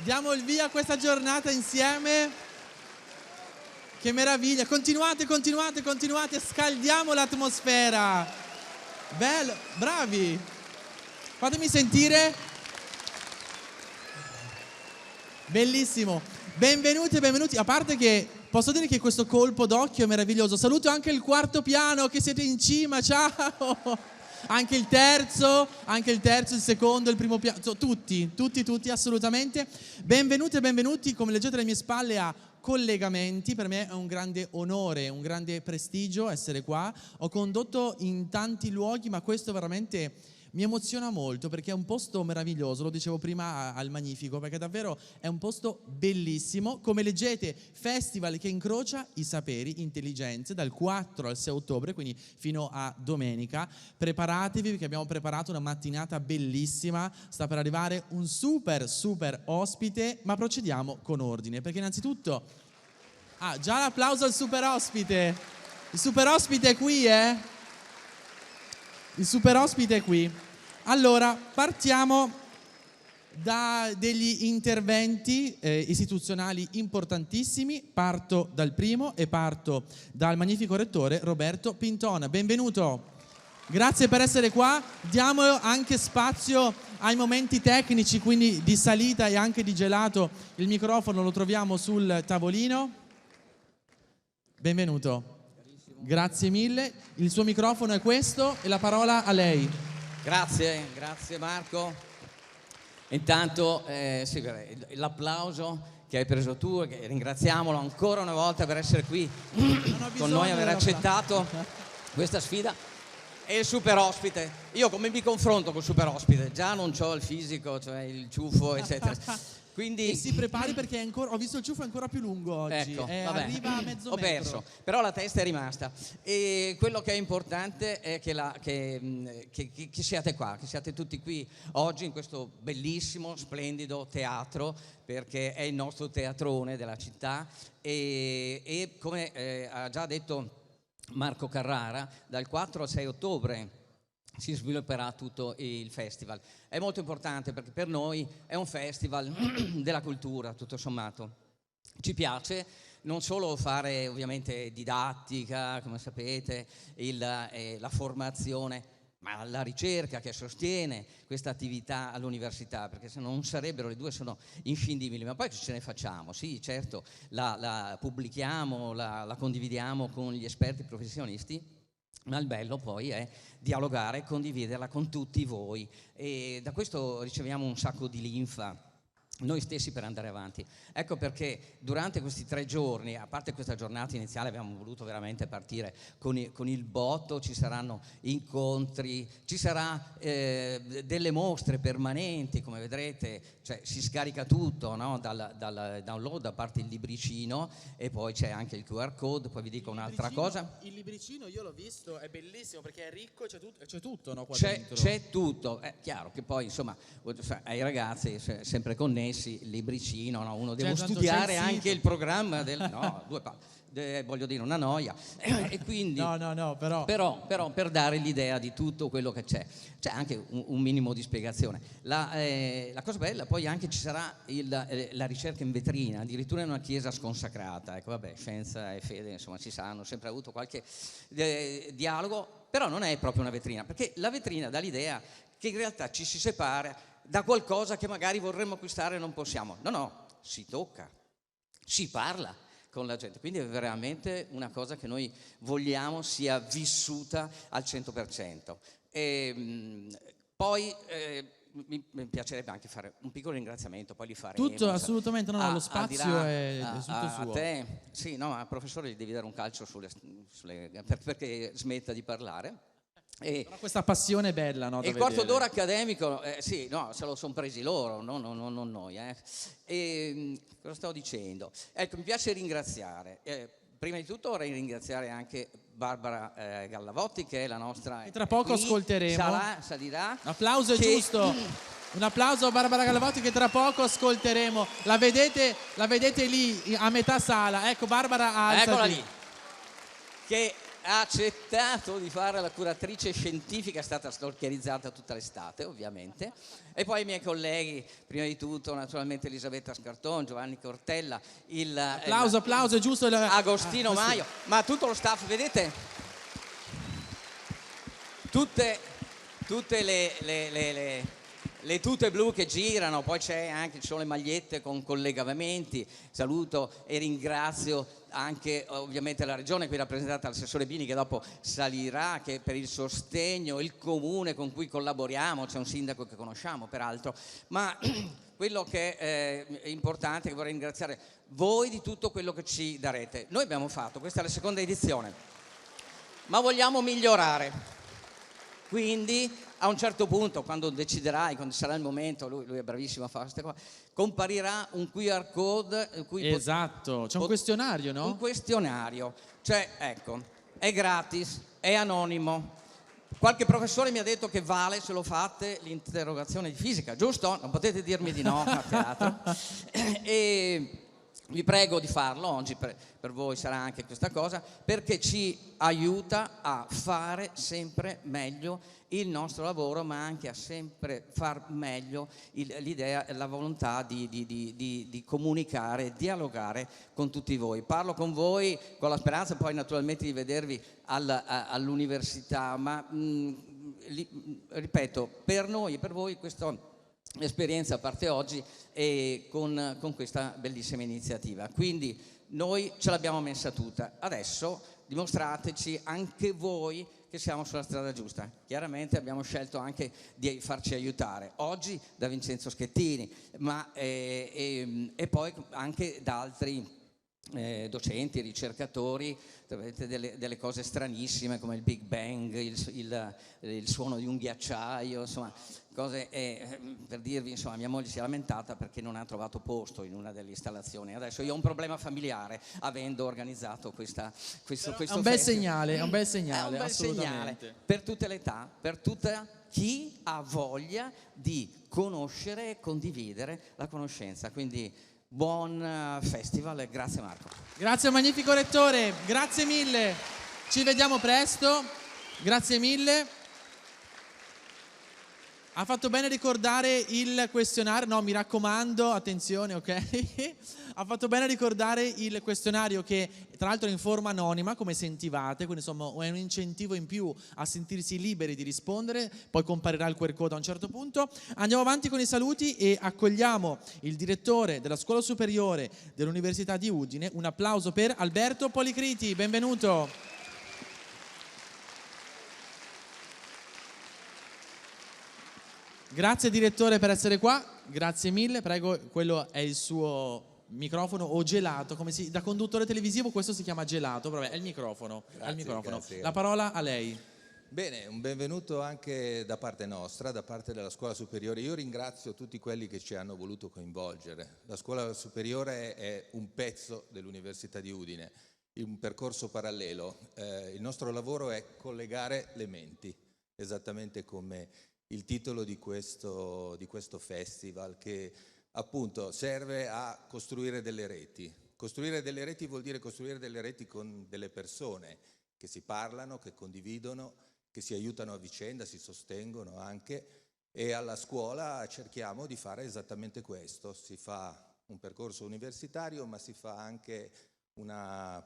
Diamo il via a questa giornata insieme. Che meraviglia. Continuate, continuate, continuate. Scaldiamo l'atmosfera. Bello, bravi. Fatemi sentire. Bellissimo. Benvenuti e benvenuti. A parte che posso dire che questo colpo d'occhio è meraviglioso. Saluto anche il quarto piano, che siete in cima. Ciao. Anche il terzo, il secondo, il primo piano, tutti, assolutamente. Benvenuti e benvenuti, come leggete alle mie spalle, a Collegamenti. Per me è un grande onore, un grande prestigio essere qua. Ho condotto in tanti luoghi, ma questo veramente mi emoziona molto perché è un posto meraviglioso, lo dicevo prima al Magnifico, perché davvero è un posto bellissimo. Come leggete, festival che incrocia i saperi, intelligenze, dal 4 al 6 ottobre, quindi fino a domenica. Preparatevi perché abbiamo preparato una mattinata bellissima, sta per arrivare un super ospite, ma procediamo con ordine, perché innanzitutto... già l'applauso al super ospite! Il super ospite è qui, Il super ospite è qui. Allora, partiamo da degli interventi istituzionali importantissimi. Parto dal primo e parto dal magnifico rettore Roberto Pintona. Benvenuto. Grazie per essere qua. Diamo anche spazio ai momenti tecnici, quindi di salita e anche di gelato. Il microfono lo troviamo sul tavolino. Benvenuto. Grazie mille. Il suo microfono è questo e la parola a lei. Grazie Marco. Intanto sì, l'applauso che hai preso tu, che ringraziamolo ancora una volta per essere qui con noi, aver accettato questa sfida. E il super ospite, io come mi confronto col super ospite? Già non ho il fisico, cioè il ciuffo, eccetera. Quindi... E si prepari perché ho visto il ciuffo è ancora più lungo oggi. Ecco, arriva a mezzo ho metro. perso, però la testa è rimasta. E quello che è importante è che siate qua, che siate tutti qui oggi in questo bellissimo, splendido teatro, perché è il nostro teatrone della città e come ha già detto Marco Carrara, dal 4 al 6 ottobre si svilupperà tutto il festival. È molto importante perché per noi è un festival della cultura, tutto sommato. Ci piace non solo fare ovviamente didattica, come sapete, la formazione, ma la ricerca che sostiene questa attività all'università, perché se non sarebbero, le due sono inscindibili. Ma poi che ce ne facciamo? Sì, certo, la pubblichiamo, la condividiamo con gli esperti professionisti, ma il bello poi è dialogare e condividerla con tutti voi, e da questo riceviamo un sacco di linfa noi stessi per andare avanti. Ecco perché durante questi 3 giorni, a parte questa giornata iniziale, abbiamo voluto veramente partire con il botto. Ci saranno incontri, ci sarà delle mostre permanenti, come vedrete, cioè si scarica tutto, no? dal download, a parte il libricino, e poi c'è anche il QR code. Poi vi dico un'altra cosa. Il libricino io l'ho visto, è bellissimo perché è ricco, c'è tutto, no? Qua C'è tutto, è chiaro che poi insomma ai ragazzi sempre connessi, il libricino, no? Uno deve studiare anche il programma voglio dire, una noia, e quindi però per dare l'idea di tutto quello che c'è anche un minimo di spiegazione. La cosa bella poi anche ci sarà la ricerca in vetrina, addirittura in una chiesa sconsacrata. Ecco, vabbè, scienza e fede insomma si sa, hanno sempre avuto qualche dialogo, però non è proprio una vetrina, perché la vetrina dà l'idea che in realtà ci si separa da qualcosa che magari vorremmo acquistare e non possiamo. No, si tocca, si parla con la gente, quindi è veramente una cosa che noi vogliamo sia vissuta al 100%. Poi mi piacerebbe anche fare un piccolo ringraziamento, poi li faremo. Tutto, assolutamente, lo spazio è tutto suo. A te, sì, no, ma al professore gli devi dare un calcio perché smetta di parlare. Però questa passione è bella, no? E il quarto d'ora accademico, sì, no, se lo sono presi loro, non noi. E cosa stavo dicendo? Ecco, mi piace ringraziare. Prima di tutto vorrei ringraziare anche Barbara Gallavotti, che è la nostra... E tra poco ascolteremo. Salirà. L'applauso è giusto. Un applauso a Barbara Gallavotti, che tra poco ascolteremo. La vedete lì a metà sala. Ecco, Barbara alza. Eccola lì. Che ha accettato di fare la curatrice scientifica, è stata stalkerizzata tutta l'estate ovviamente, e poi i miei colleghi, prima di tutto naturalmente Elisabetta Scarton, Giovanni Cortella, Applauso, è giusto. Agostino Maio, ma tutto lo staff, vedete, tutte le tute blu che girano, poi ci sono le magliette con collegamenti. Saluto e ringrazio anche ovviamente la regione qui rappresentata dall'assessore Bini, che dopo salirà, che per il sostegno, il comune con cui collaboriamo, c'è un sindaco che conosciamo peraltro, ma quello che è importante, che vorrei ringraziare voi di tutto quello che ci darete. Noi abbiamo fatto, questa è la seconda edizione, ma vogliamo migliorare. Quindi a un certo punto, quando deciderai, quando sarà il momento, lui è bravissimo a fare queste cose, comparirà un QR code. Esatto, c'è un questionario, no? Un questionario, cioè ecco, è gratis, è anonimo. Qualche professore mi ha detto che vale se lo fate l'interrogazione di fisica, giusto? Non potete dirmi di no a teatro. E vi prego di farlo oggi, per voi sarà anche questa cosa, perché ci aiuta a fare sempre meglio il nostro lavoro, ma anche a sempre far meglio l'idea e la volontà di comunicare, dialogare con tutti voi. Parlo con voi con la speranza poi naturalmente di vedervi all'università, ma ripeto, per noi e per voi questo esperienza parte oggi e con questa bellissima iniziativa. Quindi noi ce l'abbiamo messa tutta. Adesso dimostrateci anche voi che siamo sulla strada giusta. Chiaramente abbiamo scelto anche di farci aiutare oggi da Vincenzo Schettini, ma e poi anche da altri docenti, ricercatori, delle cose stranissime come il Big Bang, il suono di un ghiacciaio, insomma cose, per dirvi, insomma, mia moglie si è lamentata perché non ha trovato posto in una delle installazioni. Adesso io ho un problema familiare avendo organizzato questo è un bel segnale, è un bel segnale, è un bel segnale per tutte le età, per tutta chi ha voglia di conoscere e condividere la conoscenza. Quindi buon festival e grazie Marco. Grazie magnifico rettore, grazie mille. Ci vediamo presto, grazie mille. Ha fatto bene a ricordare il questionario, no mi raccomando, attenzione, ok? Ha fatto bene a ricordare il questionario che tra l'altro è in forma anonima, come sentivate, quindi insomma è un incentivo in più a sentirsi liberi di rispondere, poi comparirà il QR code a un certo punto. Andiamo avanti con i saluti e accogliamo il direttore della Scuola Superiore dell'Università di Udine. Un applauso per Alberto Policriti, benvenuto. Grazie direttore per essere qua, grazie mille, prego, quello è il suo microfono o gelato, da conduttore televisivo questo si chiama gelato, però è il microfono, grazie, è il microfono. Grazie. La parola a lei. Bene, un benvenuto anche da parte nostra, da parte della Scuola Superiore. Io ringrazio tutti quelli che ci hanno voluto coinvolgere. La Scuola Superiore è un pezzo dell'Università di Udine, un percorso parallelo. Il nostro lavoro è collegare le menti, esattamente come il titolo di questo festival, che appunto serve a costruire delle reti. Costruire delle reti vuol dire costruire delle reti con delle persone che si parlano, che condividono, che si aiutano a vicenda, si sostengono anche, e alla scuola cerchiamo di fare esattamente questo. Si fa un percorso universitario, ma si fa anche un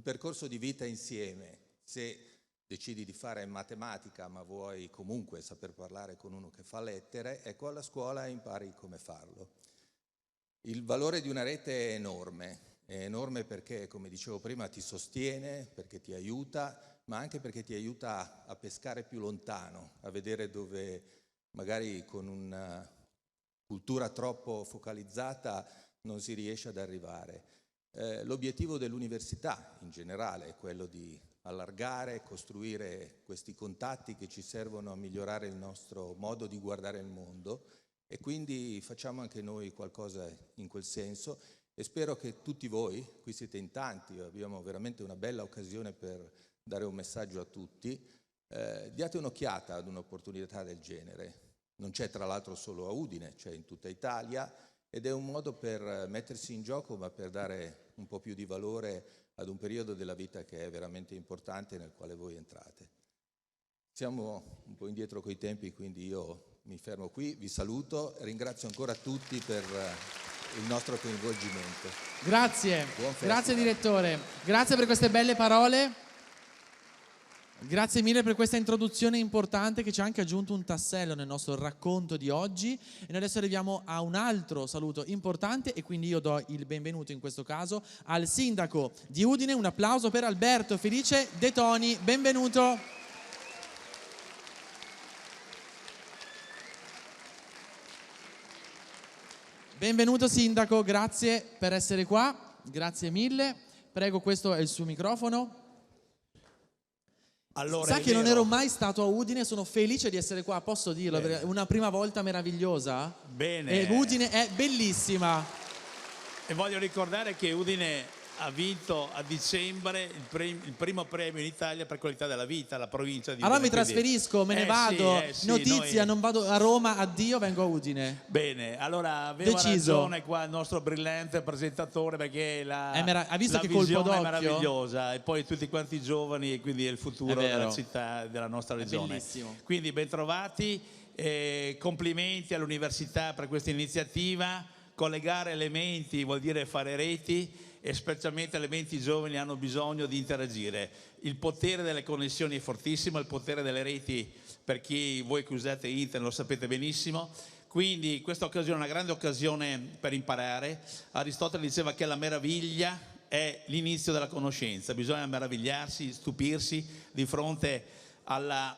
percorso di vita insieme. Se decidi di fare matematica ma vuoi comunque saper parlare con uno che fa lettere, ecco, alla scuola impari come farlo. Il valore di una rete è enorme perché, come dicevo prima, ti sostiene, perché ti aiuta, ma anche perché ti aiuta a pescare più lontano, a vedere dove magari con una cultura troppo focalizzata non si riesce ad arrivare. L'obiettivo dell'università in generale è quello di allargare, costruire questi contatti che ci servono a migliorare il nostro modo di guardare il mondo, e quindi facciamo anche noi qualcosa in quel senso, e spero che tutti voi, qui siete in tanti, abbiamo veramente una bella occasione per dare un messaggio a tutti, diate un'occhiata ad un'opportunità del genere. Non c'è tra l'altro solo a Udine, c'è in tutta Italia, ed è un modo per mettersi in gioco, ma per dare un po' più di valore ad un periodo della vita che è veramente importante nel quale voi entrate. Siamo un po' indietro coi tempi, quindi io mi fermo qui, vi saluto e ringrazio ancora tutti per il nostro coinvolgimento. Grazie, grazie direttore, grazie per queste belle parole. Grazie mille per questa introduzione importante che ci ha anche aggiunto un tassello nel nostro racconto di oggi. E noi adesso arriviamo a un altro saluto importante e quindi io do il benvenuto in questo caso al sindaco di Udine. Un applauso per Alberto Felice De Toni, benvenuto. Benvenuto sindaco, grazie per essere qua, grazie mille. Prego, questo è il suo microfono. Allora, sa che non ero mai stato a Udine, sono felice di essere qua, posso dirlo, è una prima volta meravigliosa. Bene. E Udine è bellissima. E voglio ricordare che Udine ha vinto a dicembre il primo premio in Italia per qualità della vita, la provincia di Udine. Allora mi trasferisco, me ne vado, sì, notizia, noi... non vado a Roma, addio, vengo a Udine. Bene, allora aveva ragione qua il nostro brillante presentatore, perché ha visto la che colpo visione d'occhio? è meravigliosa, e poi tutti quanti giovani, e quindi è il futuro della città, della nostra regione. Bellissimo. Quindi bentrovati, complimenti all'università per questa iniziativa. Collegare elementi vuol dire fare reti, e specialmente elementi giovani hanno bisogno di interagire. Il potere delle connessioni è fortissimo, il potere delle reti, per chi voi che usate internet lo sapete benissimo. Quindi questa occasione è una grande occasione per imparare. Aristotele diceva che la meraviglia è l'inizio della conoscenza, bisogna meravigliarsi, stupirsi di fronte alla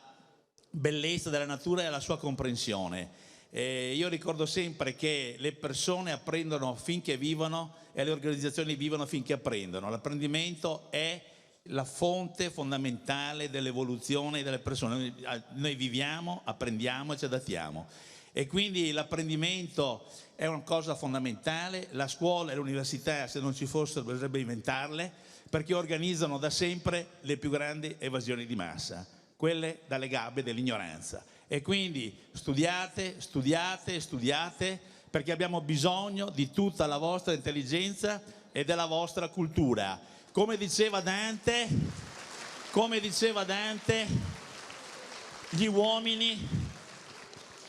bellezza della natura e alla sua comprensione. Io ricordo sempre che le persone apprendono finché vivono e le organizzazioni vivono finché apprendono. L'apprendimento è la fonte fondamentale dell'evoluzione delle persone. Noi viviamo, apprendiamo e ci adattiamo. E quindi l'apprendimento è una cosa fondamentale. La scuola e l'università, se non ci fossero, bisognerebbe inventarle, perché organizzano da sempre le più grandi evasioni di massa, quelle dalle gabbie dell'ignoranza. E quindi studiate, studiate, studiate, perché abbiamo bisogno di tutta la vostra intelligenza e della vostra cultura. Come diceva Dante, gli uomini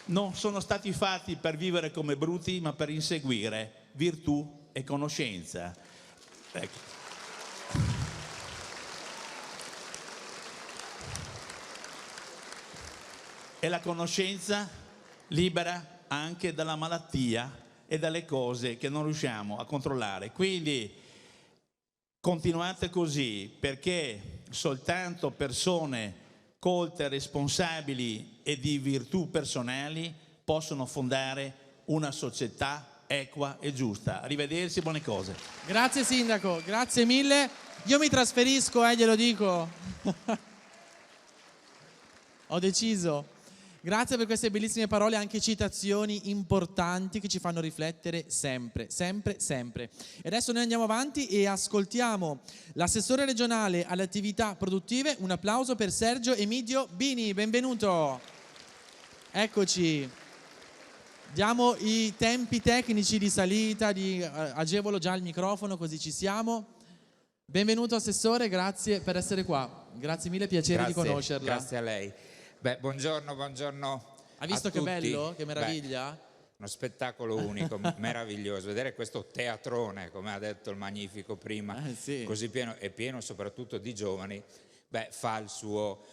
non sono stati fatti per vivere come bruti, ma per inseguire virtù e conoscenza. Ecco. E la conoscenza libera anche dalla malattia e dalle cose che non riusciamo a controllare. Quindi continuate così, perché soltanto persone colte, responsabili e di virtù personali possono fondare una società equa e giusta. Arrivederci, buone cose. Grazie sindaco, grazie mille. Io mi trasferisco, glielo dico. Ho deciso. Grazie per queste bellissime parole, anche citazioni importanti che ci fanno riflettere sempre, sempre, sempre. E adesso noi andiamo avanti e ascoltiamo l'assessore regionale alle attività produttive. Un applauso per Sergio Emidio Bini, benvenuto. Eccoci. Diamo i tempi tecnici di salita, agevolo già il microfono così ci siamo. Benvenuto assessore, grazie per essere qua. Grazie mille, piacere di conoscerla. Grazie a lei. Beh, buongiorno Ha visto che bello? Che meraviglia? Uno spettacolo unico, meraviglioso. Vedere questo teatrone, come ha detto il Magnifico prima, sì. così pieno, e pieno soprattutto di giovani, beh, fa il suo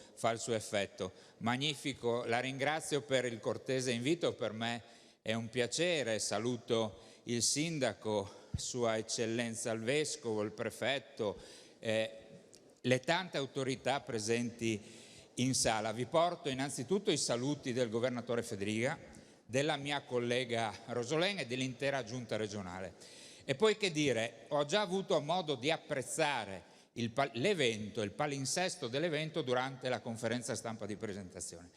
effetto. Magnifico, la ringrazio per il cortese invito, per me è un piacere. Saluto il sindaco, Sua Eccellenza il Vescovo, il prefetto, le tante autorità presenti in sala. Vi porto innanzitutto i saluti del governatore Fedriga, della mia collega Rosolén e dell'intera giunta regionale. E poi che dire, ho già avuto modo di apprezzare l'evento, il palinsesto dell'evento durante la conferenza stampa di presentazione.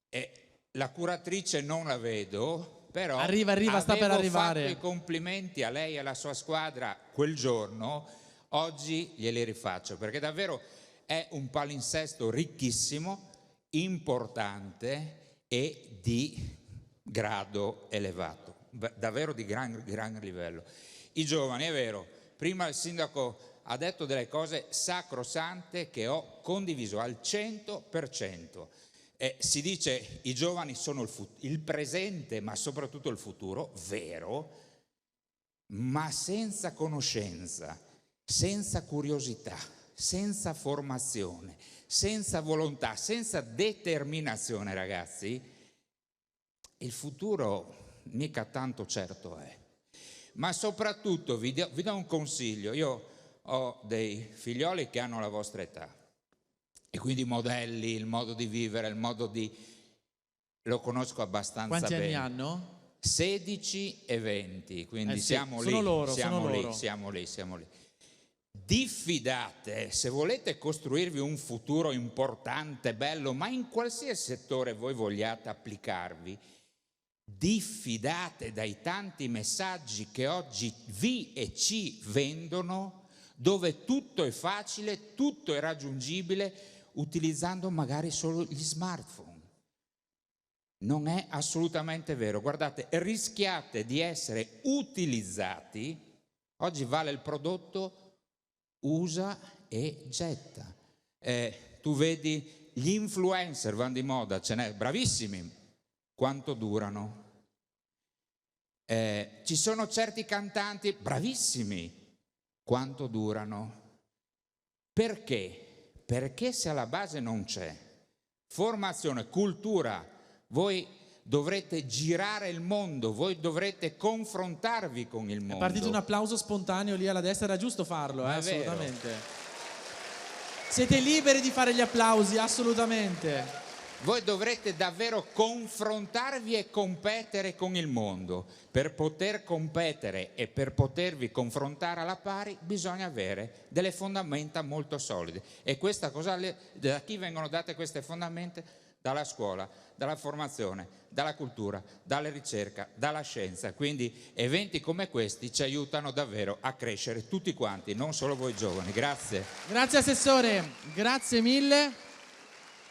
E la curatrice non la vedo, però arriva, sta per arrivare. Fatto i complimenti a lei e alla sua squadra quel giorno, oggi glieli rifaccio, perché davvero è un palinsesto ricchissimo, importante e di grado elevato, davvero di gran livello. I giovani, è vero, prima il sindaco ha detto delle cose sacrosante che ho condiviso al 100%. Si dice i giovani sono il presente, ma soprattutto il futuro, vero, ma senza conoscenza, senza curiosità, senza formazione, senza volontà, senza determinazione, ragazzi, il futuro mica tanto certo è. Ma soprattutto vi do un consiglio. Io ho dei figlioli che hanno la vostra età e quindi i modelli, il modo di vivere, lo conosco abbastanza bene. Quanti anni hanno? 16 e 20, quindi sì, siamo sono lì, loro, siamo lì. Diffidate, se volete costruirvi un futuro importante, bello, ma in qualsiasi settore voi vogliate applicarvi, diffidate dai tanti messaggi che oggi vi e ci vendono, dove tutto è facile, tutto è raggiungibile, utilizzando magari solo gli smartphone. Non è assolutamente vero. Guardate, rischiate di essere utilizzati. Oggi vale il prodotto usa e getta. Tu vedi gli influencer vanno di moda, ce n'è, bravissimi. Quanto durano? Ci sono certi cantanti bravissimi. Quanto durano? Perché? Perché se alla base non c'è formazione, cultura, voi dovrete girare il mondo, voi dovrete confrontarvi con il mondo. È partito un applauso spontaneo lì alla destra, era giusto farlo, assolutamente. Siete liberi di fare gli applausi, assolutamente. Voi dovrete davvero confrontarvi e competere con il mondo. Per poter competere e per potervi confrontare alla pari bisogna avere delle fondamenta molto solide. E questa cosa, da chi vengono date queste fondamenta? Dalla scuola, dalla formazione, dalla cultura, dalla ricerca, dalla scienza. Quindi eventi come questi ci aiutano davvero a crescere tutti quanti, non solo voi giovani. Grazie. Grazie Assessore, grazie mille.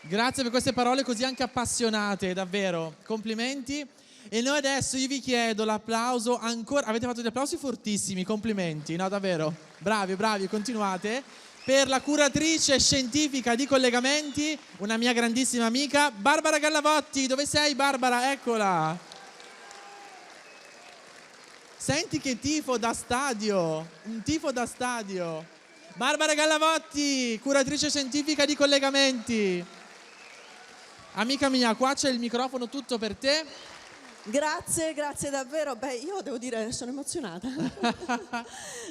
Grazie per queste parole così anche appassionate, davvero. Complimenti. E noi adesso io vi chiedo l'applauso ancora. Avete fatto degli applausi fortissimi, complimenti, no davvero? Bravi, continuate. Per la curatrice scientifica di collegamenti, una mia grandissima amica, Barbara Gallavotti. Dove sei, Barbara? Eccola. Senti che tifo da stadio, un tifo da stadio. Barbara Gallavotti, curatrice scientifica di collegamenti. Amica mia, qua c'è il microfono tutto per te. Grazie davvero. Beh, io devo dire, sono emozionata.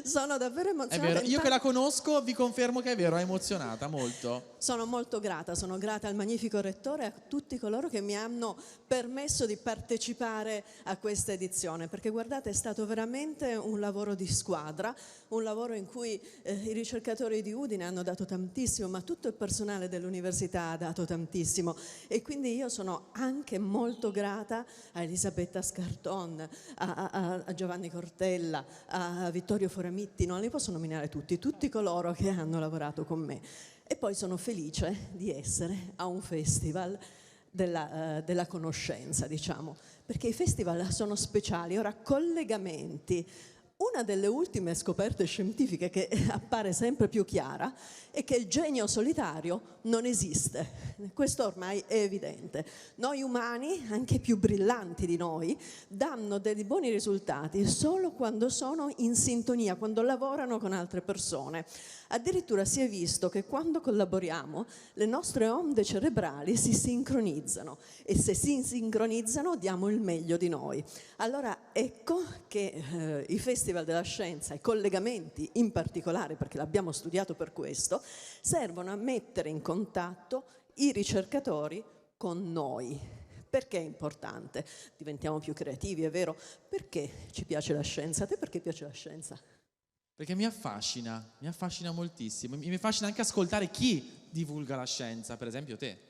Sono davvero emozionata. È vero, io che la conosco vi confermo che è vero, è emozionata molto. Sono molto grata, sono grata al magnifico Rettore e a tutti coloro che mi hanno permesso di partecipare a questa edizione, perché guardate, è stato veramente un lavoro di squadra, un lavoro in cui i ricercatori di Udine hanno dato tantissimo, ma tutto il personale dell'università ha dato tantissimo, e quindi io sono anche molto grata a Elisabetta Scarton, a Giovanni Cortella, a Vittorio Foramitti, non li posso nominare tutti coloro che hanno lavorato con me. E poi sono felice di essere a un festival della conoscenza, diciamo, perché i festival sono speciali. Ora, collegamenti. Una delle ultime scoperte scientifiche che appare sempre più chiara è che il genio solitario non esiste. Questo ormai è evidente. Noi umani, anche più brillanti di noi, danno dei buoni risultati solo quando sono in sintonia, quando lavorano con altre persone. Addirittura si è visto che quando collaboriamo le nostre onde cerebrali si sincronizzano, e se si sincronizzano diamo il meglio di noi. Allora ecco che i festival della scienza, i collegamenti in particolare, perché l'abbiamo studiato per questo, servono a mettere in contatto i ricercatori con noi. Perché è importante? Diventiamo più creativi, è vero? Perché ci piace la scienza? A te perché piace la scienza? Perché mi affascina moltissimo. Mi affascina anche ascoltare chi divulga la scienza, per esempio te.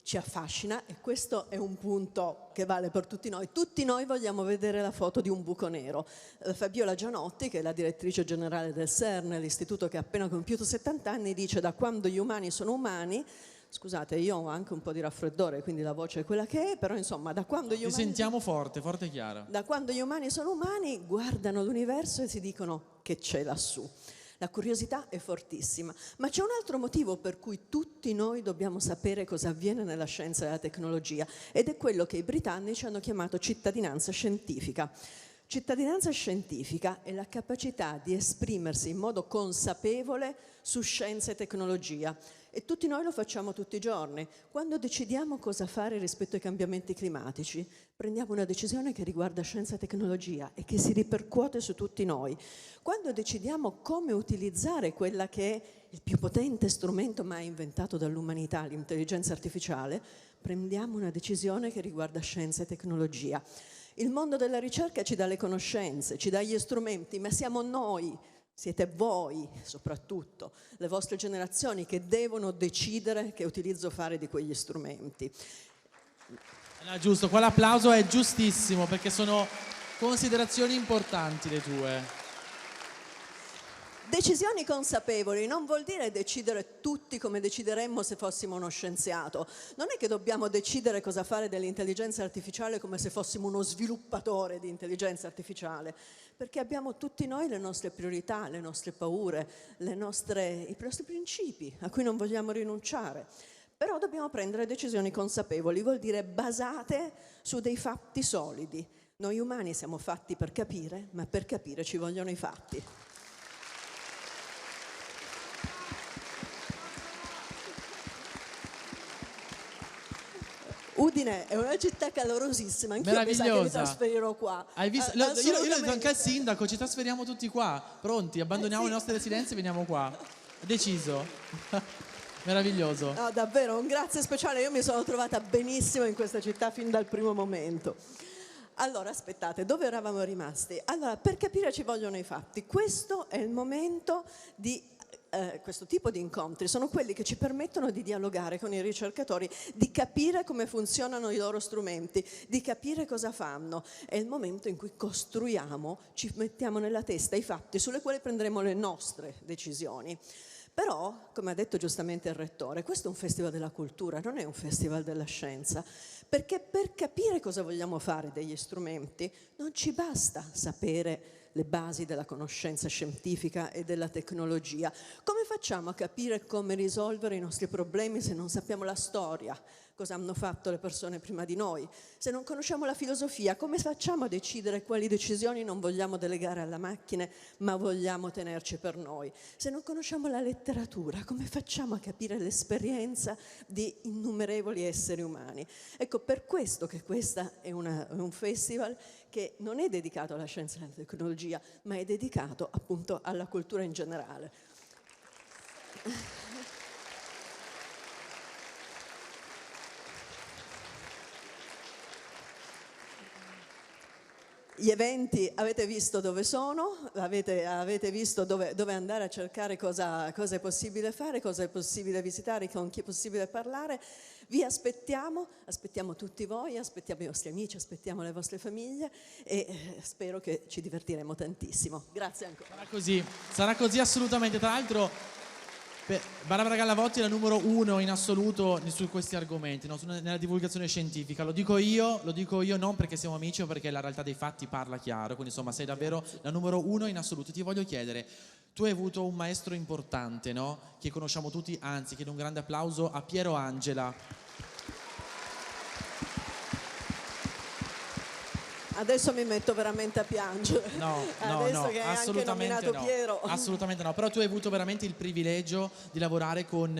Ci affascina, e questo è un punto che vale per tutti noi. Tutti noi vogliamo vedere la foto di un buco nero. Fabiola Gianotti, che è la direttrice generale del CERN, l'istituto che ha appena compiuto 70 anni, dice: da quando gli umani sono umani, scusate, io ho anche un po' di raffreddore, quindi la voce è quella che è, però insomma, da quando gli umani... Ti sentiamo forte e chiaro. Da quando gli umani sono umani, guardano l'universo e si dicono: che c'è lassù. La curiosità è fortissima, ma c'è un altro motivo per cui tutti noi dobbiamo sapere cosa avviene nella scienza e nella tecnologia, ed è quello che i britannici hanno chiamato cittadinanza scientifica. Cittadinanza scientifica è la capacità di esprimersi in modo consapevole su scienza e tecnologia, e tutti noi lo facciamo tutti i giorni. Quando decidiamo cosa fare rispetto ai cambiamenti climatici, prendiamo una decisione che riguarda scienza e tecnologia e che si ripercuote su tutti noi. Quando decidiamo come utilizzare quella che è il più potente strumento mai inventato dall'umanità, l'intelligenza artificiale, prendiamo una decisione che riguarda scienza e tecnologia. Il mondo della ricerca ci dà le conoscenze, ci dà gli strumenti, ma siamo noi, siete voi soprattutto, le vostre generazioni, che devono decidere che utilizzo fare di quegli strumenti. No, giusto, qua l'applauso è giustissimo perché sono considerazioni importanti le tue. Decisioni consapevoli non vuol dire decidere tutti come decideremmo se fossimo uno scienziato. Non è che dobbiamo decidere cosa fare dell'intelligenza artificiale come se fossimo uno sviluppatore di intelligenza artificiale, perché abbiamo tutti noi le nostre priorità, le nostre paure, i nostri principi a cui non vogliamo rinunciare. Però dobbiamo prendere decisioni consapevoli, vuol dire basate su dei fatti solidi. Noi umani siamo fatti per capire, ma per capire ci vogliono i fatti. Udine è una città calorosissima, anch'io mi sa che mi trasferirò qua. Hai visto? Io l'ho detto anche al sindaco, ci trasferiamo tutti qua, pronti, abbandoniamo le nostre residenze e veniamo qua. Deciso. Meraviglioso. No, davvero, un grazie speciale, io mi sono trovata benissimo in questa città fin dal primo momento. Allora, aspettate, dove eravamo rimasti? Allora, per capire ci vogliono i fatti. Questo è il momento di... questo tipo di incontri sono quelli che ci permettono di dialogare con i ricercatori, di capire come funzionano i loro strumenti, di capire cosa fanno. È il momento in cui costruiamo, ci mettiamo nella testa i fatti sulle quali prenderemo le nostre decisioni. Però, come ha detto giustamente il Rettore, questo è un festival della cultura, non è un festival della scienza, perché per capire cosa vogliamo fare degli strumenti non ci basta sapere le basi della conoscenza scientifica e della tecnologia. Come facciamo a capire come risolvere i nostri problemi se non sappiamo la storia? Cosa hanno fatto le persone prima di noi? Se non conosciamo la filosofia, come facciamo a decidere quali decisioni non vogliamo delegare alla macchina ma vogliamo tenerci per noi? Se non conosciamo la letteratura, come facciamo a capire l'esperienza di innumerevoli esseri umani? Ecco, per questo che questo è un festival che non è dedicato alla scienza e alla tecnologia, ma è dedicato appunto alla cultura in generale. Gli eventi avete visto dove sono, avete visto dove andare a cercare cosa è possibile fare, cosa è possibile visitare, con chi è possibile parlare. Vi aspettiamo tutti voi, aspettiamo i vostri amici, aspettiamo le vostre famiglie e spero che ci divertiremo tantissimo. Grazie ancora. Sarà così assolutamente. Tra l'altro Barbara Gallavotti è la numero 1 in assoluto su questi argomenti, no? Nella divulgazione scientifica. Lo dico io non perché siamo amici, ma perché la realtà dei fatti parla chiaro. Quindi insomma sei davvero la numero 1 in assoluto. Ti voglio chiedere, tu hai avuto un maestro importante, no? Che conosciamo tutti, anzi chiedo un grande applauso a Piero Angela. Adesso mi metto veramente a piangere. No, che hai anche nominato Piero. Assolutamente no, però tu hai avuto veramente il privilegio di lavorare con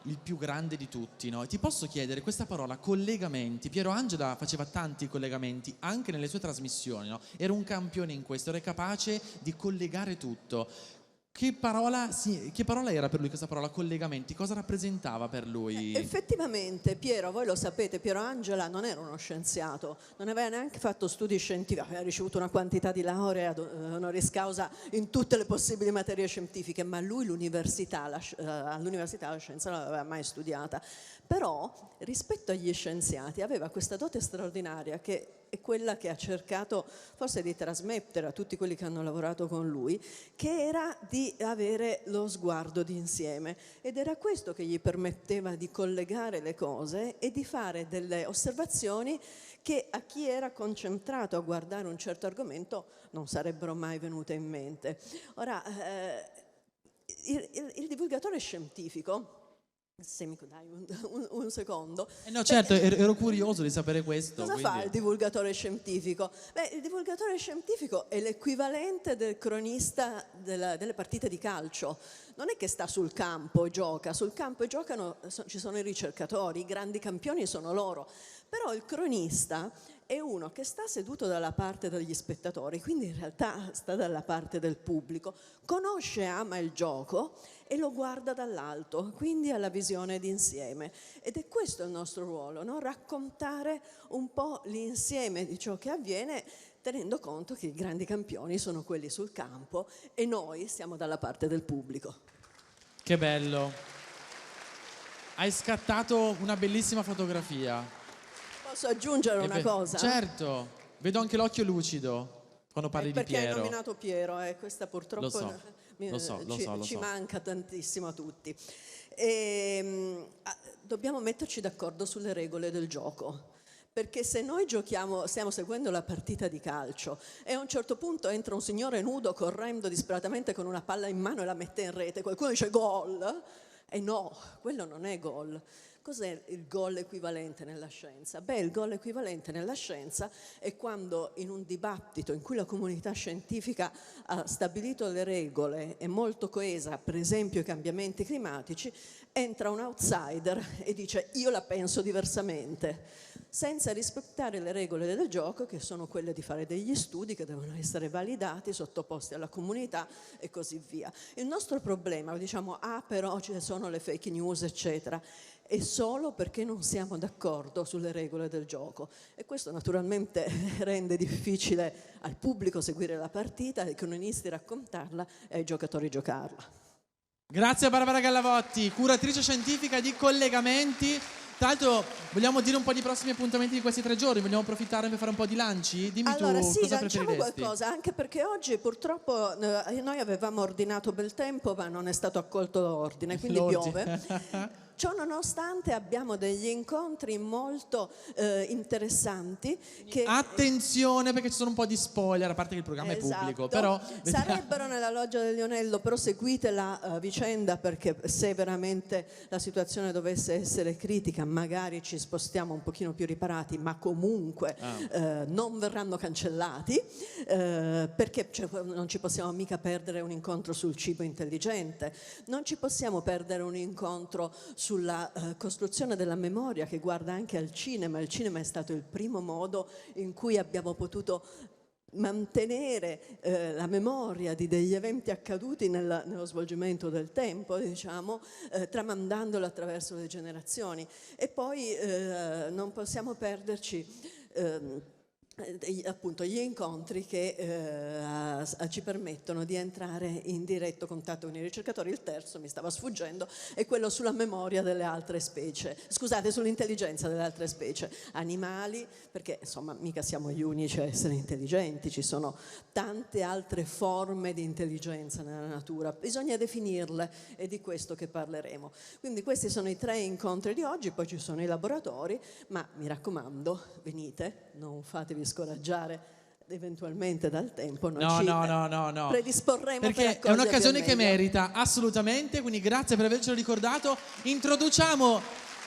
il più grande di tutti, no? Ti posso chiedere questa parola, collegamenti. Piero Angela faceva tanti collegamenti anche nelle sue trasmissioni, no? Era un campione in questo, era capace di collegare tutto. Che parola era per lui questa parola, collegamenti? Cosa rappresentava per lui? Effettivamente Piero, voi lo sapete, Piero Angela non era uno scienziato, non aveva neanche fatto studi scientifici, aveva ricevuto una quantità di lauree honoris causa in tutte le possibili materie scientifiche, ma lui all'università la scienza non l'aveva mai studiata. Però rispetto agli scienziati aveva questa dote straordinaria che è quella che ha cercato forse di trasmettere a tutti quelli che hanno lavorato con lui, che era di avere lo sguardo d'insieme, ed era questo che gli permetteva di collegare le cose e di fare delle osservazioni che a chi era concentrato a guardare un certo argomento non sarebbero mai venute in mente. Ora, il divulgatore scientifico, se mi dai un secondo. No, certo, ero curioso di sapere questo. Cosa fa il divulgatore scientifico? Beh, il divulgatore scientifico è l'equivalente del cronista delle partite di calcio. Non è che sta sul campo e gioca, sul campo e giocano, ci sono i ricercatori, i grandi campioni sono loro. Però il cronista è uno che sta seduto dalla parte degli spettatori, quindi in realtà sta dalla parte del pubblico, conosce e ama il gioco e lo guarda dall'alto, quindi ha la visione d'insieme. Ed è questo il nostro ruolo, no? Raccontare un po' l'insieme di ciò che avviene, tenendo conto che i grandi campioni sono quelli sul campo e noi stiamo dalla parte del pubblico. Che bello. Hai scattato una bellissima fotografia. Posso aggiungere una cosa? Certo, vedo anche l'occhio lucido quando parli di Piero. Perché hai nominato Piero, questa purtroppo ci lo so. manca tantissimo a tutti. Dobbiamo metterci d'accordo sulle regole del gioco. Perché se noi giochiamo, stiamo seguendo la partita di calcio e a un certo punto entra un signore nudo correndo disperatamente con una palla in mano e la mette in rete, qualcuno dice gol, e no, quello non è gol. Cos'è il gol equivalente nella scienza? Beh, il gol equivalente nella scienza è quando in un dibattito in cui la comunità scientifica ha stabilito le regole, è molto coesa, per esempio i cambiamenti climatici, entra un outsider e dice io la penso diversamente, senza rispettare le regole del gioco, che sono quelle di fare degli studi che devono essere validati, sottoposti alla comunità e così via. Il nostro problema, diciamo, però ci sono le fake news, eccetera, è solo perché non siamo d'accordo sulle regole del gioco e questo naturalmente rende difficile al pubblico seguire la partita, ai cronisti raccontarla e ai giocatori giocarla. Grazie a Barbara Gallavotti, curatrice scientifica di Collegamenti. Tra l'altro vogliamo dire un po' di prossimi appuntamenti di questi 3 giorni, vogliamo approfittare per fare un po' di lanci? Dimmi allora, tu sì, cosa lanciamo preferiresti. qualcosa, anche perché oggi purtroppo noi avevamo ordinato bel tempo ma non è stato accolto l'ordine, quindi piove. Ciò nonostante abbiamo degli incontri molto interessanti che... Attenzione perché ci sono un po' di spoiler, a parte che il programma è pubblico, però... Sarebbero nella loggia del Lionello, però seguite la vicenda perché se veramente la situazione dovesse essere critica magari ci spostiamo un pochino più riparati, ma comunque non verranno cancellati perché non ci possiamo mica perdere un incontro sul cibo intelligente, non ci possiamo perdere un incontro sulla costruzione della memoria che guarda anche al cinema. Il cinema è stato il primo modo in cui abbiamo potuto mantenere la memoria di degli eventi accaduti nello svolgimento del tempo, diciamo, tramandandolo attraverso le generazioni. E poi non possiamo perderci appunto gli incontri che ci permettono di entrare in diretto contatto con i ricercatori. Il terzo mi stava sfuggendo, è quello sulla memoria delle altre specie, scusate, sull'intelligenza delle altre specie animali, perché insomma mica siamo gli unici a essere intelligenti, ci sono tante altre forme di intelligenza nella natura, bisogna definirle, è di questo che parleremo. Quindi questi sono i 3 incontri di oggi, poi ci sono i laboratori, ma mi raccomando, venite, non fatevi scoraggiare eventualmente dal tempo. No. Predisporremo perché per è un'occasione che meglio. merita assolutamente, quindi grazie per avercelo ricordato. Introduciamo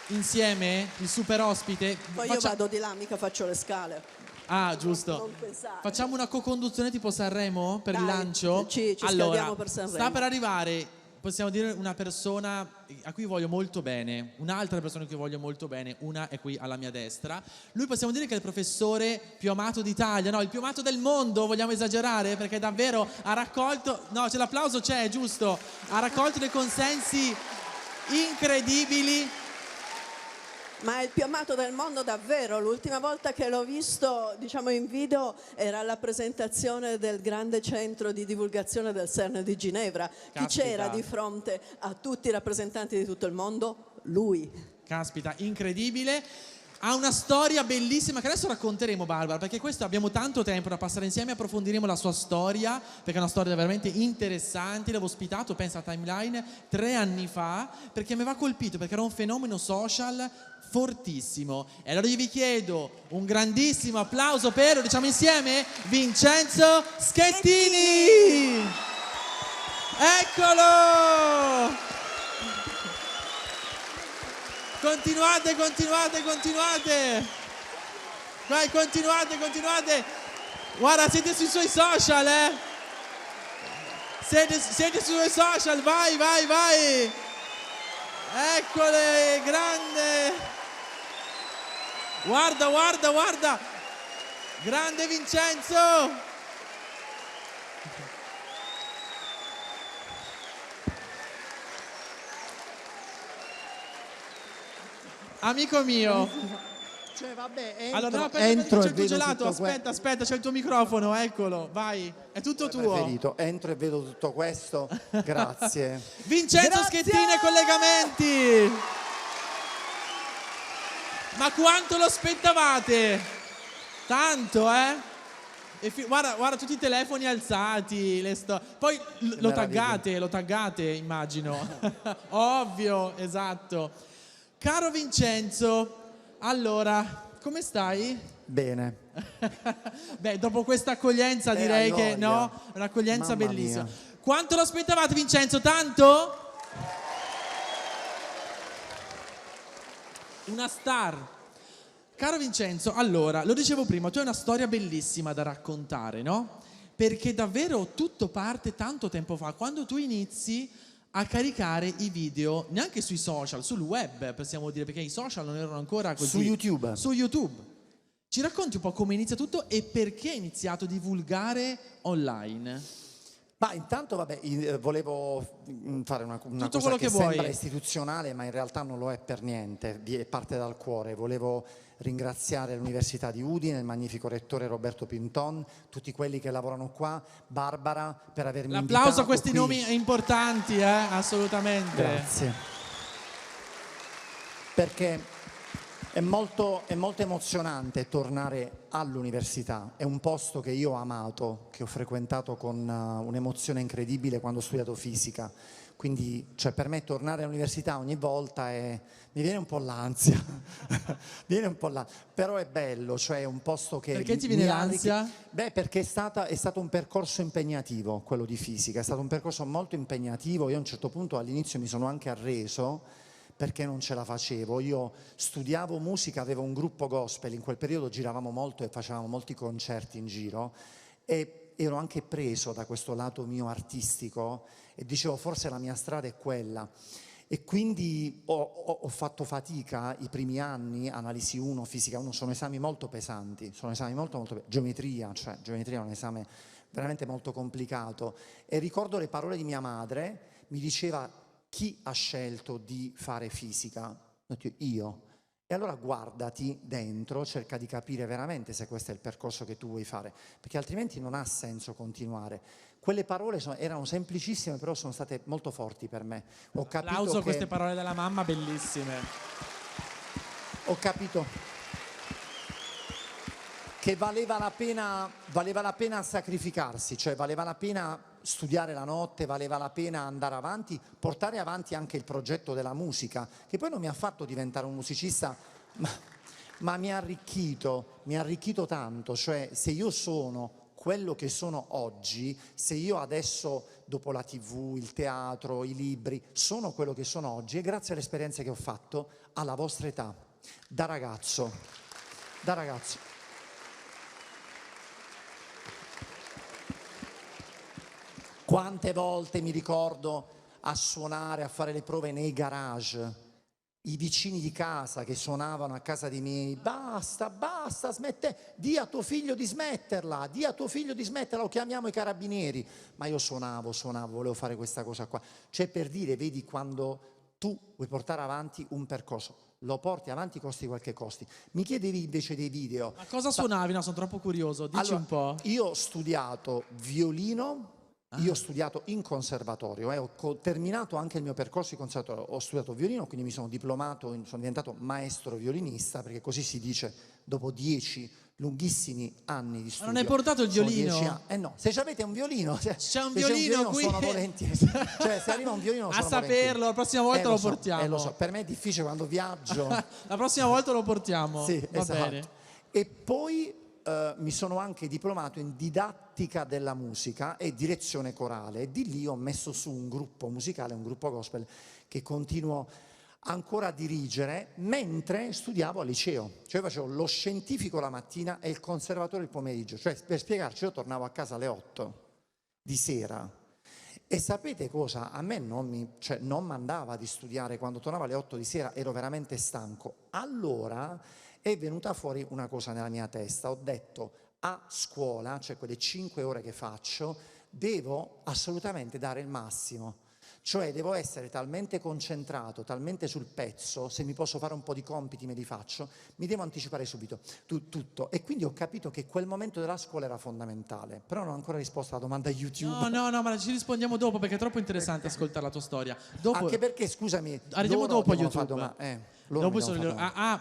insieme il super ospite. Poi io vado di là, mica faccio le scale. Ah, giusto. Non pensare. Facciamo una co-conduzione tipo Sanremo per il lancio? Ci scaldiamo per Sanremo. Sta per arrivare, possiamo dire, una persona a cui voglio molto bene, un'altra persona a cui voglio molto bene, una è qui alla mia destra. Lui possiamo dire che è il professore più amato d'Italia, no, il più amato del mondo, vogliamo esagerare? Perché davvero ha raccolto, no, c'è l'applauso, c'è, giusto, ha raccolto dei consensi incredibili. Ma è il più amato del mondo davvero. L'ultima volta che l'ho visto, diciamo, in video era alla presentazione del grande centro di divulgazione del CERN di Ginevra. Chi c'era di fronte a tutti i rappresentanti di tutto il mondo? Lui. Caspita, incredibile. Ha una storia bellissima che adesso racconteremo, Barbara, perché questo abbiamo tanto tempo da passare insieme, approfondiremo la sua storia, perché è una storia veramente interessante. L'avevo ospitato, pensa a Timeline, 3 anni fa, perché mi aveva colpito, perché era un fenomeno social fortissimo. E allora io vi chiedo un grandissimo applauso per, diciamo insieme, Vincenzo Schettini! Eccolo! Continuate, continuate, continuate. Vai, continuate, continuate. Guarda, siete sui suoi social, Siete sui suoi social, vai, vai, vai. Eccole, grande. Guarda, guarda, guarda. Grande Vincenzo. Amico mio. Cioè, vabbè, entro, Allora, no, entro c'è e il tuo vedo gelato, tutto aspetta, aspetta, c'è il tuo microfono, eccolo, vai, è tutto tuo. preferito. Entro e vedo tutto questo. Grazie. Vincenzo Grazie! Schettini e collegamenti. Ma quanto lo aspettavate? Tanto, E guarda, guarda tutti i telefoni alzati, poi lo taggate, immagino. Ovvio, esatto. Caro Vincenzo, allora, come stai? Bene. Beh, dopo questa accoglienza direi hai che voglia. no, è un'accoglienza Mamma bellissima. mia. Quanto lo aspettavate, Vincenzo? Tanto? Una star. Caro Vincenzo, allora, lo dicevo prima, tu hai una storia bellissima da raccontare, no? Perché davvero tutto parte tanto tempo fa, quando tu inizi a caricare i video neanche sui social, sul web, possiamo dire, perché i social non erano ancora così. Su YouTube. Su YouTube. Ci racconti un po' come inizia tutto e perché hai iniziato a divulgare online? Ma intanto, vabbè, volevo fare una Tutto cosa quello che che vuoi. sembra istituzionale, ma in realtà non lo è per niente, parte dal cuore. Volevo ringraziare l'Università di Udine, il magnifico rettore Roberto Pinton, tutti quelli che lavorano qua, Barbara, per avermi invitato. L'applauso a questi qui. nomi importanti, assolutamente. Grazie. Perché è molto emozionante tornare all'università. È un posto che io ho amato, che ho frequentato con un'emozione incredibile quando ho studiato fisica. Quindi, cioè, per me tornare all'università ogni volta mi viene un po' l'ansia. Però è bello, cioè è un posto che... Perché ti viene l'ansia? Beh, perché è stato un percorso impegnativo, quello di fisica. È stato un percorso molto impegnativo. Io a un certo punto all'inizio mi sono anche arreso, perché non ce la facevo. Io studiavo musica, avevo un gruppo gospel, in quel periodo giravamo molto e facevamo molti concerti in giro e ero anche preso da questo lato mio artistico e dicevo forse la mia strada è quella. E quindi ho fatto fatica i primi anni, analisi 1, fisica 1, sono esami molto pesanti, geometria è un esame veramente molto complicato. E ricordo le parole di mia madre, mi diceva: chi ha scelto di fare fisica? Io. E allora guardati dentro, cerca di capire veramente se questo è il percorso che tu vuoi fare, perché altrimenti non ha senso continuare. Quelle parole erano semplicissime, però sono state molto forti per me. Ho capito Applauso a queste parole della mamma, bellissime. Ho capito che valeva la pena sacrificarsi, cioè valeva la pena studiare la notte, valeva la pena andare avanti, portare avanti anche il progetto della musica, che poi non mi ha fatto diventare un musicista, ma mi ha arricchito tanto. Cioè, se io sono quello che sono oggi, se io adesso, dopo la TV, il teatro, i libri, sono quello che sono oggi, è grazie alle esperienze che ho fatto alla vostra età, da ragazzo. Quante volte mi ricordo a suonare, a fare le prove nei garage, i vicini di casa che suonavano a casa dei miei: basta, di a tuo figlio di smetterla, o chiamiamo i carabinieri. Ma io suonavo, volevo fare questa cosa qua. Cioè, per dire, vedi, quando tu vuoi portare avanti un percorso, lo porti avanti costi quel che costi. Mi chiedevi invece dei video. Ma cosa suonavi? No, sono troppo curioso, dici allora, un po'. Io ho studiato violino. Io ho studiato in conservatorio, ho terminato anche il mio percorso di conservatorio, ho studiato violino, quindi mi sono diplomato, sono diventato maestro violinista, perché così si dice dopo 10 lunghissimi anni di studio. Ma non hai portato il violino? No, se avete un violino, c'è un violino qui. Sono volentieri. Cioè, se arriva un violino sono a saperlo, la prossima volta lo portiamo. Lo so, per me è difficile quando viaggio. La prossima volta lo portiamo. Sì, Va esatto. bene. E poi mi sono anche diplomato in didattica della musica e direzione corale, e di lì ho messo su un gruppo musicale, un gruppo gospel che continuo ancora a dirigere mentre studiavo al liceo. Cioè facevo lo scientifico la mattina e il conservatorio il pomeriggio. Cioè, per spiegarci, io tornavo a casa alle 8 di sera e sapete cosa? A me non mi andava di studiare. Quando tornavo alle 8 di sera ero veramente stanco. Allora è venuta fuori una cosa nella mia testa. Ho detto: a scuola, cioè quelle 5 ore che faccio, devo assolutamente dare il massimo. Cioè devo essere talmente concentrato, talmente sul pezzo, se mi posso fare un po' di compiti me li faccio, mi devo anticipare subito tutto. E quindi ho capito che quel momento della scuola era fondamentale. Però non ho ancora risposto alla domanda YouTube. No, ma ci rispondiamo dopo, perché è troppo interessante ascoltare la tua storia. Dopo, anche perché, scusami, arriviamo dopo a YouTube. Dopo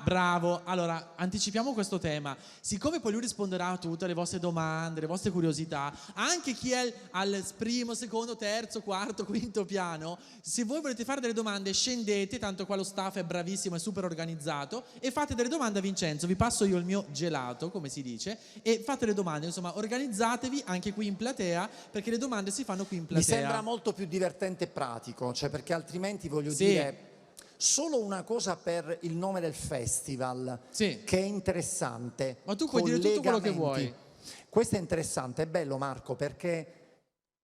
bravo. Allora, anticipiamo questo tema. Siccome poi lui risponderà a tutte le vostre domande, le vostre curiosità, anche chi è al primo, secondo, terzo, quarto, quinto piano, se voi volete fare delle domande scendete, tanto qua lo staff è bravissimo, è super organizzato, e fate delle domande a Vincenzo. Vi passo io il mio gelato, come si dice, e fate le domande. Insomma, organizzatevi anche qui in platea, perché le domande si fanno qui in platea. Mi sembra molto più divertente e pratico, cioè, perché altrimenti voglio dire... Solo una cosa per il nome del festival, che è interessante. Ma tu puoi dire tutto quello che vuoi. Questo è interessante, è bello, Marco, perché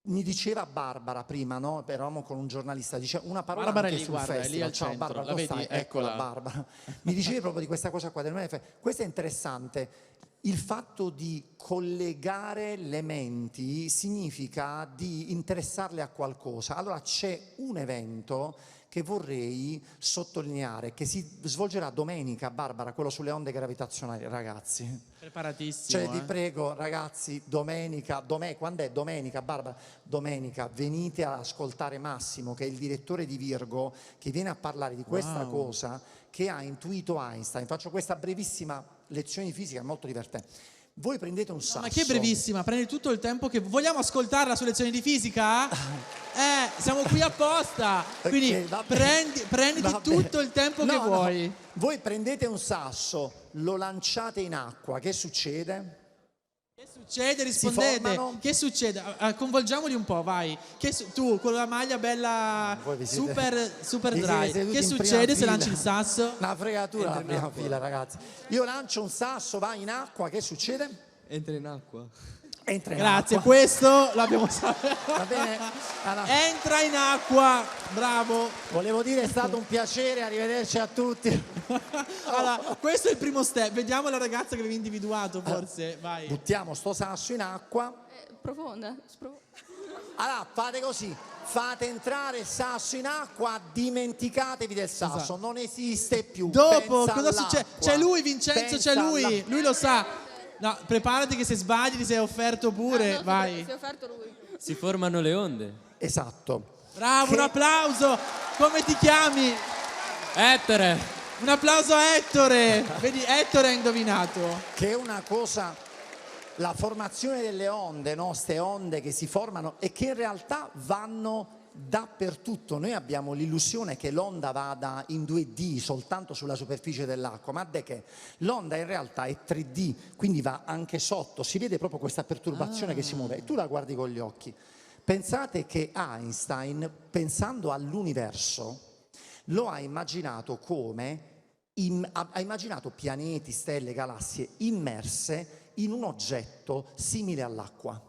mi diceva Barbara prima, no? Eravamo con un giornalista, dice una parola Barbara anche lì, sul guarda, festival. è lì al Ciao centro. Barbara, La come vedi? stai? Eccola. Barbara. Mi dicevi proprio di questa cosa qua del nome del festival. Questo è interessante. Il fatto di collegare le menti significa di interessarle a qualcosa. Allora c'è un evento che vorrei sottolineare, che si svolgerà domenica, Barbara, quello sulle onde gravitazionali, ragazzi. Preparatissimo. Cioè, vi prego, ragazzi, domenica, quando è? Domenica, Barbara? Domenica, venite ad ascoltare Massimo, che è il direttore di Virgo, che viene a parlare di questa cosa che ha intuito Einstein. Faccio questa brevissima lezione di fisica, molto divertente. Voi prendete un sasso. Ma che brevissima, prendi tutto il tempo che... Vogliamo ascoltarla su lezioni di fisica? Siamo qui apposta. Quindi prenditi tutto il tempo che vuoi. No. Voi prendete un sasso, lo lanciate in acqua, che succede? Che succede? Rispondete. Che succede? Coinvolgiamoli un po', vai. Tu con la maglia bella super dry. Che succede se lanci il sasso? Una fregatura la prima fila, ragazzi. Io lancio un sasso, va in acqua, che succede? Entra in acqua. Grazie, questo l'abbiamo saputo. Va bene? Entra in acqua, bravo. Volevo dire, è stato un piacere, arrivederci a tutti. Allora, questo è il primo step. Vediamo la ragazza che avevi individuato, forse. Vai. Buttiamo sto sasso in acqua. Profonda. Allora, fate così. Fate entrare il sasso in acqua, dimenticatevi del sasso, esatto. Non esiste più. Dopo, cosa succede? C'è lui, Vincenzo, c'è lui. Lui lo sa. No, preparati che se sbagli ti sei offerto pure. No, vai. Si è offerto lui. Si formano le onde. Esatto. Bravo, un applauso. Come ti chiami? Ettore. Un applauso a Ettore. Vedi, Ettore ha indovinato. Che è una cosa, la formazione delle onde, no? Ste onde che si formano e che in realtà vanno dappertutto. Noi abbiamo l'illusione che l'onda vada in 2D soltanto sulla superficie dell'acqua, ma che l'onda in realtà è 3D, quindi va anche sotto, si vede proprio questa perturbazione che si muove e tu la guardi con gli occhi. Pensate che Einstein, pensando all'universo, lo ha immaginato come ha immaginato pianeti, stelle, galassie immerse in un oggetto simile all'acqua,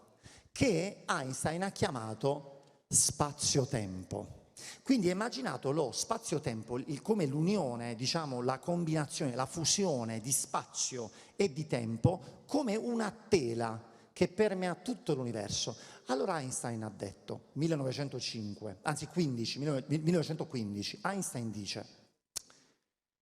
che Einstein ha chiamato spazio-tempo. Quindi ha immaginato lo spazio-tempo come l'unione, diciamo, la combinazione, la fusione di spazio e di tempo come una tela che permea tutto l'universo. Allora Einstein ha detto, 1915, Einstein dice: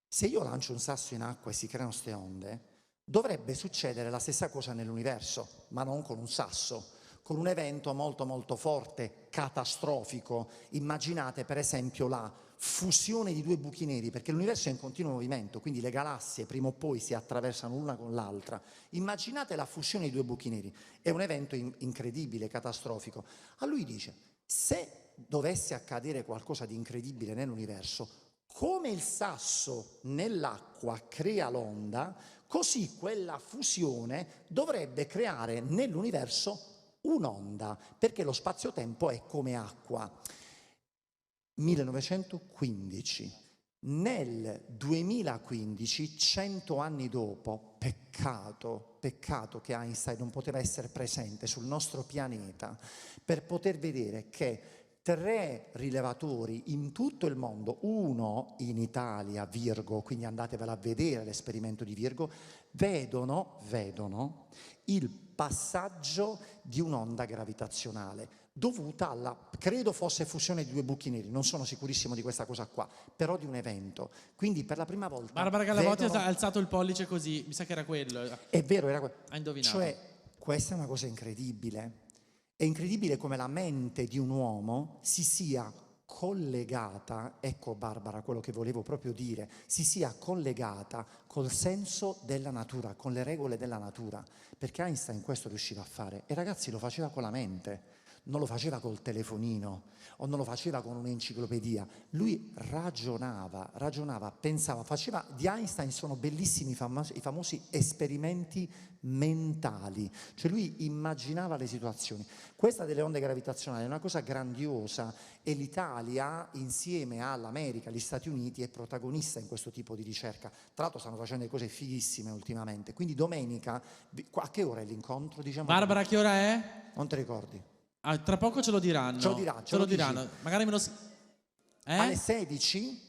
se io lancio un sasso in acqua e si creano queste onde, dovrebbe succedere la stessa cosa nell'universo, ma non con un sasso, con un evento molto molto forte, catastrofico. Immaginate per esempio la fusione di due buchi neri, perché l'universo è in continuo movimento, quindi le galassie prima o poi si attraversano l'una con l'altra. Immaginate la fusione di due buchi neri, è un evento incredibile, catastrofico. A lui dice, se dovesse accadere qualcosa di incredibile nell'universo, come il sasso nell'acqua crea l'onda, Così quella fusione dovrebbe creare nell'universo un'onda, perché lo spazio-tempo è come acqua. 1915. Nel 2015, 100 anni dopo, peccato che Einstein non poteva essere presente sul nostro pianeta per poter vedere che 3 rilevatori in tutto il mondo, uno in Italia, Virgo, quindi andatevela a vedere l'esperimento di Virgo, vedono il passaggio di un'onda gravitazionale dovuta alla, credo fosse fusione di 2 buchi neri, non sono sicurissimo di questa cosa qua, però di un evento. Quindi per la prima volta Barbara Gallavotti ha alzato il pollice così, mi sa che era quello. È vero, era quello. Ha indovinato. Cioè, questa è una cosa incredibile. È incredibile come la mente di un uomo si sia collegata, ecco Barbara quello che volevo proprio dire, si sia collegata col senso della natura, con le regole della natura, perché Einstein questo riusciva a fare e ragazzi lo faceva con la mente, non lo faceva col telefonino o non lo faceva con un'enciclopedia, lui ragionava, pensava, faceva, di Einstein sono bellissimi i famosi esperimenti mentali, cioè lui immaginava le situazioni. Questa delle onde gravitazionali è una cosa grandiosa e l'Italia insieme all'America, agli Stati Uniti è protagonista in questo tipo di ricerca, tra l'altro stanno facendo delle cose fighissime ultimamente, quindi domenica, a che ora è l'incontro? Diciamo, Barbara, che ora è? non ti ricordi? Ah, tra poco ce lo diranno. Ce lo diranno. Magari me lo... Alle 16?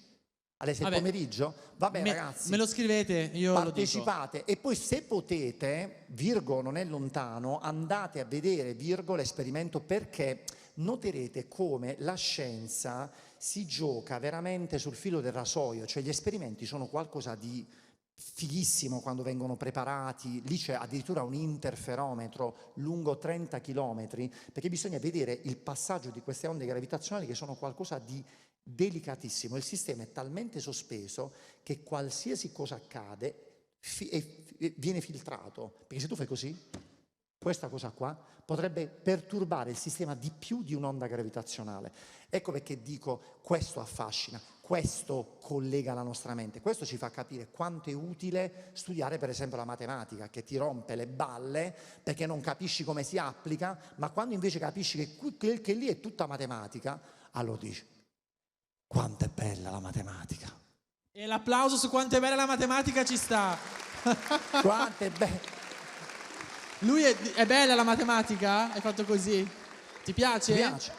Alle 6 pomeriggio? Vabbè ragazzi. Me lo scrivete, io partecipate lo dico. E poi se potete, Virgo non è lontano, andate a vedere Virgo l'esperimento perché noterete come la scienza si gioca veramente sul filo del rasoio, cioè gli esperimenti sono qualcosa di fighissimo quando vengono preparati, lì c'è addirittura un interferometro lungo 30 km perché bisogna vedere il passaggio di queste onde gravitazionali che sono qualcosa di delicatissimo, il sistema è talmente sospeso che qualsiasi cosa accade viene filtrato, perché se tu fai così, questa cosa qua potrebbe perturbare il sistema di più di un'onda gravitazionale. Ecco perché dico questo affascina, questo collega la nostra mente, questo ci fa capire quanto è utile studiare per esempio la matematica, che ti rompe le balle perché non capisci come si applica, ma quando invece capisci che lì è tutta matematica, allora dici quanto è bella la matematica. E l'applauso su quanto è bella la matematica ci sta. Quanto è bella. Lui è bella la matematica? Hai fatto così? Ti piace? Mi piace.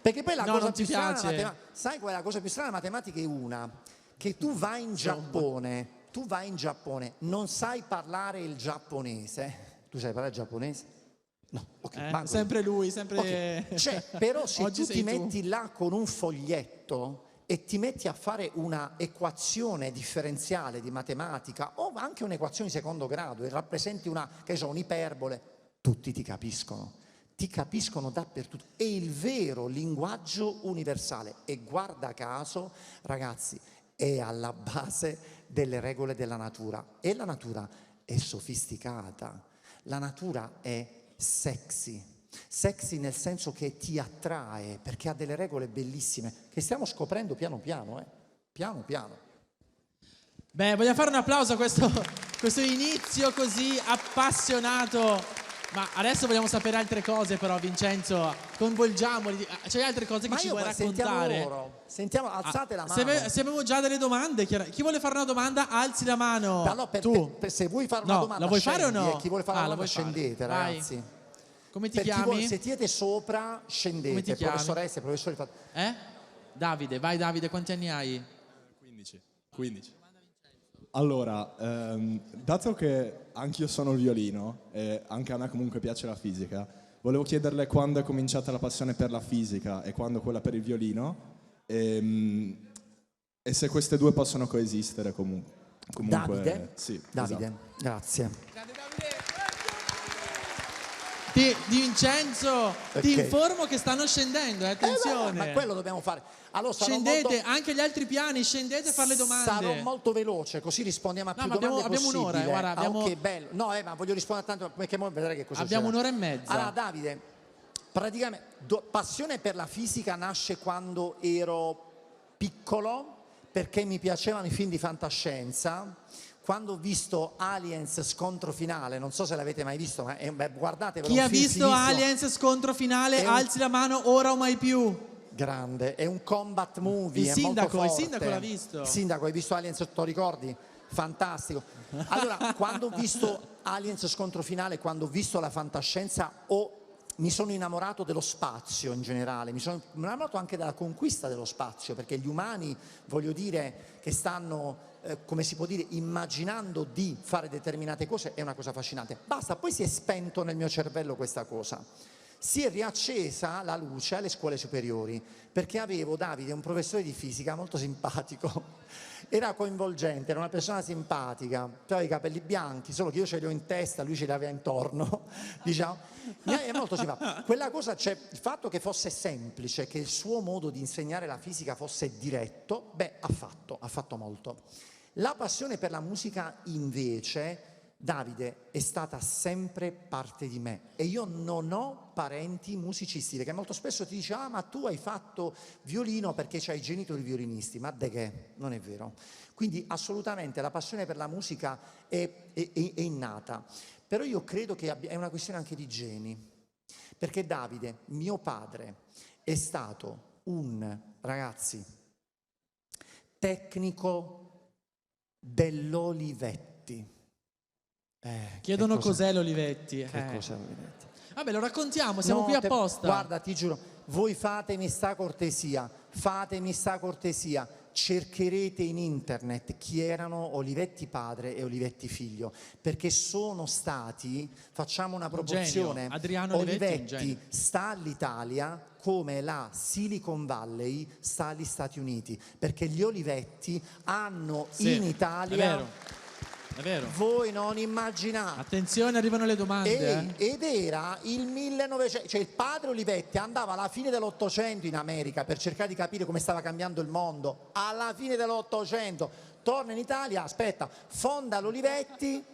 Perché poi la No, cosa non più ti strana piace. sai qual è la cosa più strana della matematica? È una, che tu vai in Giappone, non sai parlare il giapponese. Tu sai parlare il giapponese? No, okay, sempre lui, sempre... Okay. Cioè, però se Oggi tu ti sei metti là con un foglietto e ti metti a fare una equazione differenziale di matematica o anche un'equazione di secondo grado e rappresenti un'iperbole, tutti ti capiscono dappertutto. È il vero linguaggio universale e guarda caso, ragazzi, è alla base delle regole della natura e la natura è sofisticata, la natura è sexy nel senso che ti attrae perché ha delle regole bellissime che stiamo scoprendo piano piano. Beh, voglio fare un applauso a questo inizio così appassionato. Ma adesso vogliamo sapere altre cose però, Vincenzo, coinvolgiamoli. C'è altre cose che ci vuoi raccontare? Sentiamo, alzate la mano. Se avevo già delle domande, chi vuole fare una domanda alzi la mano. No, tu. Se vuoi fare una domanda la vuoi fare o no? Chi vuole fare una domanda scendete, ragazzi. Come ti chiami? Se siete sopra, scendete. Professoresse, professori. Davide, vai Davide, quanti anni hai? 15. Allora, dato che anch'io sono il violino e anche a me comunque piace la fisica, volevo chiederle quando è cominciata la passione per la fisica e quando quella per il violino e se queste due possono coesistere comunque. Davide? Sì, Davide, esatto. grazie. Di Vincenzo, ti informo che stanno scendendo, attenzione. Ma quello dobbiamo fare. Allora, scendete, anche gli altri piani, scendete a fare le domande. Sarò molto veloce, così rispondiamo a più domande abbiamo un'ora, guarda. Ok, bello. No, ma voglio rispondere tanto perché vedrai che cosa abbiamo un'ora e mezza. Allora, Davide, praticamente, passione per la fisica nasce quando ero piccolo, perché mi piacevano i film di fantascienza. quando ho visto Aliens scontro finale, non so se l'avete mai visto, ma guardatevelo. Chi un ha film visto fighissimo. Aliens scontro finale, È un- alzi la mano ora o mai più. Grande, è un combat movie. Il è sindaco, molto il forte. sindaco l'ha visto. Il sindaco, hai visto Aliens, te lo ricordi? Fantastico. Allora, quando ho visto Aliens scontro finale, quando ho visto la fantascienza, mi sono innamorato dello spazio in generale, mi sono innamorato anche della conquista dello spazio, perché gli umani, voglio dire, che stanno, come si può dire, immaginando di fare determinate cose, è una cosa affascinante. Basta, poi si è spento nel mio cervello questa cosa. Si è riaccesa la luce alle scuole superiori, perché avevo Davide, un professore di fisica molto simpatico, era coinvolgente, era una persona simpatica, aveva i capelli bianchi, solo che io ce li ho in testa, lui ce li aveva intorno, diciamo. È molto simpatico. Quella cosa, cioè, il fatto che fosse semplice, che il suo modo di insegnare la fisica fosse diretto, ha fatto molto. La passione per la musica invece, Davide, è stata sempre parte di me e io non ho parenti musicisti, perché molto spesso ti dice ma tu hai fatto violino perché c'hai i genitori violinisti, ma de che? Non è vero. Quindi assolutamente la passione per la musica è innata, però io credo che è una questione anche di geni, perché Davide, mio padre, è stato un, ragazzi, tecnico dell'Olivetti. Chiedono cos'è l'Olivetti. Che cos'è l'Olivetti? Vabbè, lo raccontiamo, siamo qui apposta. Guarda, ti giuro, voi fatemi sta cortesia, cercherete in internet chi erano Olivetti padre e Olivetti figlio, perché sono stati, facciamo una proporzione, genio. Adriano Olivetti è un Olivetti genio. sta all'Italia come la Silicon Valley sta agli Stati Uniti, perché gli Olivetti hanno Sì, in Italia... È vero. Voi non immaginate. Attenzione, arrivano le domande. Ed era il 1900, cioè il padre Olivetti andava alla fine dell'Ottocento in America per cercare di capire come stava cambiando il mondo. Alla fine dell'Ottocento torna in Italia, aspetta, fonda l'Olivetti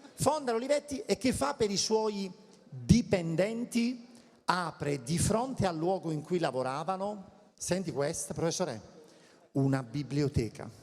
e che fa per i suoi dipendenti? Apre di fronte al luogo in cui lavoravano, senti questa, professore, una biblioteca.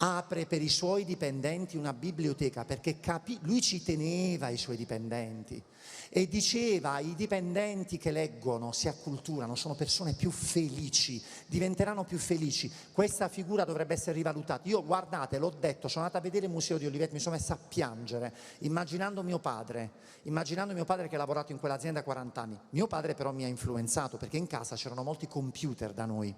Apre per i suoi dipendenti una biblioteca perché lui ci teneva ai suoi dipendenti e diceva i dipendenti che leggono si acculturano, sono persone più felici, diventeranno più felici. Questa figura dovrebbe essere rivalutata. Io guardate, l'ho detto, sono andata a vedere il museo di Olivetti, mi sono messa a piangere immaginando mio padre che ha lavorato in quell'azienda 40 anni. Mio padre però mi ha influenzato perché in casa c'erano molti computer da noi.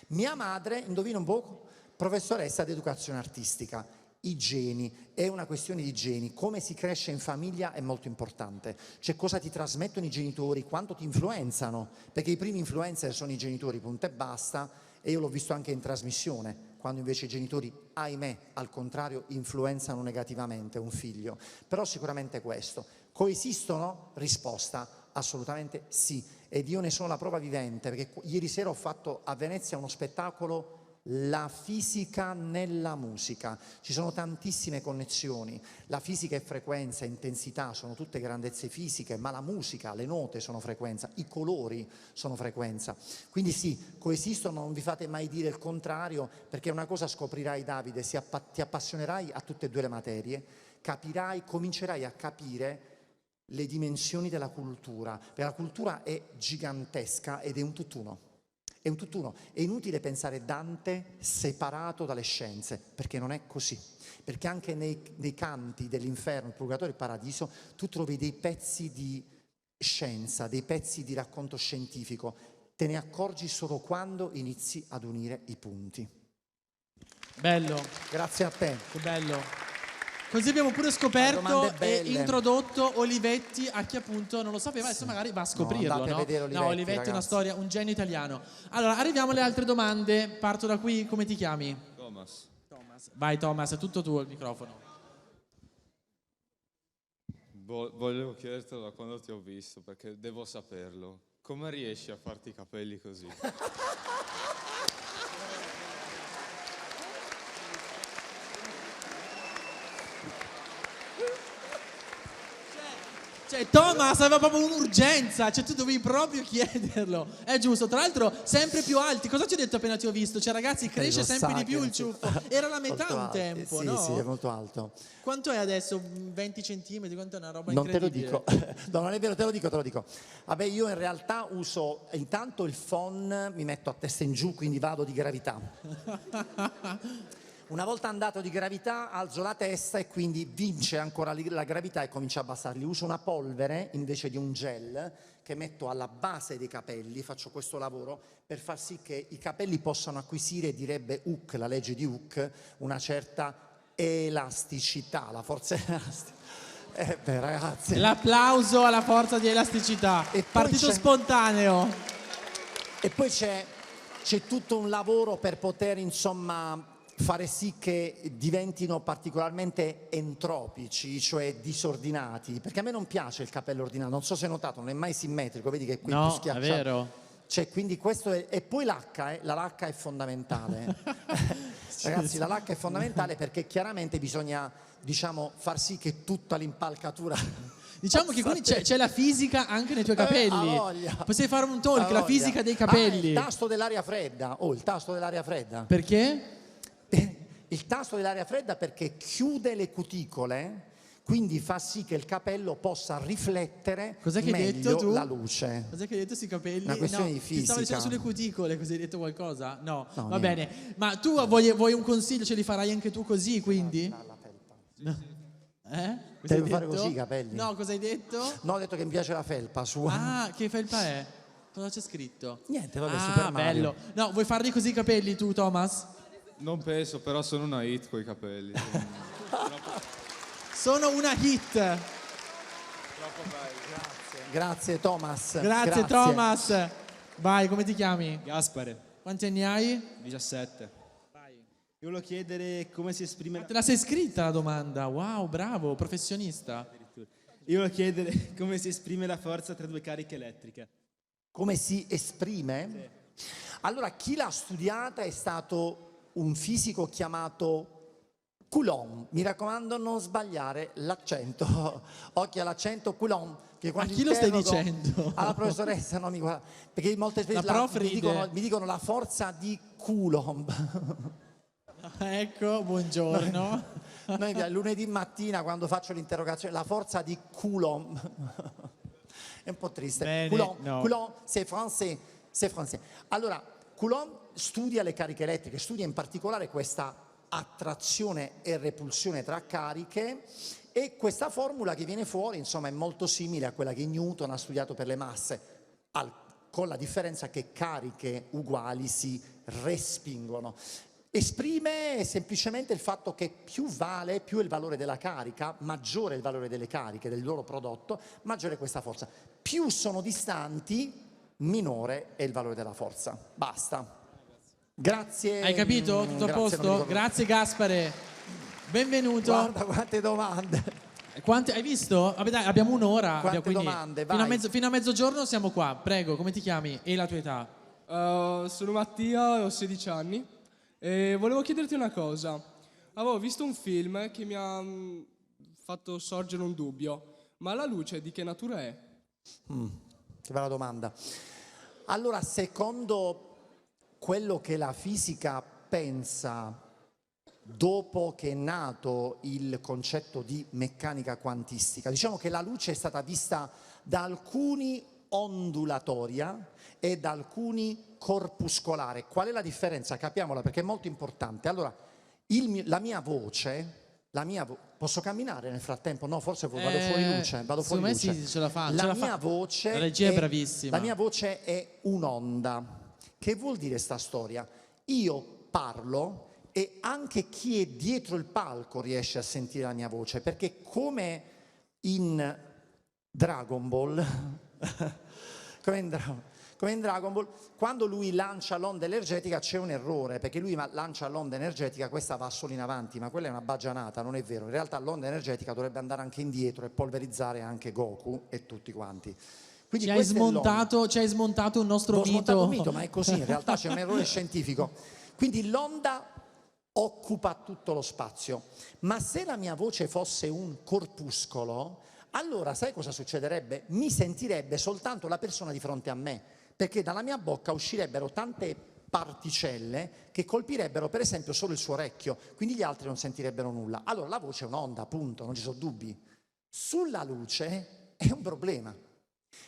Mia madre, indovina un po', professoressa di educazione artistica. I geni, è una questione di geni, come si cresce in famiglia è molto importante, cioè cosa ti trasmettono i genitori, quanto ti influenzano, perché i primi influencer sono i genitori, punto e basta, e io l'ho visto anche in trasmissione, quando invece i genitori, ahimè, al contrario, influenzano negativamente un figlio, però sicuramente questo. Coesistono? Risposta, assolutamente sì, ed io ne sono la prova vivente, perché ieri sera ho fatto a Venezia uno spettacolo La fisica nella musica, ci sono tantissime connessioni, la fisica è frequenza, intensità, sono tutte grandezze fisiche, ma la musica, le note sono frequenza, i colori sono frequenza, quindi sì, coesistono, non vi fate mai dire il contrario, perché una cosa scoprirai Davide, ti appassionerai a tutte e due le materie, capirai, comincerai a capire le dimensioni della cultura, perché la cultura è gigantesca ed è un tutt'uno. È un tutt'uno, è inutile pensare Dante separato dalle scienze, perché non è così, perché anche nei canti dell'inferno, il purgatorio e il paradiso, tu trovi dei pezzi di scienza, dei pezzi di racconto scientifico, te ne accorgi solo quando inizi ad unire i punti. Bello. Grazie a te. Che bello. Così abbiamo pure scoperto e introdotto Olivetti a chi appunto non lo sapeva, adesso magari va a scoprirlo, andate a vedere Olivetti, Olivetti è una ragazzi. storia, un genio italiano. Allora, arriviamo alle altre domande, parto da qui, come ti chiami? Thomas. Vai Thomas, è tutto tuo il microfono. Volevo chiedertelo da quando ti ho visto, perché devo saperlo. Come riesci a farti i capelli così? Cioè, Cioè, Thomas aveva proprio un'urgenza, cioè tu dovevi proprio chiederlo. È giusto, tra l'altro sempre più alti. Cosa ti ho detto appena ti ho visto? Cioè ragazzi, cresce sempre di più il ciuffo. Era la metà un tempo, sì, no? Sì, è molto alto. Quanto è adesso? 20 centimetri? Quanto è una roba Non te lo incredibile? dico. No, non è vero, te lo dico. Vabbè, io in realtà uso, intanto il phon mi metto a testa in giù, quindi vado di gravità. Una volta andato di gravità alzo la testa e quindi vince ancora la gravità e comincio a abbassarli. Uso una polvere invece di un gel che metto alla base dei capelli, faccio questo lavoro per far sì che i capelli possano acquisire, direbbe Hooke, la legge di Hooke, una certa elasticità, la forza elastica. Beh, ragazzi. L'applauso alla forza di elasticità. E Partito spontaneo. E poi c'è tutto un lavoro per poter, insomma, fare sì che diventino particolarmente entropici, cioè disordinati, perché a me non piace il capello ordinato, non so se hai notato, non è mai simmetrico, vedi che qui è più schiacciato. È vero. Cioè, quindi questo è... E poi la lacca è fondamentale. Ragazzi, la lacca è fondamentale perché chiaramente bisogna, diciamo, far sì che tutta l'impalcatura... Diciamo che quindi c'è la fisica anche nei tuoi capelli. Possiamo fare un talk, la fisica dei capelli. Il tasto dell'aria fredda. Oh, il tasto dell'aria fredda. Perché? Il tasto dell'aria fredda perché chiude le cuticole, quindi fa sì che il capello possa riflettere meglio la luce. Cos'è che hai detto sui capelli? Una questione di fisica. Stavo dicendo sulle cuticole, così hai detto qualcosa? No, No, va niente. bene. Ma tu vuoi un consiglio? Ce li farai anche tu così, quindi? La felpa. Cosa hai Devi fare detto? così i capelli. No, cosa hai detto? No, ho detto che mi piace la felpa sua. Ah, che felpa è? Cosa c'è scritto? Niente, vabbè, Super Mario. Bello. No, vuoi farli così i capelli tu, Thomas? Non penso, però sono una hit coi capelli. Sono una hit. Troppo belli. Grazie Thomas. Grazie Thomas. Vai, come ti chiami? Gaspare, Quanti anni hai? 17. Io volevo chiedere come si esprime... Te la sei scritta la domanda? Wow, bravo, professionista. Io volevo chiedere come si esprime la forza tra due cariche elettriche. Come si esprime? Sì. Allora, chi l'ha studiata è stato un fisico chiamato Coulomb. Mi raccomando, non sbagliare l'accento. Occhio all'accento Coulomb. Che quando a chi lo stai dicendo? Alla professoressa, no, perché molte spesso mi dicono la forza di Coulomb. Ecco, buongiorno. Noi lunedì mattina quando faccio l'interrogazione, la forza di Coulomb. È un po' triste. Bene, Coulomb, c'est français. Allora, Coulomb studia le cariche elettriche, studia in particolare questa attrazione e repulsione tra cariche e questa formula che viene fuori, insomma, è molto simile a quella che Newton ha studiato per le masse, con la differenza che cariche uguali si respingono. Esprime semplicemente il fatto che più è il valore della carica, maggiore è il valore delle cariche, del loro prodotto, maggiore è questa forza. Più sono distanti, minore è il valore della forza. Basta. Grazie. Hai capito? Tutto a posto? Grazie Gaspare. Benvenuto. Guarda quante domande. Hai visto? Vabbè, dai, abbiamo un'ora. Quante domande, vai. Fino a mezzogiorno siamo qua. Prego, come ti chiami? E la tua età? Sono Mattia, ho 16 anni e volevo chiederti una cosa. Avevo visto un film che mi ha fatto sorgere un dubbio, ma la luce di che natura è? Che bella domanda. Allora, secondo quello che la fisica pensa dopo che è nato il concetto di meccanica quantistica, diciamo che la luce è stata vista da alcuni ondulatoria e da alcuni corpuscolare. Qual è la differenza? Capiamola perché è molto importante. Allora, la mia voce... Posso camminare nel frattempo? No, forse vado fuori luce. Vado fuori luce. Sì, ce la fa. La mia voce la regia è bravissima. La mia voce è un'onda. Che vuol dire sta storia? Io parlo e anche chi è dietro il palco riesce a sentire la mia voce, perché come in Dragon Ball, come in Dragon Ball, quando lui lancia l'onda energetica c'è un errore, perché lui lancia l'onda energetica, questa va solo in avanti, ma quella è una baggianata, non è vero. In realtà l'onda energetica dovrebbe andare anche indietro e polverizzare anche Goku e tutti quanti. Quindi ci hai smontato un nostro mito. Ho smontato un mito, ma è così, in realtà c'è un errore scientifico. Quindi l'onda occupa tutto lo spazio, ma se la mia voce fosse un corpuscolo, allora sai cosa succederebbe? Mi sentirebbe soltanto la persona di fronte a me, perché dalla mia bocca uscirebbero tante particelle che colpirebbero per esempio solo il suo orecchio, quindi gli altri non sentirebbero nulla. Allora la voce è un'onda, appunto, non ci sono dubbi. Sulla luce è un problema,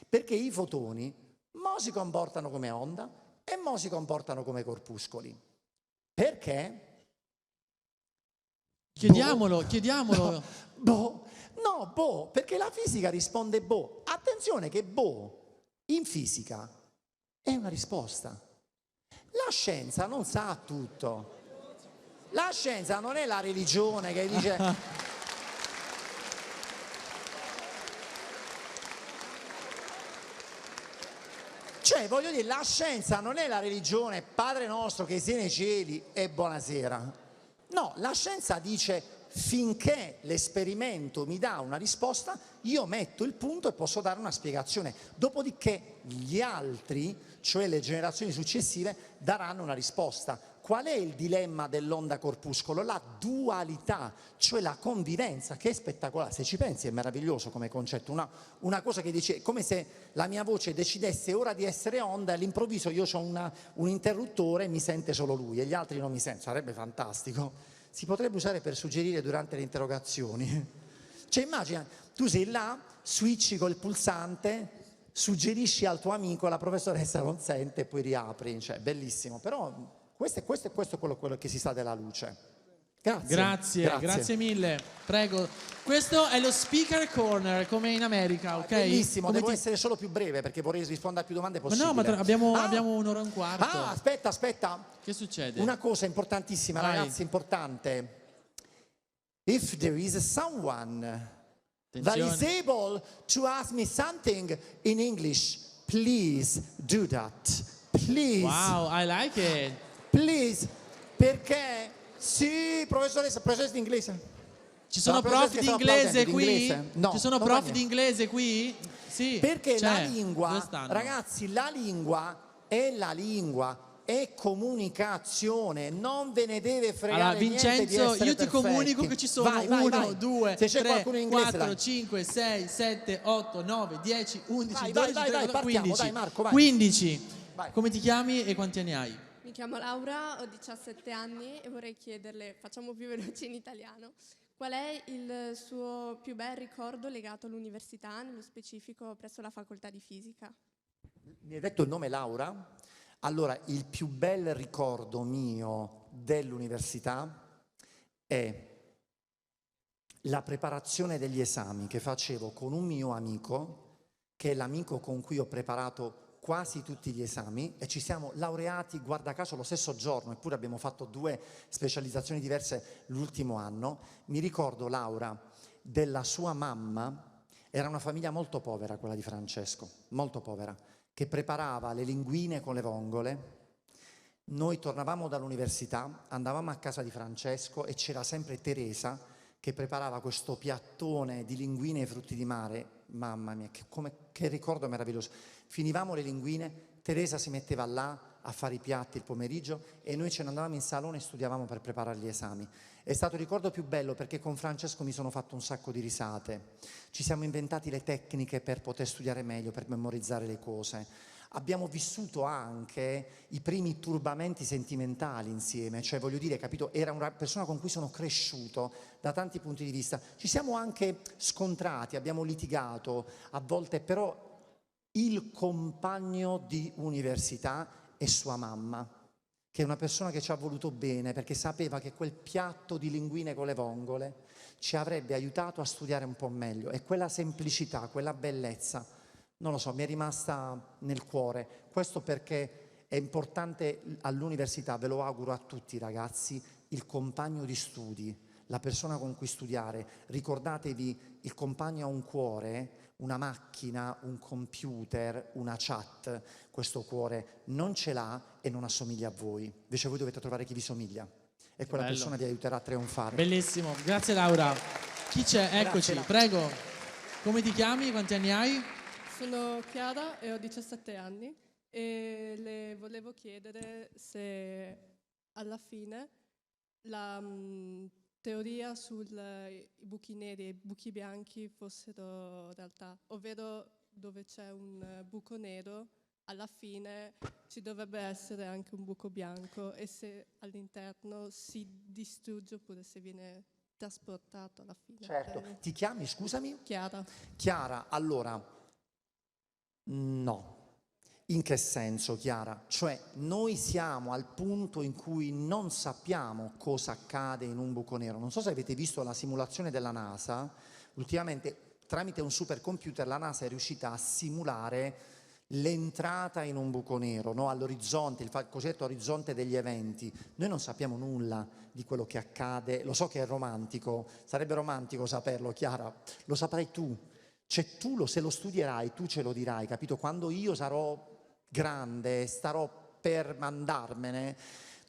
perché i fotoni mo si comportano come onda e mo si comportano come corpuscoli. Perché? Chiediamolo. No, perché la fisica risponde boh. Attenzione che boh in fisica è una risposta. La scienza non sa tutto. La scienza non è la religione che dice... Cioè, voglio dire, la scienza non è la religione, Padre nostro che sei nei cieli e buonasera. No, la scienza dice finché l'esperimento mi dà una risposta, io metto il punto e posso dare una spiegazione. Dopodiché gli altri, cioè le generazioni successive, daranno una risposta. Qual è il dilemma dell'onda corpuscolo? La dualità, cioè la convivenza, che è spettacolare. Se ci pensi è meraviglioso come concetto. Una cosa che dice, come se la mia voce decidesse ora di essere onda e all'improvviso io ho un interruttore e mi sente solo lui e gli altri non mi sentono. Sarebbe fantastico. Si potrebbe usare per suggerire durante le interrogazioni. Cioè immagina, tu sei là, switchi col pulsante, suggerisci al tuo amico, la professoressa non sente e poi riapri. Cioè bellissimo, però... Questo è quello che si sa della luce. Grazie mille. Prego. Questo è lo speaker corner, come in America, ok? Bellissimo, come devo essere solo più breve perché vorrei rispondere a più domande possibili. Ma no, abbiamo un'ora e un quarto. Aspetta. Che succede? Una cosa importantissima, ragazzi, importante. If there is someone that is able to ask me something in English, please do that. Please. Wow, I like it. Please, perché sì, professoressa di inglese. Ci sono prof di inglese qui? No, ci sono prof di inglese qui? Sì. Perché la lingua, ragazzi, la lingua è comunicazione, non ve ne deve fregare allora, Vincenzo, niente di essere io ti comunico che ci sono 1, 2, 3, 4, 5, 6, 7, 8, 9, 10, 11, 12, 13, 15. Dai, Marco, vai. 15. Come ti chiami e quanti anni hai? Mi chiamo Laura, ho 17 anni e vorrei chiederle, facciamo più veloce in italiano, qual è il suo più bel ricordo legato all'università, nello specifico presso la facoltà di fisica? Mi hai detto il nome Laura? Allora, il più bel ricordo mio dell'università è la preparazione degli esami che facevo con un mio amico, che è l'amico con cui ho preparato quasi tutti gli esami e ci siamo laureati, guarda caso, lo stesso giorno, eppure abbiamo fatto 2 specializzazioni diverse l'ultimo anno. Mi ricordo, Laura, della sua mamma, era una famiglia molto povera quella di Francesco, molto povera, che preparava le linguine con le vongole. Noi tornavamo dall'università, andavamo a casa di Francesco e c'era sempre Teresa che preparava questo piattone di linguine e frutti di mare. Mamma mia, che ricordo meraviglioso. Finivamo le linguine, Teresa si metteva là a fare i piatti il pomeriggio e noi ce ne andavamo in salone e studiavamo per preparare gli esami. È stato il ricordo più bello perché con Francesco mi sono fatto un sacco di risate. Ci siamo inventati le tecniche per poter studiare meglio, per memorizzare le cose. Abbiamo vissuto anche i primi turbamenti sentimentali insieme, cioè voglio dire, capito, era una persona con cui sono cresciuto da tanti punti di vista. Ci siamo anche scontrati, abbiamo litigato a volte, però il compagno di università è sua mamma, che è una persona che ci ha voluto bene perché sapeva che quel piatto di linguine con le vongole ci avrebbe aiutato a studiare un po' meglio e quella semplicità, quella bellezza, non lo so, mi è rimasta nel cuore. Questo perché è importante all'università, ve lo auguro a tutti ragazzi, il compagno di studi, la persona con cui studiare. Ricordatevi, il compagno ha un cuore, una macchina, un computer, una chat. Questo cuore non ce l'ha e non assomiglia a voi. Invece voi dovete trovare chi vi somiglia e quella persona vi aiuterà a trionfare. Bellissimo, grazie Laura. Chi c'è? Eccoci, Grazie, prego. Come ti chiami? Quanti anni hai? Sono Chiara e ho 17 anni e le volevo chiedere se alla fine teoria sui buchi neri e i buchi bianchi fossero realtà, ovvero dove c'è un buco nero, alla fine ci dovrebbe essere anche un buco bianco e se all'interno si distrugge oppure se viene trasportato alla fine. Certo. Ti chiami, scusami? Chiara. Chiara, allora, no. In che senso, Chiara? Cioè, noi siamo al punto in cui non sappiamo cosa accade in un buco nero. Non so se avete visto la simulazione della NASA, ultimamente tramite un supercomputer la NASA è riuscita a simulare l'entrata in un buco nero, no? All'orizzonte, il cosiddetto orizzonte degli eventi. Noi non sappiamo nulla di quello che accade, lo so che è romantico, sarebbe romantico saperlo, Chiara, lo saprai tu. Cioè tu se lo studierai, tu ce lo dirai, capito? Quando io sarò grande, starò per mandarmene,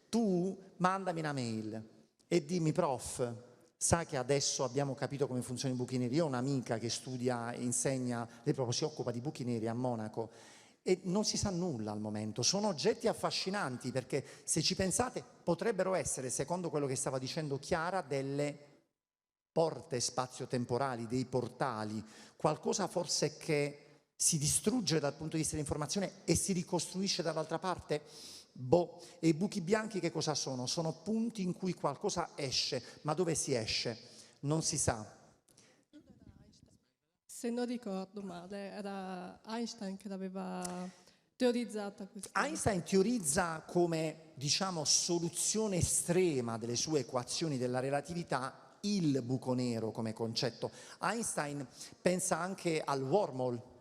tu mandami una mail e dimmi: prof, sa che adesso abbiamo capito come funzionano i buchi neri? Io ho un'amica che studia, insegna, lei proprio si occupa di buchi neri a Monaco e non si sa nulla al momento. Sono oggetti affascinanti perché, se ci pensate, potrebbero essere, secondo quello che stava dicendo Chiara, delle porte spazio-temporali, dei portali, qualcosa forse che si distrugge dal punto di vista dell'informazione e si ricostruisce dall'altra parte? Boh. E i buchi bianchi che cosa sono? Sono punti in cui qualcosa esce, ma dove si esce? Non si sa. Se non ricordo male, era Einstein che l'aveva teorizzata questa. Einstein teorizza come, diciamo, soluzione estrema delle sue equazioni della relatività il buco nero come concetto. Einstein pensa anche al wormhole.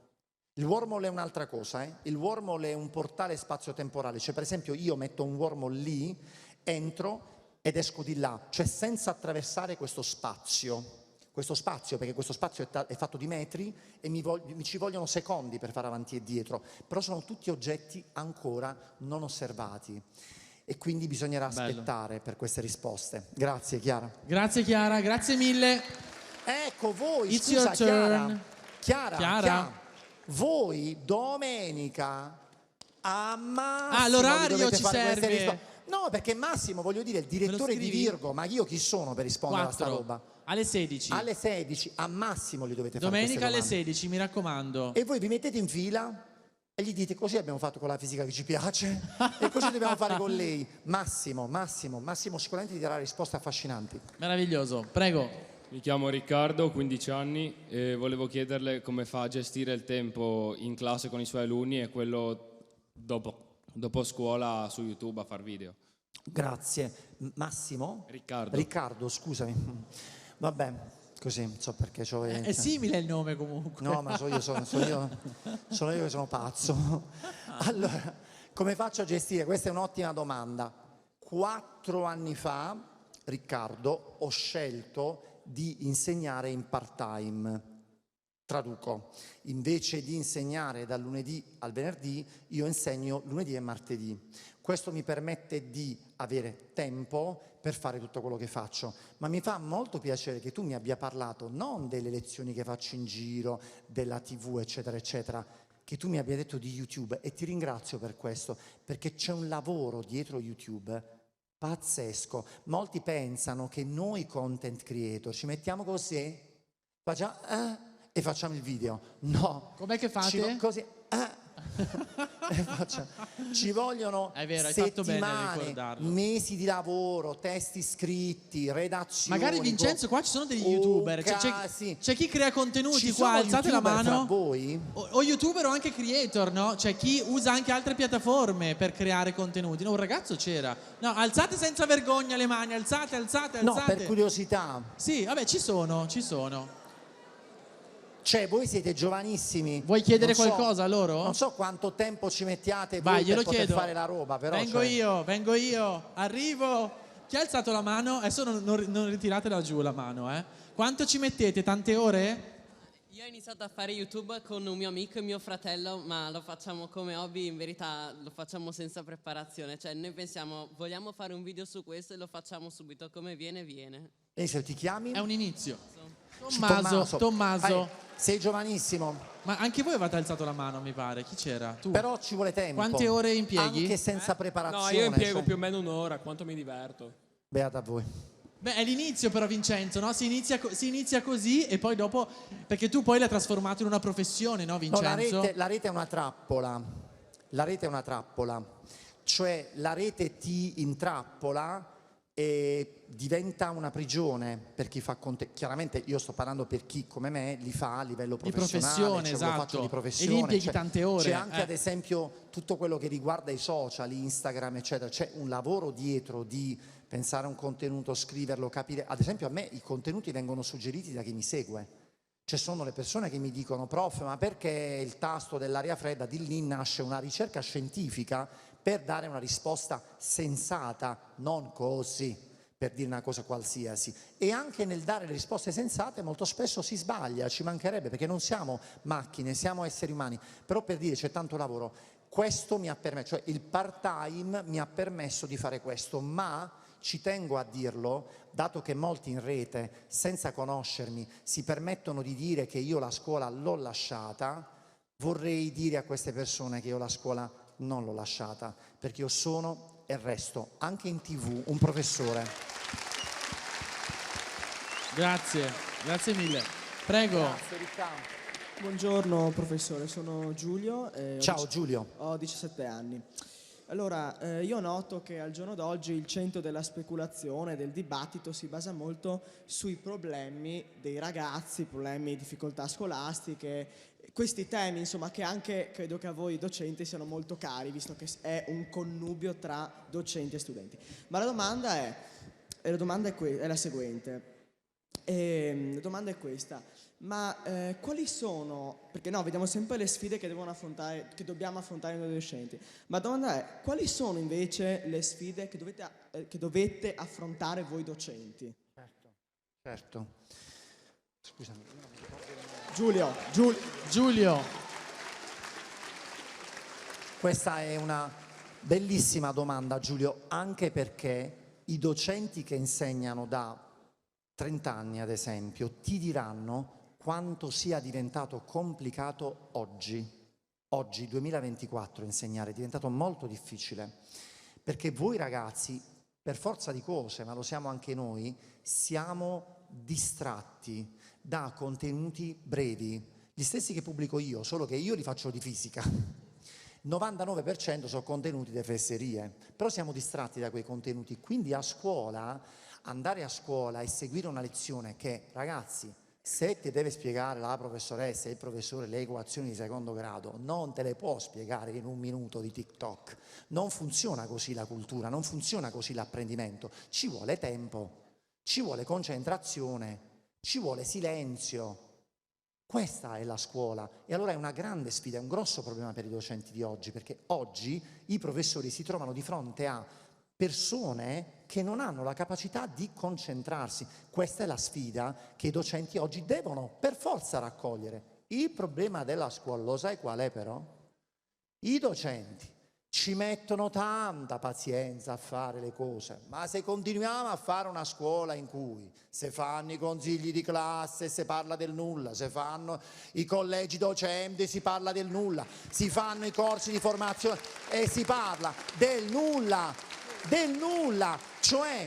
Il wormhole è un'altra cosa, Il wormhole è un portale spazio-temporale, cioè per esempio io metto un wormhole lì, entro ed esco di là, cioè senza attraversare questo spazio, perché questo spazio è fatto di metri e mi ci vogliono secondi per fare avanti e dietro, però sono tutti oggetti ancora non osservati e quindi bisognerà aspettare per queste risposte. Grazie Chiara. Grazie Chiara, grazie mille. Ecco voi, It's scusa your turn. Chiara. Voi domenica a Massimo l'orario ci serve. No, perché Massimo, voglio dire, il direttore di Virgo, ma io chi sono per rispondere a sta roba? Alle 16. Alle 16, a Massimo li dovete fare Domenica alle queste domande. 16, mi raccomando. E voi vi mettete in fila e gli dite: così abbiamo fatto con la fisica che ci piace e così dobbiamo fare con lei. Massimo sicuramente ti darà risposte affascinanti. Meraviglioso, prego. Mi chiamo Riccardo, ho 15 anni e volevo chiederle come fa a gestire il tempo in classe con i suoi alunni e quello dopo scuola su YouTube a far video. Grazie. Massimo? Riccardo, scusami. Vabbè, così, non so perché c'ho... È simile il nome comunque. No, ma sono io che sono pazzo. Allora, come faccio a gestire? Questa è un'ottima domanda. 4 anni fa, Riccardo, ho scelto di insegnare in part-time. Traduco: invece di insegnare dal lunedì al venerdì, io insegno lunedì e martedì. Questo mi permette di avere tempo per fare tutto quello che faccio, ma mi fa molto piacere che tu mi abbia parlato non delle lezioni che faccio in giro, della TV, eccetera, eccetera, che tu mi abbia detto di YouTube, e ti ringrazio per questo, perché c'è un lavoro dietro YouTube pazzesco. Molti pensano che noi content creator ci mettiamo così, e facciamo il video. No. Com'è che fate? Così. Ci vogliono settimane, mesi di lavoro, testi scritti, redazioni. Magari Vincenzo, qua ci sono degli youtuber, c'è chi crea contenuti ci qua, alzate la mano. Voi? O youtuber o anche creator, no? C'è chi usa anche altre piattaforme per creare contenuti. No, un ragazzo c'era. No, alzate senza vergogna le mani, alzate. No, per curiosità. Sì, vabbè, ci sono. Cioè, voi siete giovanissimi. Vuoi chiedere qualcosa a loro? Non so quanto tempo ci mettiate Vai, voi per glielo poter chiedo. fare la roba, però. Vengo io. Arrivo. Chi ha alzato la mano? Adesso non ritiratela giù la mano, Quanto ci mettete? Tante ore? Io ho iniziato a fare YouTube con un mio amico e mio fratello, ma lo facciamo come hobby, in verità lo facciamo senza preparazione. Cioè, noi pensiamo, vogliamo fare un video su questo e lo facciamo subito, come viene. E se ti chiami? È un inizio. Tommaso. Sei giovanissimo. Ma anche voi avete alzato la mano, mi pare. Chi c'era? Tu. Però ci vuole tempo. Quante ore impieghi? Anche senza preparazione. No, io impiego più o meno un'ora, quanto mi diverto. Beata a voi. Beh, è l'inizio però, Vincenzo, no? Si inizia così e poi dopo, perché tu poi l'hai trasformato in una professione, no, Vincenzo? No, la rete è una trappola. La rete è una trappola. Cioè la rete ti intrappola e diventa una prigione per chi fa contenuti. Chiaramente io sto parlando per chi come me li fa a livello professionale, professione, cioè, esatto. lo faccio di professione. E lì impieghi tante ore. C'è anche ad esempio tutto quello che riguarda i social, Instagram eccetera, c'è un lavoro dietro di pensare a un contenuto, scriverlo, capire. Ad esempio a me i contenuti vengono suggeriti da chi mi segue. Ci sono le persone che mi dicono: prof, ma perché il tasto dell'aria fredda? Di lì nasce una ricerca scientifica per dare una risposta sensata, non così, per dire una cosa qualsiasi. E anche nel dare le risposte sensate molto spesso si sbaglia, ci mancherebbe, perché non siamo macchine, siamo esseri umani. Però per dire c'è tanto lavoro, questo mi ha permesso, cioè il part-time mi ha permesso di fare questo, ma ci tengo a dirlo, dato che molti in rete, senza conoscermi, si permettono di dire che io la scuola l'ho lasciata, vorrei dire a queste persone che io la scuola non l'ho lasciata, perché io sono e resto, anche in TV, un professore. Grazie mille. Prego. Grazie, Riccardo. Buongiorno professore, sono Giulio. Ciao Giulio. Ho 17 anni. Allora, io noto che al giorno d'oggi il centro della speculazione, del dibattito si basa molto sui problemi dei ragazzi, problemi, difficoltà scolastiche, questi temi, insomma, che anche credo che a voi docenti siano molto cari, visto che è un connubio tra docenti e studenti. Ma la domanda è la seguente. La domanda è questa. Ma quali sono, perché no, vediamo sempre le sfide che dobbiamo affrontare noi docenti, ma la domanda è: quali sono invece le sfide che dovete affrontare voi docenti? Certo. Scusami. Giulio. Questa è una bellissima domanda, Giulio, anche perché i docenti che insegnano da 30 anni, ad esempio, ti diranno quanto sia diventato complicato oggi, 2024, insegnare, è diventato molto difficile, perché voi ragazzi, per forza di cose, ma lo siamo anche noi, siamo distratti da contenuti brevi, gli stessi che pubblico io, solo che io li faccio di fisica. 99% sono contenuti di fesserie, però siamo distratti da quei contenuti, quindi andare a scuola e seguire una lezione che, ragazzi, se ti deve spiegare la professoressa e il professore le equazioni di secondo grado, non te le può spiegare in un minuto di TikTok. Non funziona così la cultura, non funziona così l'apprendimento. Ci vuole tempo, ci vuole concentrazione, ci vuole silenzio. Questa è la scuola e allora è una grande sfida, è un grosso problema per i docenti di oggi, perché oggi i professori si trovano di fronte a persone che non hanno la capacità di concentrarsi. Questa è la sfida che i docenti oggi devono per forza raccogliere. Il problema della scuola, lo sai qual è però? I docenti ci mettono tanta pazienza a fare le cose, ma se continuiamo a fare una scuola in cui si fanno i consigli di classe e si parla del nulla, si fanno i collegi docenti e si parla del nulla, si fanno i corsi di formazione e si parla del nulla, cioè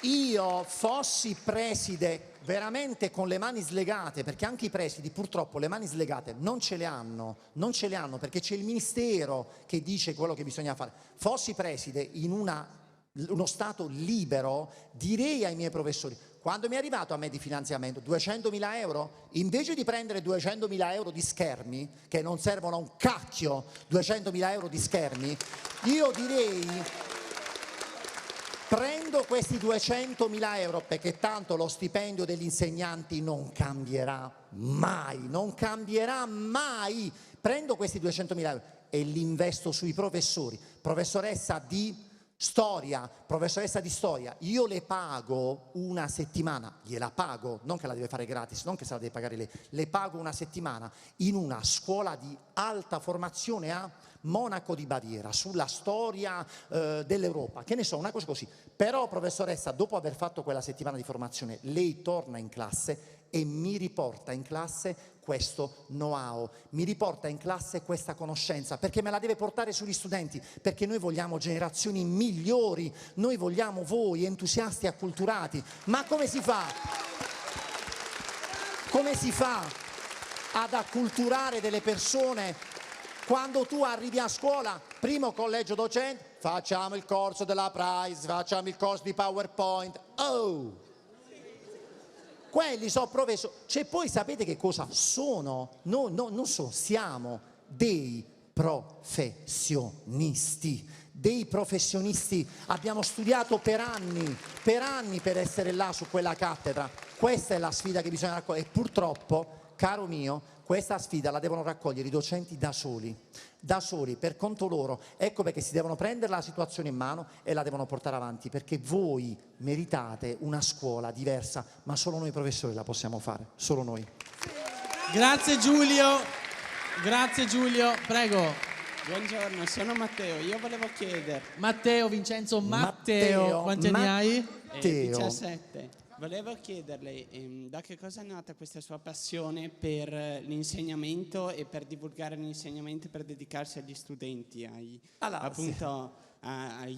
io fossi preside veramente con le mani slegate, perché anche i presidi purtroppo le mani slegate non ce le hanno perché c'è il ministero che dice quello che bisogna fare. Fossi preside in uno stato libero, direi ai miei professori: quando mi è arrivato a me di finanziamento 200.000 euro, invece di prendere 200.000 euro di schermi, che non servono a un cacchio, 200.000 euro di schermi, io direi: prendo questi 200.000 euro, perché tanto lo stipendio degli insegnanti non cambierà mai, prendo questi 200.000 euro e li investo sui professori. Professoressa di storia, io le pago una settimana, gliela pago, non che la deve fare gratis, non che se la deve pagare lei, le pago una settimana in una scuola di alta formazione a Monaco di Baviera, sulla storia dell'Europa, che ne so, una cosa così. Però professoressa, dopo aver fatto quella settimana di formazione, lei torna in classe e mi riporta in classe questo know-how, mi riporta in classe questa conoscenza, perché me la deve portare sugli studenti, perché noi vogliamo generazioni migliori, noi vogliamo voi entusiasti acculturati. Ma come si fa? Come si fa ad acculturare delle persone quando tu arrivi a scuola, primo collegio docente, facciamo il corso della Price, facciamo il corso di PowerPoint, oh! Quelli sono professori, cioè poi sapete che cosa sono? No, non so, siamo dei professionisti, abbiamo studiato per anni per essere là su quella cattedra, questa è la sfida che bisogna raccogliere e purtroppo, caro mio, questa sfida la devono raccogliere i docenti da soli, per conto loro. Ecco perché si devono prendere la situazione in mano e la devono portare avanti, perché voi meritate una scuola diversa, ma solo noi professori la possiamo fare, solo noi. Grazie Giulio, prego. Buongiorno, sono Matteo, io volevo chiedere... Matteo, Vincenzo, Matteo. Quanti anni hai? 17. Volevo chiederle da che cosa è nata questa sua passione per l'insegnamento e per divulgare l'insegnamento, per dedicarsi agli studenti, ai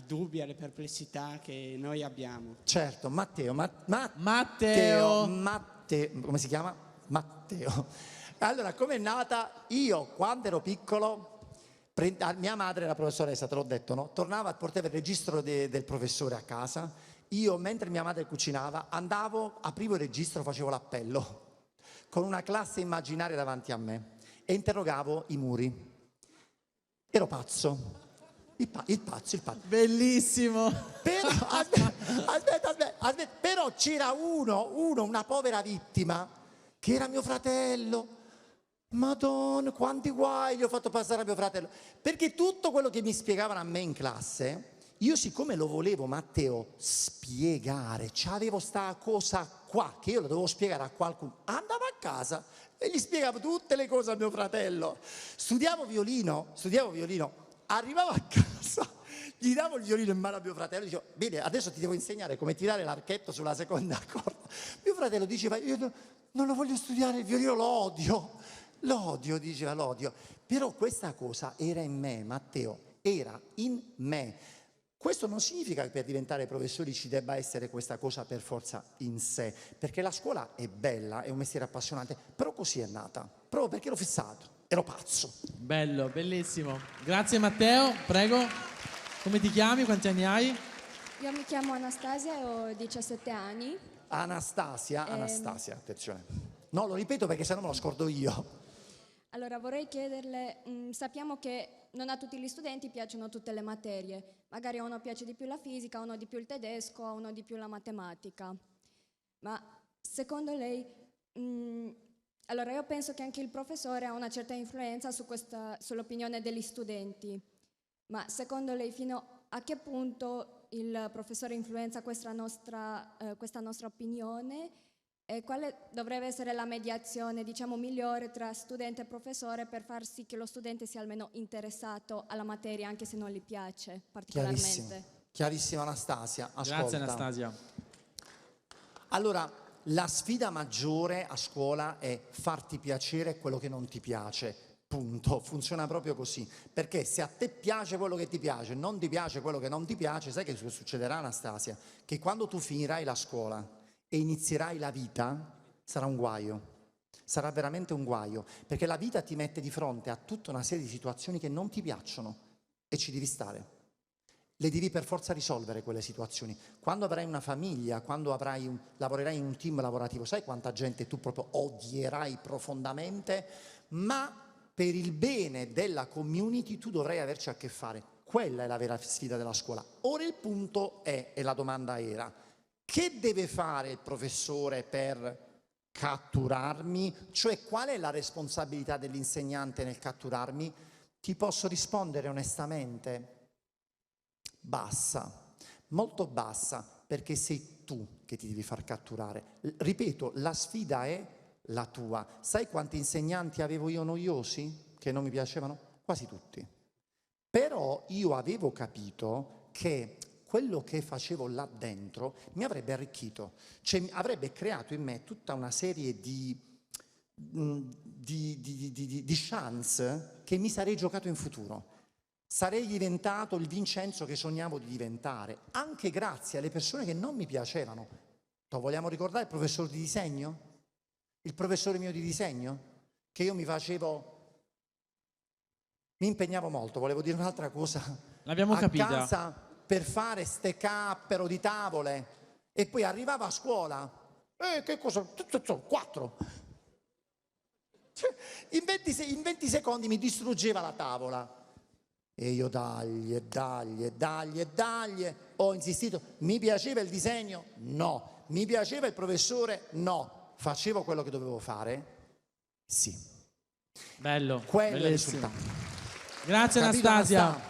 dubbi, alle perplessità che noi abbiamo. Certo, Matteo, come si chiama? Matteo. Allora, com'è nata? Io, quando ero piccolo, mia madre era professoressa, te l'ho detto, no? Tornava, portava il registro del professore a casa. Io, mentre mia madre cucinava, andavo, aprivo il registro, facevo l'appello con una classe immaginaria davanti a me e interrogavo i muri. Ero pazzo. Il pazzo. Bellissimo. Però, aspetta. Però c'era una povera vittima che era mio fratello. Madonna, quanti guai gli ho fatto passare a mio fratello. Perché tutto quello che mi spiegavano a me in classe... Io siccome lo volevo, Matteo, spiegare, c'avevo sta cosa qua, che io lo dovevo spiegare a qualcuno, andavo a casa e gli spiegavo tutte le cose a mio fratello. Studiavo violino, arrivavo a casa, gli davo il violino in mano a mio fratello e dicevo, bene, adesso ti devo insegnare come tirare l'archetto sulla seconda corda. Mio fratello diceva, io non lo voglio studiare, il violino lo odio, diceva, lo odio. Però questa cosa era in me, Matteo, era in me. Questo non significa che per diventare professori ci debba essere questa cosa per forza in sé, perché la scuola è bella, è un mestiere appassionante, però così è nata, proprio perché ero fissato, ero pazzo. Bello, bellissimo. Grazie Matteo, prego. Come ti chiami? Quanti anni hai? Io mi chiamo Anastasia e ho 17 anni. Anastasia, attenzione. No, lo ripeto perché sennò me lo scordo io. Allora vorrei chiederle, sappiamo che non a tutti gli studenti piacciono tutte le materie, magari a uno piace di più la fisica, a uno di più il tedesco, a uno di più la matematica, ma secondo lei, allora io penso che anche il professore ha una certa influenza sull'opinione degli studenti, ma secondo lei fino a che punto il professore influenza questa nostra opinione? E quale dovrebbe essere la mediazione, diciamo, migliore tra studente e professore per far sì che lo studente sia almeno interessato alla materia, anche se non gli piace particolarmente? Chiarissimo Anastasia, ascolta. Grazie Anastasia. Allora, la sfida maggiore a scuola è farti piacere quello che non ti piace, punto. Funziona proprio così, perché se a te piace quello che ti piace, non ti piace quello che non ti piace, sai che succederà Anastasia? Che quando tu finirai la scuola e inizierai la vita, sarà un guaio, sarà veramente un guaio, perché la vita ti mette di fronte a tutta una serie di situazioni che non ti piacciono e ci devi stare. Le devi per forza risolvere quelle situazioni. Quando avrai una famiglia, quando lavorerai in un team lavorativo, sai quanta gente tu proprio odierai profondamente, ma per il bene della community tu dovrai averci a che fare. Quella è la vera sfida della scuola. Ora il punto è, e la domanda era, che deve fare il professore per catturarmi? Cioè, qual è la responsabilità dell'insegnante nel catturarmi? Ti posso rispondere onestamente? Bassa, molto bassa, perché sei tu che ti devi far catturare. Ripeto, la sfida è la tua. Sai quanti insegnanti avevo io noiosi? Che non mi piacevano? Quasi tutti. Però io avevo capito che quello che facevo là dentro mi avrebbe arricchito, cioè avrebbe creato in me tutta una serie di di chance che mi sarei giocato in futuro. Sarei diventato il Vincenzo che sognavo di diventare, anche grazie alle persone che non mi piacevano. Lo vogliamo ricordare il professore di disegno? Il professore mio di disegno? Che io mi impegnavo molto, volevo dire un'altra cosa. L'abbiamo capita. A casa per fare ste cappero di tavole e poi arrivava a scuola, che cosa? 4. In 20 secondi mi distruggeva la tavola. E io dagli, ho insistito. Mi piaceva il disegno? No. Mi piaceva il professore? No. Facevo quello che dovevo fare? Sì. Bello. Quello è il risultato. Grazie Capito, Anastasia.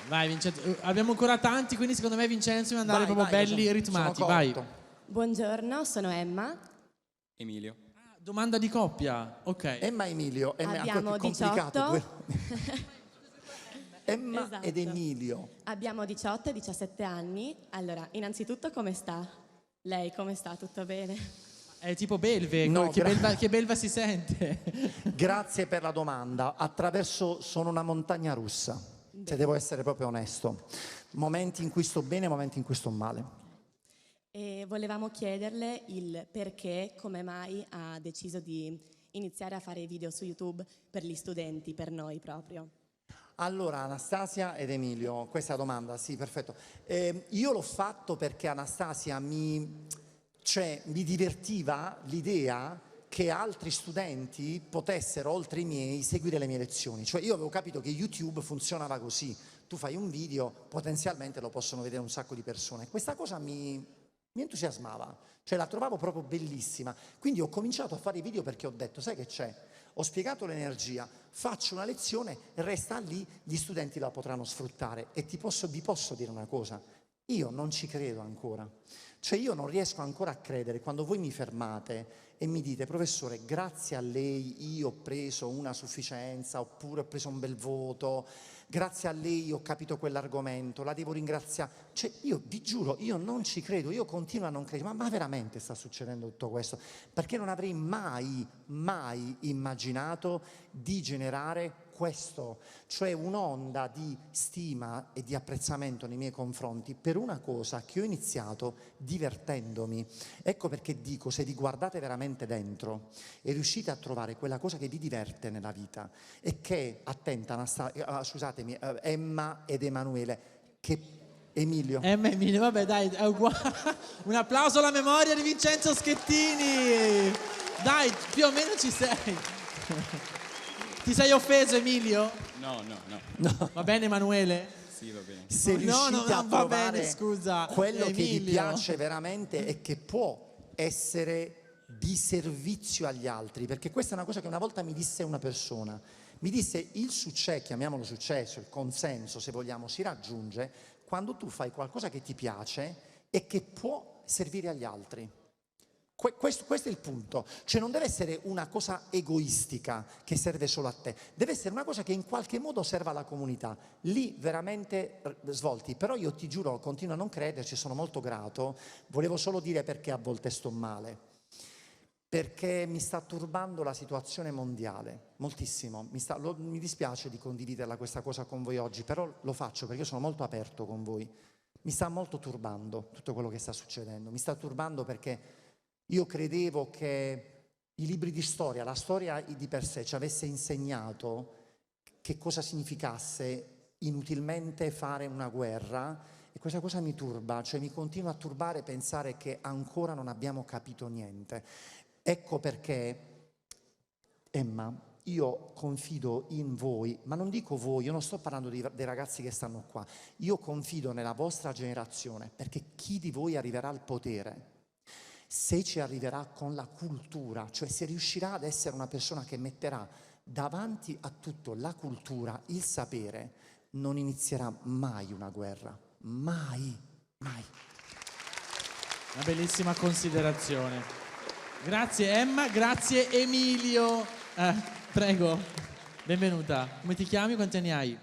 Vai Vincenzo. Abbiamo ancora tanti, quindi secondo me Vincenzo deve andare proprio belli e ritmati. Vai. Buongiorno, sono Emma. Emilio. Domanda di coppia, ok. Emma e Emilio, è Abbiamo ancora più complicato. 18. Emma Esatto. ed Emilio. Abbiamo 18 e 17 anni. Allora, innanzitutto come sta? Lei come sta? Tutto bene? È tipo belve, No, che belva si sente. Grazie per la domanda. Sono una montagna russa, se devo essere proprio onesto. Momenti in cui sto bene, momenti in cui sto male. E volevamo chiederle il perché, come mai ha deciso di iniziare a fare video su YouTube per gli studenti, per noi proprio. Allora, Anastasia ed Emilio, questa domanda, sì, perfetto. Io l'ho fatto perché Anastasia mi divertiva l'idea che altri studenti potessero, oltre i miei, seguire le mie lezioni. Cioè io avevo capito che YouTube funzionava così. Tu fai un video, potenzialmente lo possono vedere un sacco di persone. Questa cosa mi entusiasmava, cioè la trovavo proprio bellissima. Quindi ho cominciato a fare i video perché ho detto, sai che c'è? Ho spiegato l'energia, faccio una lezione, resta lì, gli studenti la potranno sfruttare. E vi posso dire una cosa, io non ci credo ancora. Cioè io non riesco ancora a credere quando voi mi fermate e mi dite, professore, grazie a lei io ho preso una sufficienza, oppure ho preso un bel voto, grazie a lei ho capito quell'argomento, la devo ringraziare. Cioè io vi giuro, io non ci credo, io continuo a non credere, ma veramente sta succedendo tutto questo? Perché non avrei mai immaginato di generare questo, cioè un'onda di stima e di apprezzamento nei miei confronti per una cosa che ho iniziato divertendomi. Ecco perché dico, se vi guardate veramente dentro e riuscite a trovare quella cosa che vi diverte nella vita e che, attenta, scusatemi, Emma ed Emanuele, che Emilio. Emma e Emilio, vabbè dai, è uguale. Un applauso alla memoria di Vincenzo Schettini. Dai, più o meno ci sei. Ti sei offeso, Emilio? No. Va bene, Emanuele? Sì, va bene. Se riuscite a va trovare bene, scusa, quello che vi Emilio. piace veramente e che può essere di servizio agli altri, perché questa è una cosa che una volta mi disse una persona. Mi disse, il successo, chiamiamolo successo, il consenso, se vogliamo, si raggiunge quando tu fai qualcosa che ti piace e che può servire agli altri. Questo è il punto, cioè non deve essere una cosa egoistica che serve solo a te, deve essere una cosa che in qualche modo serva alla comunità, lì veramente svolti. Però io ti giuro, continuo a non crederci, sono molto grato, volevo solo dire perché a volte sto male, perché mi sta turbando la situazione mondiale, moltissimo, mi dispiace di condividerla questa cosa con voi oggi, però lo faccio perché io sono molto aperto con voi, mi sta molto turbando tutto quello che sta succedendo, mi sta turbando perché io credevo che i libri di storia, la storia di per sé ci avesse insegnato che cosa significasse inutilmente fare una guerra e questa cosa mi turba, cioè mi continua a turbare pensare che ancora non abbiamo capito niente. Ecco perché, Emma, io confido in voi, ma non dico voi, io non sto parlando dei ragazzi che stanno qua, io confido nella vostra generazione, perché chi di voi arriverà al potere, se ci arriverà con la cultura, cioè se riuscirà ad essere una persona che metterà davanti a tutto la cultura, il sapere, non inizierà mai una guerra, mai. Una bellissima considerazione. Grazie Emma, grazie Emilio. Prego, benvenuta. Come ti chiami? Quanti anni hai?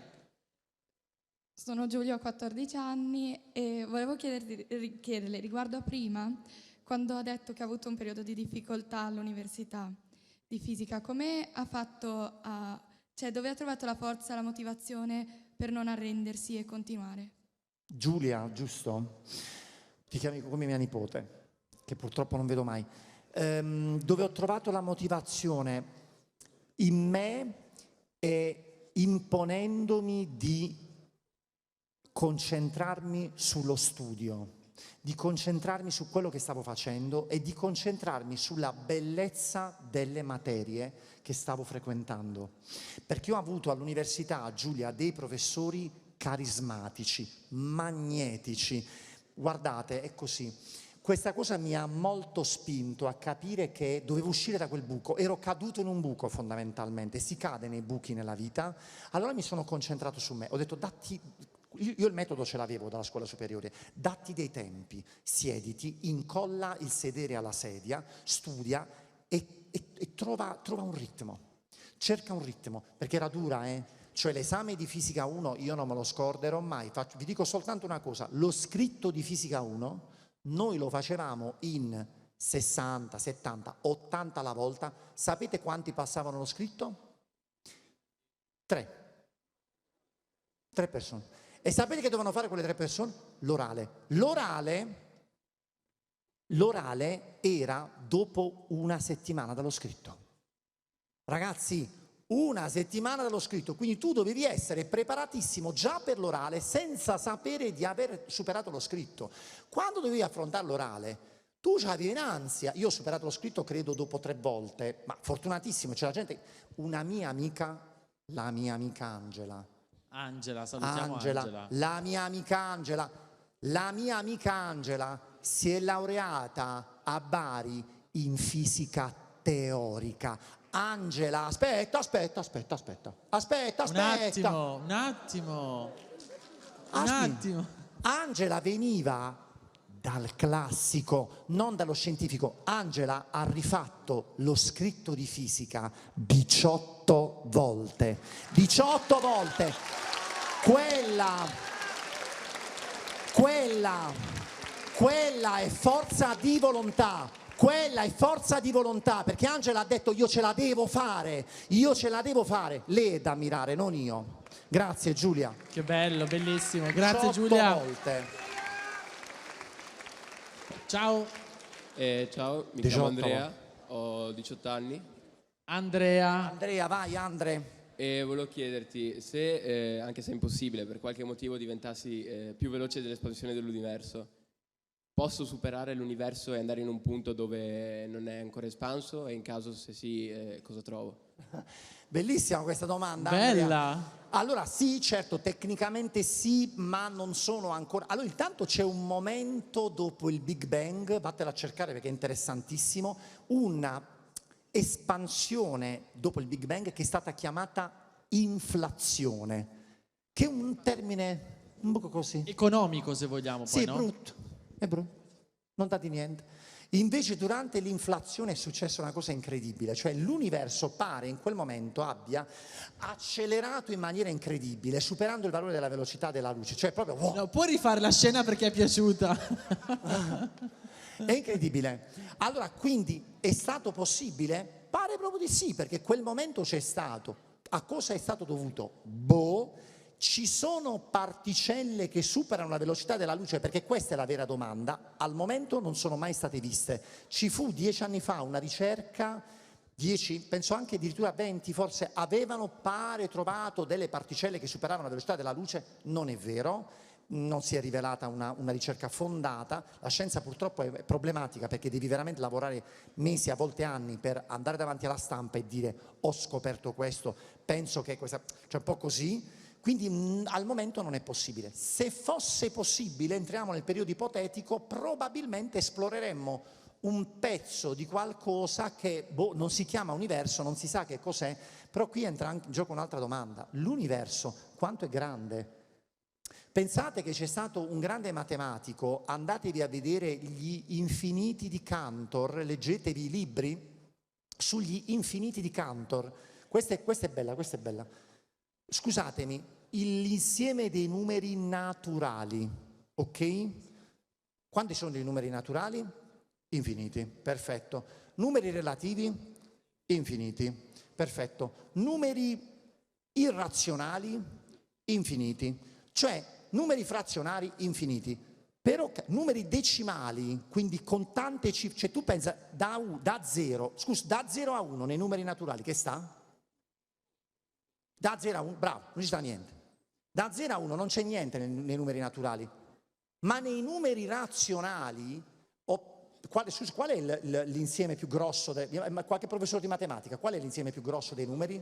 Sono Giulia, ho 14 anni e volevo chiederle riguardo a prima, quando ha detto che ha avuto un periodo di difficoltà all'università di fisica, come ha fatto cioè dove ha trovato la forza, la motivazione per non arrendersi e continuare? Giulia, giusto? Ti chiami come mia nipote, che purtroppo non vedo mai. Dove ho trovato la motivazione in me e imponendomi di concentrarmi sullo studio, di concentrarmi su quello che stavo facendo e di concentrarmi sulla bellezza delle materie che stavo frequentando. Perché io ho avuto all'università, Giulia, dei professori carismatici, magnetici. Guardate, è così. Questa cosa mi ha molto spinto a capire che dovevo uscire da quel buco. Ero caduto in un buco fondamentalmente, si cade nei buchi nella vita. Allora mi sono concentrato su me, ho detto io il metodo ce l'avevo dalla scuola superiore, datti dei tempi, siediti, incolla il sedere alla sedia, studia e trova un ritmo, cerca un ritmo, perché era dura, Cioè l'esame di fisica 1 io non me lo scorderò mai, vi dico soltanto una cosa, lo scritto di fisica 1 noi lo facevamo in 60, 70, 80 alla volta, sapete quanti passavano lo scritto? 3 persone. E sapete che dovevano fare quelle 3 persone? L'orale era dopo una settimana dallo scritto. Ragazzi, una settimana dallo scritto, quindi tu dovevi essere preparatissimo già per l'orale senza sapere di aver superato lo scritto. Quando dovevi affrontare l'orale, tu avevi un'ansia. Io ho superato lo scritto credo dopo 3 volte, ma fortunatissimo, c'era gente, una mia amica, la mia amica Angela, salutiamo Angela. La mia amica Angela si è laureata a Bari in fisica teorica. Angela, aspetta. Un attimo. Angela veniva dal classico, non dallo scientifico. Angela ha rifatto lo scritto di fisica 18 volte. 18 volte. Quella è forza di volontà. Quella è forza di volontà, perché Angela ha detto io ce la devo fare. Lei è da ammirare, non io. Grazie Giulia. Che bello, bellissimo. Grazie Giulia. Volte. Ciao. Ciao, mi 18 chiamo Andrea, ho 18 anni. Andrea, vai Andre. E volevo chiederti se, anche se è impossibile, per qualche motivo diventassi più veloce dell'espansione dell'universo, posso superare l'universo e andare in un punto dove non è ancora espanso? E in caso se sì, cosa trovo? Bellissima questa domanda. Bella. Andrea. Allora sì, certo, tecnicamente sì, ma non sono ancora. Allora intanto c'è un momento dopo il Big Bang, vattela a cercare perché è interessantissimo, una espansione dopo il Big Bang che è stata chiamata inflazione, che è un termine un po' così. Economico se vogliamo poi, sì, no? È brutto, non dà di niente. Invece durante l'inflazione è successa una cosa incredibile, cioè l'universo pare in quel momento abbia accelerato in maniera incredibile, superando il valore della velocità della luce, cioè proprio wow. No, puoi rifare la scena perché è piaciuta. È incredibile. Allora, quindi è stato possibile? Pare proprio di sì, perché quel momento c'è stato. A cosa è stato dovuto? Ci sono particelle che superano la velocità della luce, perché questa è la vera domanda, al momento non sono mai state viste. Ci fu 10 anni fa una ricerca, 10, penso anche addirittura 20 forse, avevano trovato delle particelle che superavano la velocità della luce, non è vero, non si è rivelata una ricerca fondata, la scienza purtroppo è problematica perché devi veramente lavorare mesi, a volte anni, per andare davanti alla stampa e dire ho scoperto questo, penso che questa, cioè un po' così. Quindi al momento non è possibile. Se fosse possibile, entriamo nel periodo ipotetico, probabilmente esploreremmo un pezzo di qualcosa che non si chiama universo, non si sa che cos'è, però qui entra anche in gioco un'altra domanda. L'universo quanto è grande? Pensate che c'è stato un grande matematico, andatevi a vedere gli infiniti di Cantor, leggetevi i libri sugli infiniti di Cantor. Questa è bella, questa è bella. Scusatemi, l'insieme dei numeri naturali, ok? Quanti sono i numeri naturali? Infiniti, perfetto. Numeri relativi? Infiniti, perfetto. Numeri irrazionali? Infiniti. Cioè, numeri frazionari? Infiniti. Però numeri decimali, quindi con tante cifre, cioè tu pensa da 0 a 1 nei numeri naturali, che sta? Da 0 a 1, bravo, non ci sta niente. Da 0 a 1 non c'è niente nei numeri naturali, ma nei numeri razionali, qual è l'insieme più grosso? Qualche professore di matematica, qual è l'insieme più grosso dei numeri?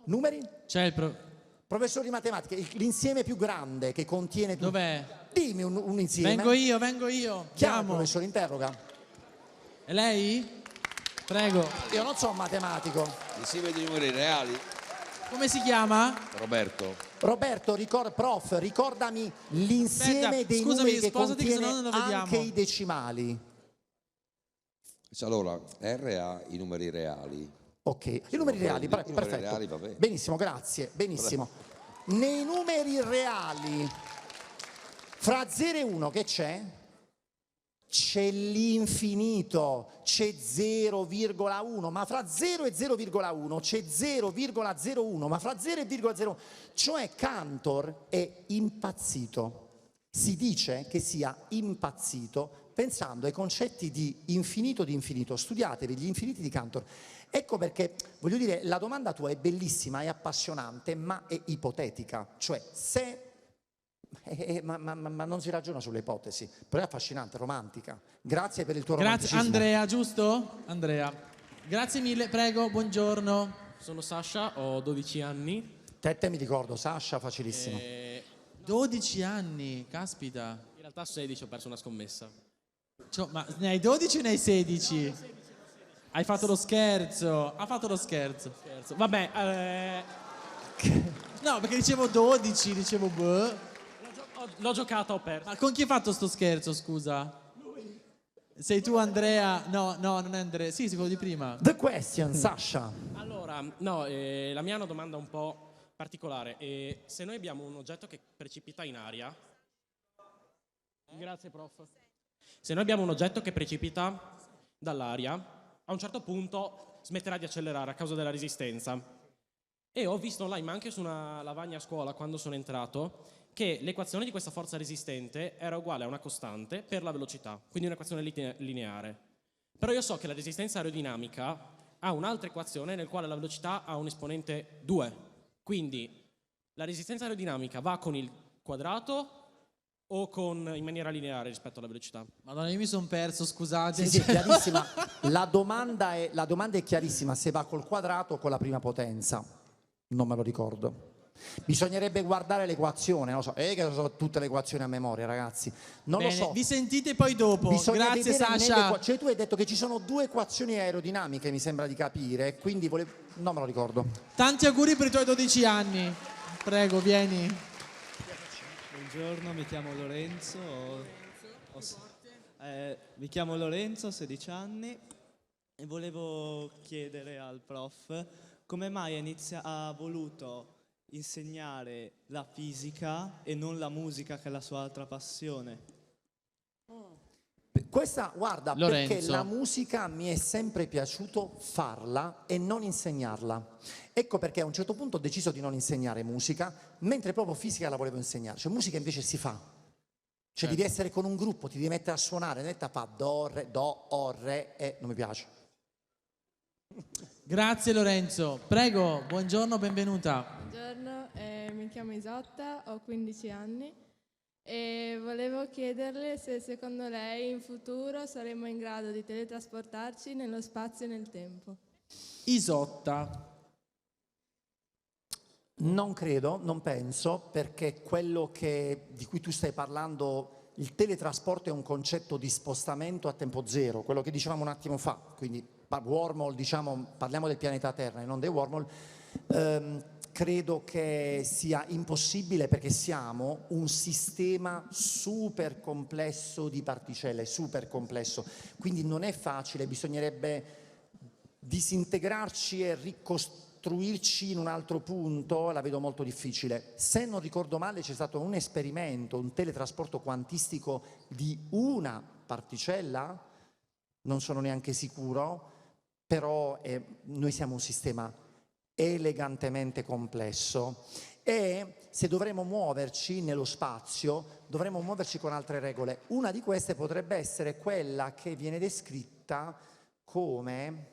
Numeri? C'è il professore di matematica, l'insieme più grande che contiene... Dov'è? Dimmi un insieme. Vengo io. Chiamo, professore, interroga. È lei? Prego. Io non sono un matematico. Insieme di numeri reali. Come si chiama? Roberto. Roberto, prof, ricordami l'insieme dei numeri che contiene anche i decimali. Allora, R ha i numeri reali. Ok, i numeri reali, perfetto. Reali, va bene. Benissimo, grazie, benissimo. Nei numeri reali, fra 0 e 1 che c'è? C'è l'infinito, c'è 0,1, ma fra 0 e 0,1 c'è 0,01, ma fra 0 e 0,01, cioè Cantor è impazzito. Si dice che sia impazzito pensando ai concetti di infinito di infinito. Studiatevi gli infiniti di Cantor. Ecco perché, voglio dire, la domanda tua è bellissima, è appassionante, ma è ipotetica. Cioè, se... ma non si ragiona sulle ipotesi, però è affascinante, romantica. Grazie per il tuo romanticismo. Grazie, Andrea, giusto? Andrea. Grazie mille, prego, buongiorno. Sono Sasha, ho 12 anni. Te mi ricordo, Sasha, facilissimo. 12 anni, caspita. In realtà 16, ho perso una scommessa. Cioè, ma ne hai 12 o ne hai 16? Hai fatto lo scherzo. Ha fatto lo scherzo. Vabbè, no, perché dicevo 12, dicevo boh. L'ho giocata, ho perso. Ma con chi hai fatto sto scherzo, scusa? Sei tu, Andrea? No, non è Andrea. Sì, quello di prima. The question, Sasha. Allora, no, la mia è una domanda un po' particolare. Se noi abbiamo un oggetto che precipita in aria... Grazie, prof. Se noi abbiamo un oggetto che precipita dall'aria, a un certo punto smetterà di accelerare a causa della resistenza. E ho visto online, ma anche su una lavagna a scuola, quando sono entrato, che l'equazione di questa forza resistente era uguale a una costante per la velocità, quindi un'equazione lineare. Però io so che la resistenza aerodinamica ha un'altra equazione nel quale la velocità ha un esponente 2. Quindi la resistenza aerodinamica va con il quadrato o in maniera lineare rispetto alla velocità? Madonna, io mi sono perso, scusate. Sì, chiarissima. La domanda è chiarissima, se va col quadrato o con la prima potenza. Non me lo ricordo. Bisognerebbe guardare l'equazione, non so, che so tutte le equazioni a memoria, ragazzi. Non Bene, lo so. vi sentite poi dopo. Bisogna Grazie, Sasha. Cioè tu hai detto che ci sono 2 equazioni aerodinamiche, mi sembra di capire, quindi non me lo ricordo. Tanti auguri per i tuoi 12 anni. Prego, vieni. Buongiorno, mi chiamo Lorenzo, ho 16 anni e volevo chiedere al prof come mai ha voluto insegnare la fisica e non la musica, che è la sua altra passione. Questa, guarda, Lorenzo. perché la musica mi è sempre piaciuto farla e non insegnarla. Ecco perché a un certo punto ho deciso di non insegnare musica, mentre proprio fisica la volevo insegnare. Cioè musica invece si fa. Cioè devi essere con un gruppo, ti devi mettere a suonare, netta fa do, o, re, e non mi piace. Grazie Lorenzo. Prego, buongiorno, benvenuta. Buongiorno, mi chiamo Isotta, ho 15 anni e volevo chiederle se secondo lei in futuro saremo in grado di teletrasportarci nello spazio e nel tempo. Isotta. Non credo, non penso, perché quello di cui tu stai parlando, il teletrasporto è un concetto di spostamento a tempo zero, quello che dicevamo un attimo fa, quindi wormhole, diciamo, parliamo del pianeta Terra e non dei wormhole. Credo che sia impossibile perché siamo un sistema super complesso di particelle, super complesso, quindi non è facile, bisognerebbe disintegrarci e ricostruirci in un altro punto, la vedo molto difficile. Se non ricordo male c'è stato un esperimento, un teletrasporto quantistico di una particella? Non sono neanche sicuro, però noi siamo un sistema elegantemente complesso e se dovremo muoverci nello spazio dovremo muoverci con altre regole. Una di queste potrebbe essere quella che viene descritta come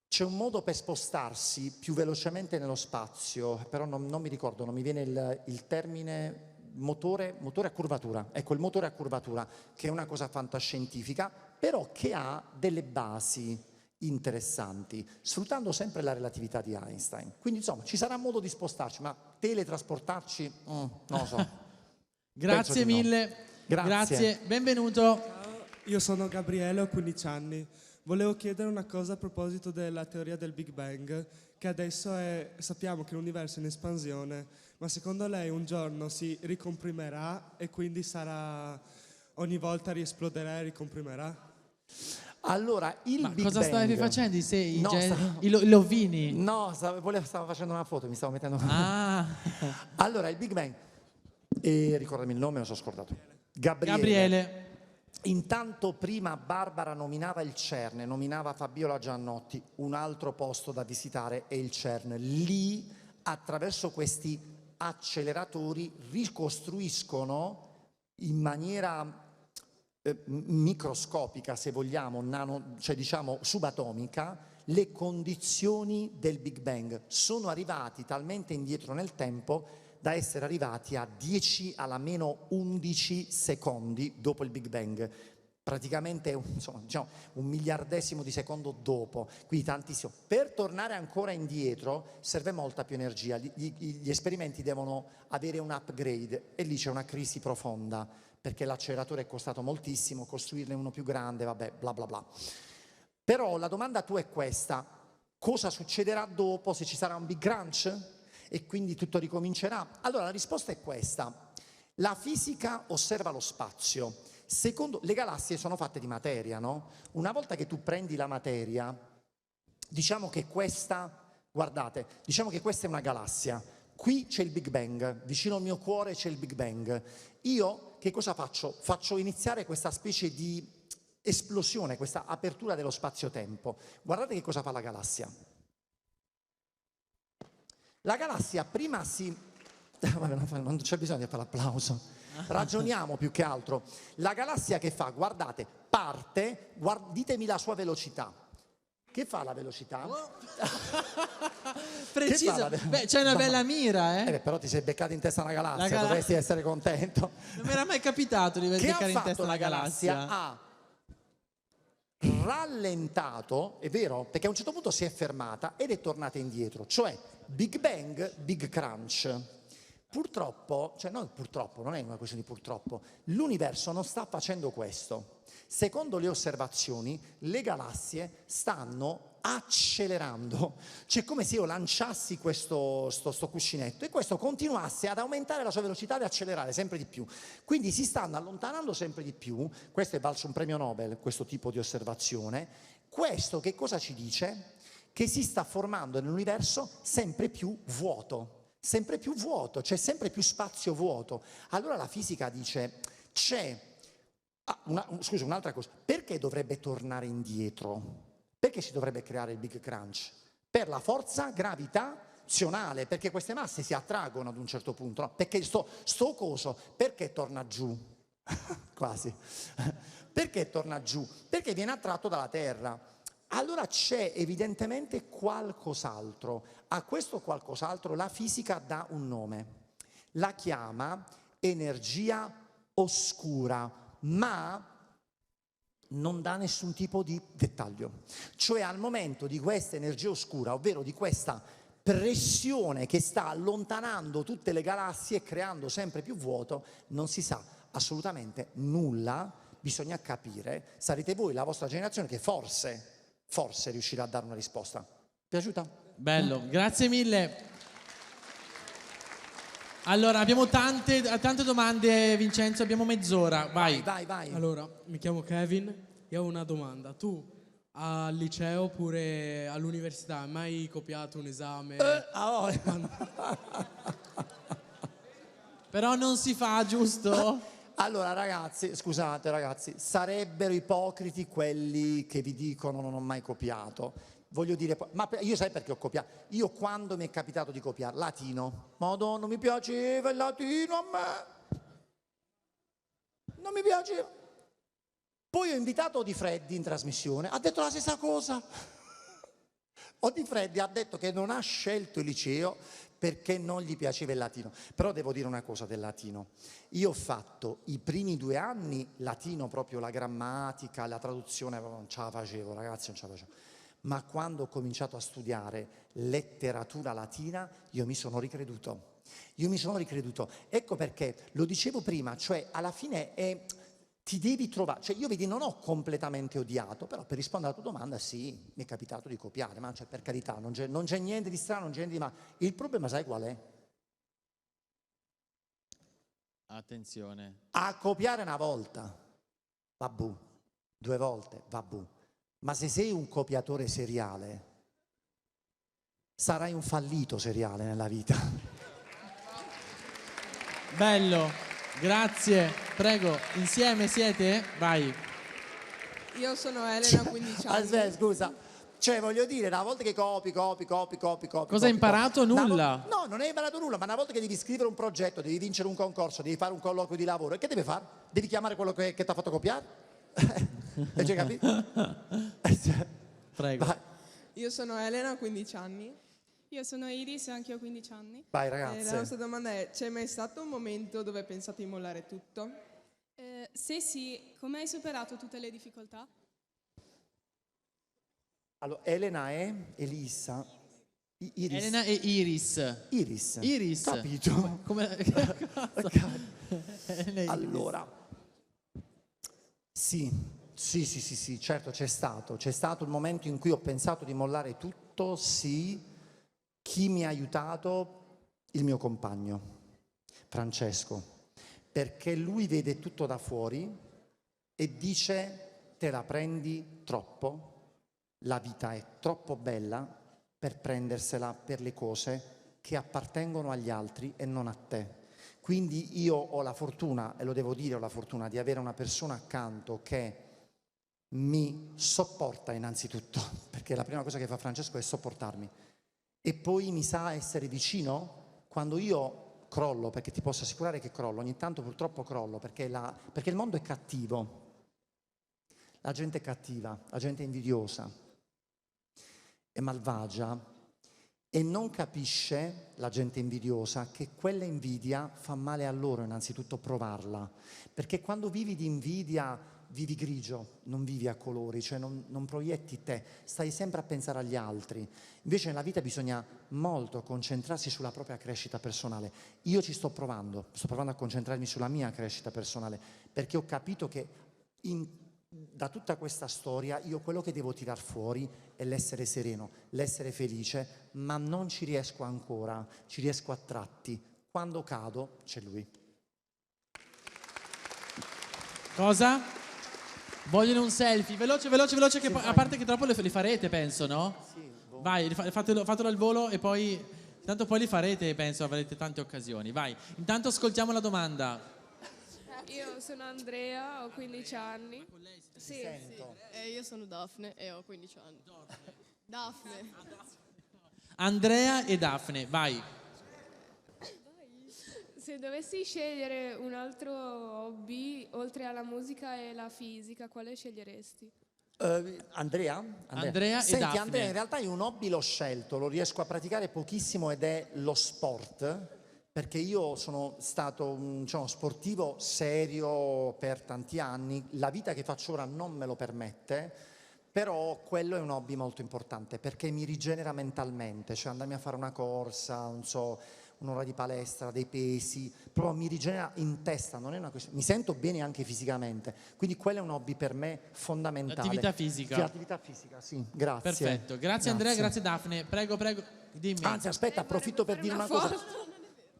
c'è un modo per spostarsi più velocemente nello spazio, però non mi ricordo, non mi viene il termine motore a curvatura. Ecco, il motore a curvatura, che è una cosa fantascientifica, però che ha delle basi interessanti, sfruttando sempre la relatività di Einstein. Quindi insomma ci sarà modo di spostarci, ma teletrasportarci, non lo so. Grazie mille. No. Grazie, benvenuto. Io sono Gabriele, ho 15 anni. Volevo chiedere una cosa a proposito della teoria del Big Bang, che adesso sappiamo che l'universo è in espansione, ma secondo lei un giorno si ricomprimerà e quindi sarà ogni volta riesploderà e ricomprimerà? Allora, il Big cosa Bang... stavi facendo? No, I lovini? No, stavo facendo una foto, mi stavo mettendo... Ah. Allora, il Big Bang... ricordami il nome, lo so scordato. Gabriele. Intanto prima Barbara nominava il CERN, nominava Fabiola Giannotti, un altro posto da visitare è il CERN. Lì, attraverso questi acceleratori, ricostruiscono in maniera microscopica, se vogliamo, cioè diciamo subatomica, le condizioni del Big Bang. Sono arrivati talmente indietro nel tempo da essere arrivati a 10 alla meno 11 secondi dopo il Big Bang. Praticamente diciamo, un miliardesimo di secondo dopo, quindi tantissimo. Per tornare ancora indietro serve molta più energia, gli esperimenti devono avere un upgrade e lì c'è una crisi profonda, perché l'acceleratore è costato moltissimo, costruirne uno più grande, vabbè, bla bla bla. Però la domanda tua è questa: cosa succederà dopo, se ci sarà un Big Crunch e quindi tutto ricomincerà? Allora la risposta è questa: la fisica osserva lo spazio. Secondo, le galassie sono fatte di materia, no? Una volta che tu prendi la materia, diciamo che questa, guardate, diciamo che questa è una galassia. Qui c'è il Big Bang, vicino al mio cuore c'è il Big Bang. Io che cosa faccio? Faccio iniziare questa specie di esplosione, questa apertura dello spazio-tempo. Guardate che cosa fa la galassia. La galassia prima non c'è bisogno di fare l'applauso. Ragioniamo più che altro. La galassia che fa? Guardate, parte, ditemi la sua velocità. Che fa la velocità? Preciso. Beh, c'è una bella mira, però ti sei beccato in testa una galassia, dovresti essere contento. Non mi era mai capitato di beccare in testa una galassia. Ha rallentato, è vero? Perché a un certo punto si è fermata ed è tornata indietro. Cioè, Big Bang, Big Crunch. Purtroppo, cioè non è una questione di purtroppo, l'universo non sta facendo questo. Secondo le osservazioni, le galassie stanno accelerando. Cioè come se io lanciassi questo cuscinetto e questo continuasse ad aumentare la sua velocità e accelerare sempre di più. Quindi si stanno allontanando sempre di più. Questo è valso un premio Nobel, questo tipo di osservazione. Questo che cosa ci dice? Che si sta formando nell'universo sempre più vuoto. Sempre più vuoto, c'è sempre più spazio vuoto. Allora la fisica dice, un'altra cosa, perché dovrebbe tornare indietro? Perché si dovrebbe creare il Big Crunch? Per la forza gravitazionale, perché queste masse si attraggono ad un certo punto, no? Perché sto coso, perché torna giù? Quasi. Perché torna giù? Perché viene attratto dalla Terra. Allora c'è evidentemente qualcos'altro. A questo qualcos'altro la fisica dà un nome. La chiama energia oscura, ma non dà nessun tipo di dettaglio. Cioè al momento di questa energia oscura, ovvero di questa pressione che sta allontanando tutte le galassie e creando sempre più vuoto, non si sa assolutamente nulla. Bisogna capire, sarete voi, la vostra generazione, che forse riuscirà a dare una risposta. Piaciuta? Bello, grazie mille. Allora, abbiamo tante domande, Vincenzo, abbiamo mezz'ora. Vai. Allora, mi chiamo Kevin e ho una domanda. Tu al liceo oppure all'università hai mai copiato un esame? Però non si fa, giusto? Allora ragazzi, scusate ragazzi, sarebbero ipocriti quelli che vi dicono non ho mai copiato. Voglio dire, ma io sai perché ho copiato? Io quando mi è capitato di copiare latino, Madonna, mi piaceva il latino a me. Non mi piaceva. Poi ho invitato Di Freddi in trasmissione, ha detto la stessa cosa. Di Freddi ha detto che non ha scelto il liceo perché non gli piaceva il latino. Però devo dire una cosa del latino. Io ho fatto i primi 2 anni latino, proprio la grammatica, la traduzione, non ce la facevo, ragazzi, non ce la facevo. Ma quando ho cominciato a studiare letteratura latina, io mi sono ricreduto. Ecco perché, lo dicevo prima, cioè alla fine ti devi trovare, cioè io vedi non ho completamente odiato, però per rispondere alla tua domanda sì, mi è capitato di copiare, ma cioè, per carità, non c'è niente di strano, non c'è niente di male. Il problema sai qual è? Attenzione. A copiare una volta, vabbù, 2 volte, vabbù. Ma se sei un copiatore seriale, sarai un fallito seriale nella vita. Bello, grazie. Prego, insieme siete? Vai. Io sono Elena, 15 anni. Aspetta, scusa. Cioè, voglio dire, una volta che copi. Cosa hai imparato? Nulla. No, non hai imparato nulla, ma una volta che devi scrivere un progetto, devi vincere un concorso, devi fare un colloquio di lavoro, e che devi fare? Devi chiamare quello che ti ha fatto copiare? Hai già capito? Prego. Vai. Io sono Elena, 15 anni. Io sono Iris, anche io ho 15 anni. Vai ragazze. La nostra domanda è, c'è mai stato un momento dove pensate di mollare tutto? Se sì, come hai superato tutte le difficoltà? Allora, Elena è Elissa. Iris. Elena e Iris. Iris. Capito? Come... Allora, sì, certo c'è stato il momento in cui ho pensato di mollare tutto, sì. Chi mi ha aiutato? Il mio compagno, Francesco, perché lui vede tutto da fuori e dice te la prendi troppo, la vita è troppo bella per prendersela per le cose che appartengono agli altri e non a te. Quindi io ho la fortuna, e lo devo dire, ho la fortuna di avere una persona accanto che mi sopporta innanzitutto, perché la prima cosa che fa Francesco è sopportarmi, e poi mi sa essere vicino quando io crollo, perché ti posso assicurare che crollo, ogni tanto purtroppo crollo, perché il mondo è cattivo, la gente è cattiva, la gente è invidiosa, è malvagia, e non capisce, la gente invidiosa, che quella invidia fa male a loro innanzitutto provarla, perché quando vivi di invidia vivi grigio, non vivi a colori, cioè non proietti te, stai sempre a pensare agli altri. Invece nella vita bisogna molto concentrarsi sulla propria crescita personale. Io sto provando a concentrarmi sulla mia crescita personale, perché ho capito che da tutta questa storia io quello che devo tirar fuori è l'essere sereno, l'essere felice, ma non ci riesco ancora, ci riesco a tratti. Quando cado c'è lui. Cosa? Vogliono un selfie, veloce, che a parte che troppo li farete, penso, no? Sì. Vai, fatelo al volo e poi, tanto poi li farete, penso, avrete tante occasioni. Vai, intanto ascoltiamo la domanda. Io sono Andrea, ho 15 anni. Sì. Io sono Daphne e ho 15 anni. Daphne. Andrea e Daphne, vai. Se dovessi scegliere un altro hobby, oltre alla musica e la fisica, quale sceglieresti? Andrea e Daphne. Andrea, in realtà io un hobby l'ho scelto, lo riesco a praticare pochissimo ed è lo sport, perché io sono stato un sportivo serio per tanti anni, la vita che faccio ora non me lo permette, però quello è un hobby molto importante perché mi rigenera mentalmente, cioè andarmi a fare una corsa, non so, un'ora di palestra, dei pesi, proprio mi rigenera in testa, non è una questione, mi sento bene anche fisicamente, quindi quello è un hobby per me fondamentale. L'attività fisica. Sì, l'attività fisica, sì, grazie. Perfetto, grazie Andrea, grazie Daphne, prego, dimmi. Anzi, aspetta, approfitto per dire una cosa.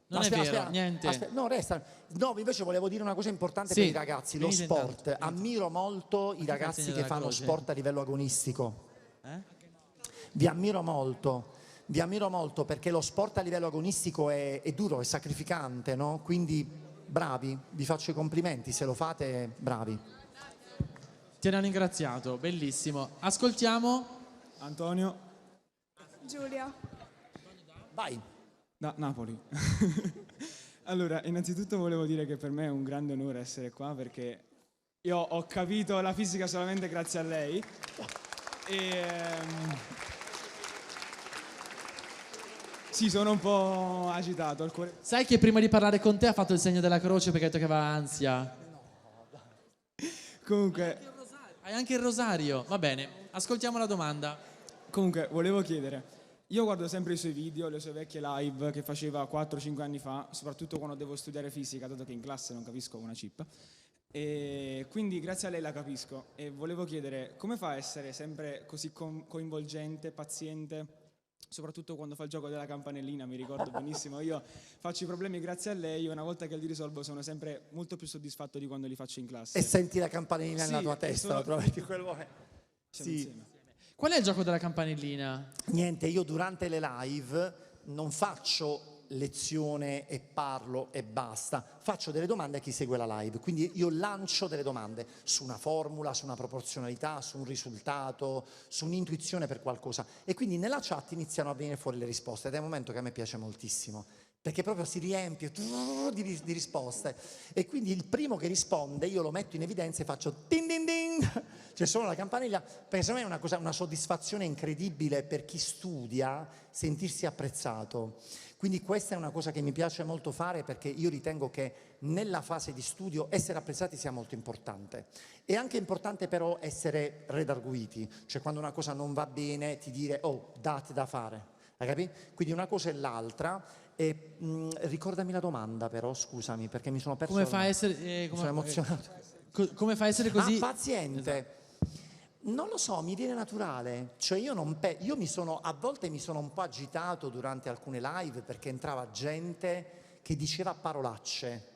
Non è vero, niente. No, resta. No, invece volevo dire una cosa importante per i ragazzi, lo sport. Ammiro molto i ragazzi che fanno sport a livello agonistico. Vi ammiro molto perché lo sport a livello agonistico è duro, è sacrificante, no? Quindi bravi, vi faccio i complimenti, se lo fate, bravi. Ti hanno ringraziato, bellissimo. Ascoltiamo Antonio. Giulia. Vai. Da Napoli. Allora, innanzitutto volevo dire che per me è un grande onore essere qua perché io ho capito la fisica solamente grazie a lei. Sì, sono un po' agitato. Il cuore... Sai che prima di parlare con te ha fatto il segno della croce perché ha detto che aveva ansia. Comunque... Hai anche il rosario. Va bene, ascoltiamo la domanda. Comunque, volevo chiedere, io guardo sempre i suoi video, le sue vecchie live che faceva 4-5 anni fa, soprattutto quando devo studiare fisica, dato che in classe non capisco una cippa. E quindi grazie a lei la capisco. E volevo chiedere, come fa a essere sempre così coinvolgente, paziente, soprattutto quando fa il gioco della campanellina, mi ricordo benissimo. Io faccio i problemi grazie a lei, una volta che li risolvo sono sempre molto più soddisfatto di quando li faccio in classe. E senti la campanellina nella tua testa, lo trovi in quel momento. Sì. Qual è il gioco della campanellina? Niente, io durante le live non faccio lezione e parlo e basta, faccio delle domande a chi segue la live, quindi io lancio delle domande su una formula, su una proporzionalità, su un risultato, su un'intuizione per qualcosa e quindi nella chat iniziano a venire fuori le risposte ed è un momento che a me piace moltissimo perché proprio si riempie di risposte e quindi il primo che risponde io lo metto in evidenza e faccio ding ding ding, cioè suono la campanella, perché secondo me è una soddisfazione incredibile per chi studia sentirsi apprezzato. Quindi questa è una cosa che mi piace molto fare perché io ritengo che nella fase di studio essere apprezzati sia molto importante. È anche importante però essere redarguiti, cioè quando una cosa non va bene ti dire oh date da fare, hai capito? Quindi una cosa e l'altra. E ricordami la domanda però, scusami, perché mi sono perso. Come fa a essere sono emozionato. Come fa a essere così paziente? Esatto. Non lo so, mi viene naturale. Cioè io a volte mi sono un po' agitato durante alcune live perché entrava gente che diceva parolacce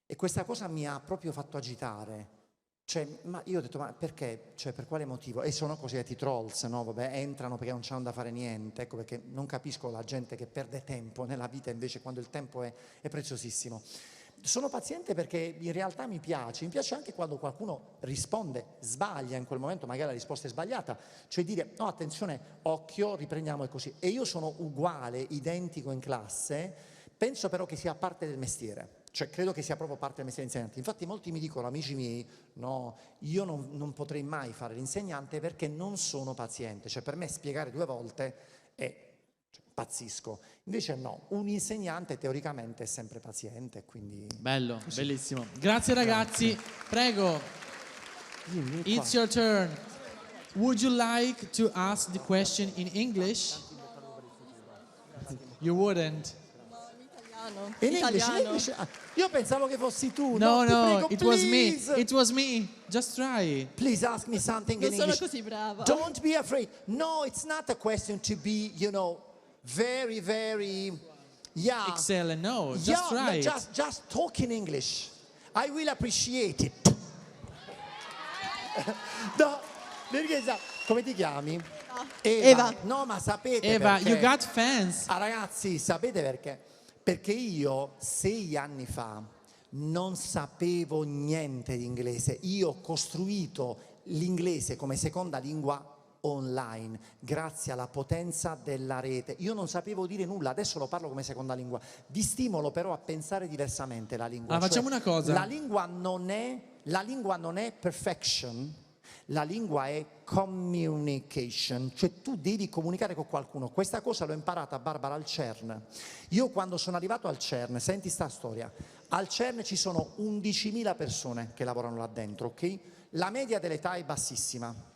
e questa cosa mi ha proprio fatto agitare. Cioè, ma io ho detto, ma perché? Cioè, per quale motivo? E sono cosiddetti trolls, no? Vabbè, entrano perché non c'hanno da fare niente. Ecco perché non capisco la gente che perde tempo nella vita invece quando il tempo è preziosissimo. Sono paziente perché in realtà mi piace anche quando qualcuno risponde, sbaglia in quel momento, magari la risposta è sbagliata, cioè dire, no attenzione, occhio, riprendiamo e così. E io sono uguale, identico in classe, penso però che sia parte del mestiere. Cioè credo che sia proprio parte del mestiere insegnante. Infatti molti mi dicono, amici miei, no, io non potrei mai fare l'insegnante perché non sono paziente. Cioè per me spiegare 2 volte è pazzisco. Invece no, un insegnante teoricamente è sempre paziente, quindi... Bello, bellissimo. Grazie ragazzi, prego. It's your turn. Would you like to ask the question in English? You wouldn't. In English? Io pensavo che fossi tu. No, ti prego, it was me. please. It was me. Just try. Please ask me something in Non sono English. così brava. Don't be afraid. No, it's not a question to be, very, very, Excellent. No, just try it. Just talk in English. I will appreciate it. No, perché come ti chiami? Eva. No, ma sapete Eva, perché? you got fans. Ragazzi, sapete perché? Perché io 6 anni fa non sapevo niente di inglese. Io ho costruito l'inglese come seconda lingua online, grazie alla potenza della rete. Io non sapevo dire nulla, adesso lo parlo come seconda lingua. Vi stimolo però a pensare diversamente la lingua. Allora, facciamo una cosa. La lingua non è perfection, la lingua è communication, cioè tu devi comunicare con qualcuno. Questa cosa l'ho imparata, Barbara, al CERN. Io quando sono arrivato al CERN, senti sta storia, al CERN ci sono 11.000 persone che lavorano là dentro, ok? La media dell'età è bassissima.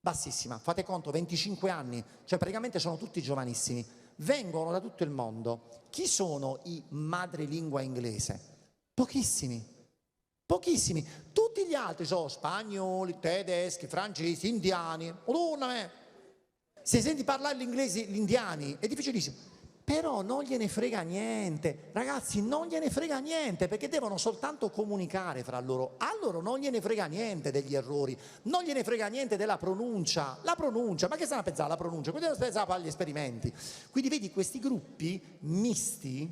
Bassissima, fate conto, 25 anni, cioè praticamente sono tutti giovanissimi, vengono da tutto il mondo. Chi sono i madrelingua inglese? Pochissimi, tutti gli altri sono spagnoli, tedeschi, francesi, indiani. Se senti parlare l'inglese, gli indiani, è difficilissimo. Però non gliene frega niente, ragazzi, non gliene frega niente, perché devono soltanto comunicare fra loro. A loro non gliene frega niente degli errori, non gliene frega niente della pronuncia. La pronuncia, ma che stanno a pensare alla pronuncia? Quindi stanno a pensare agli esperimenti. Quindi vedi questi gruppi misti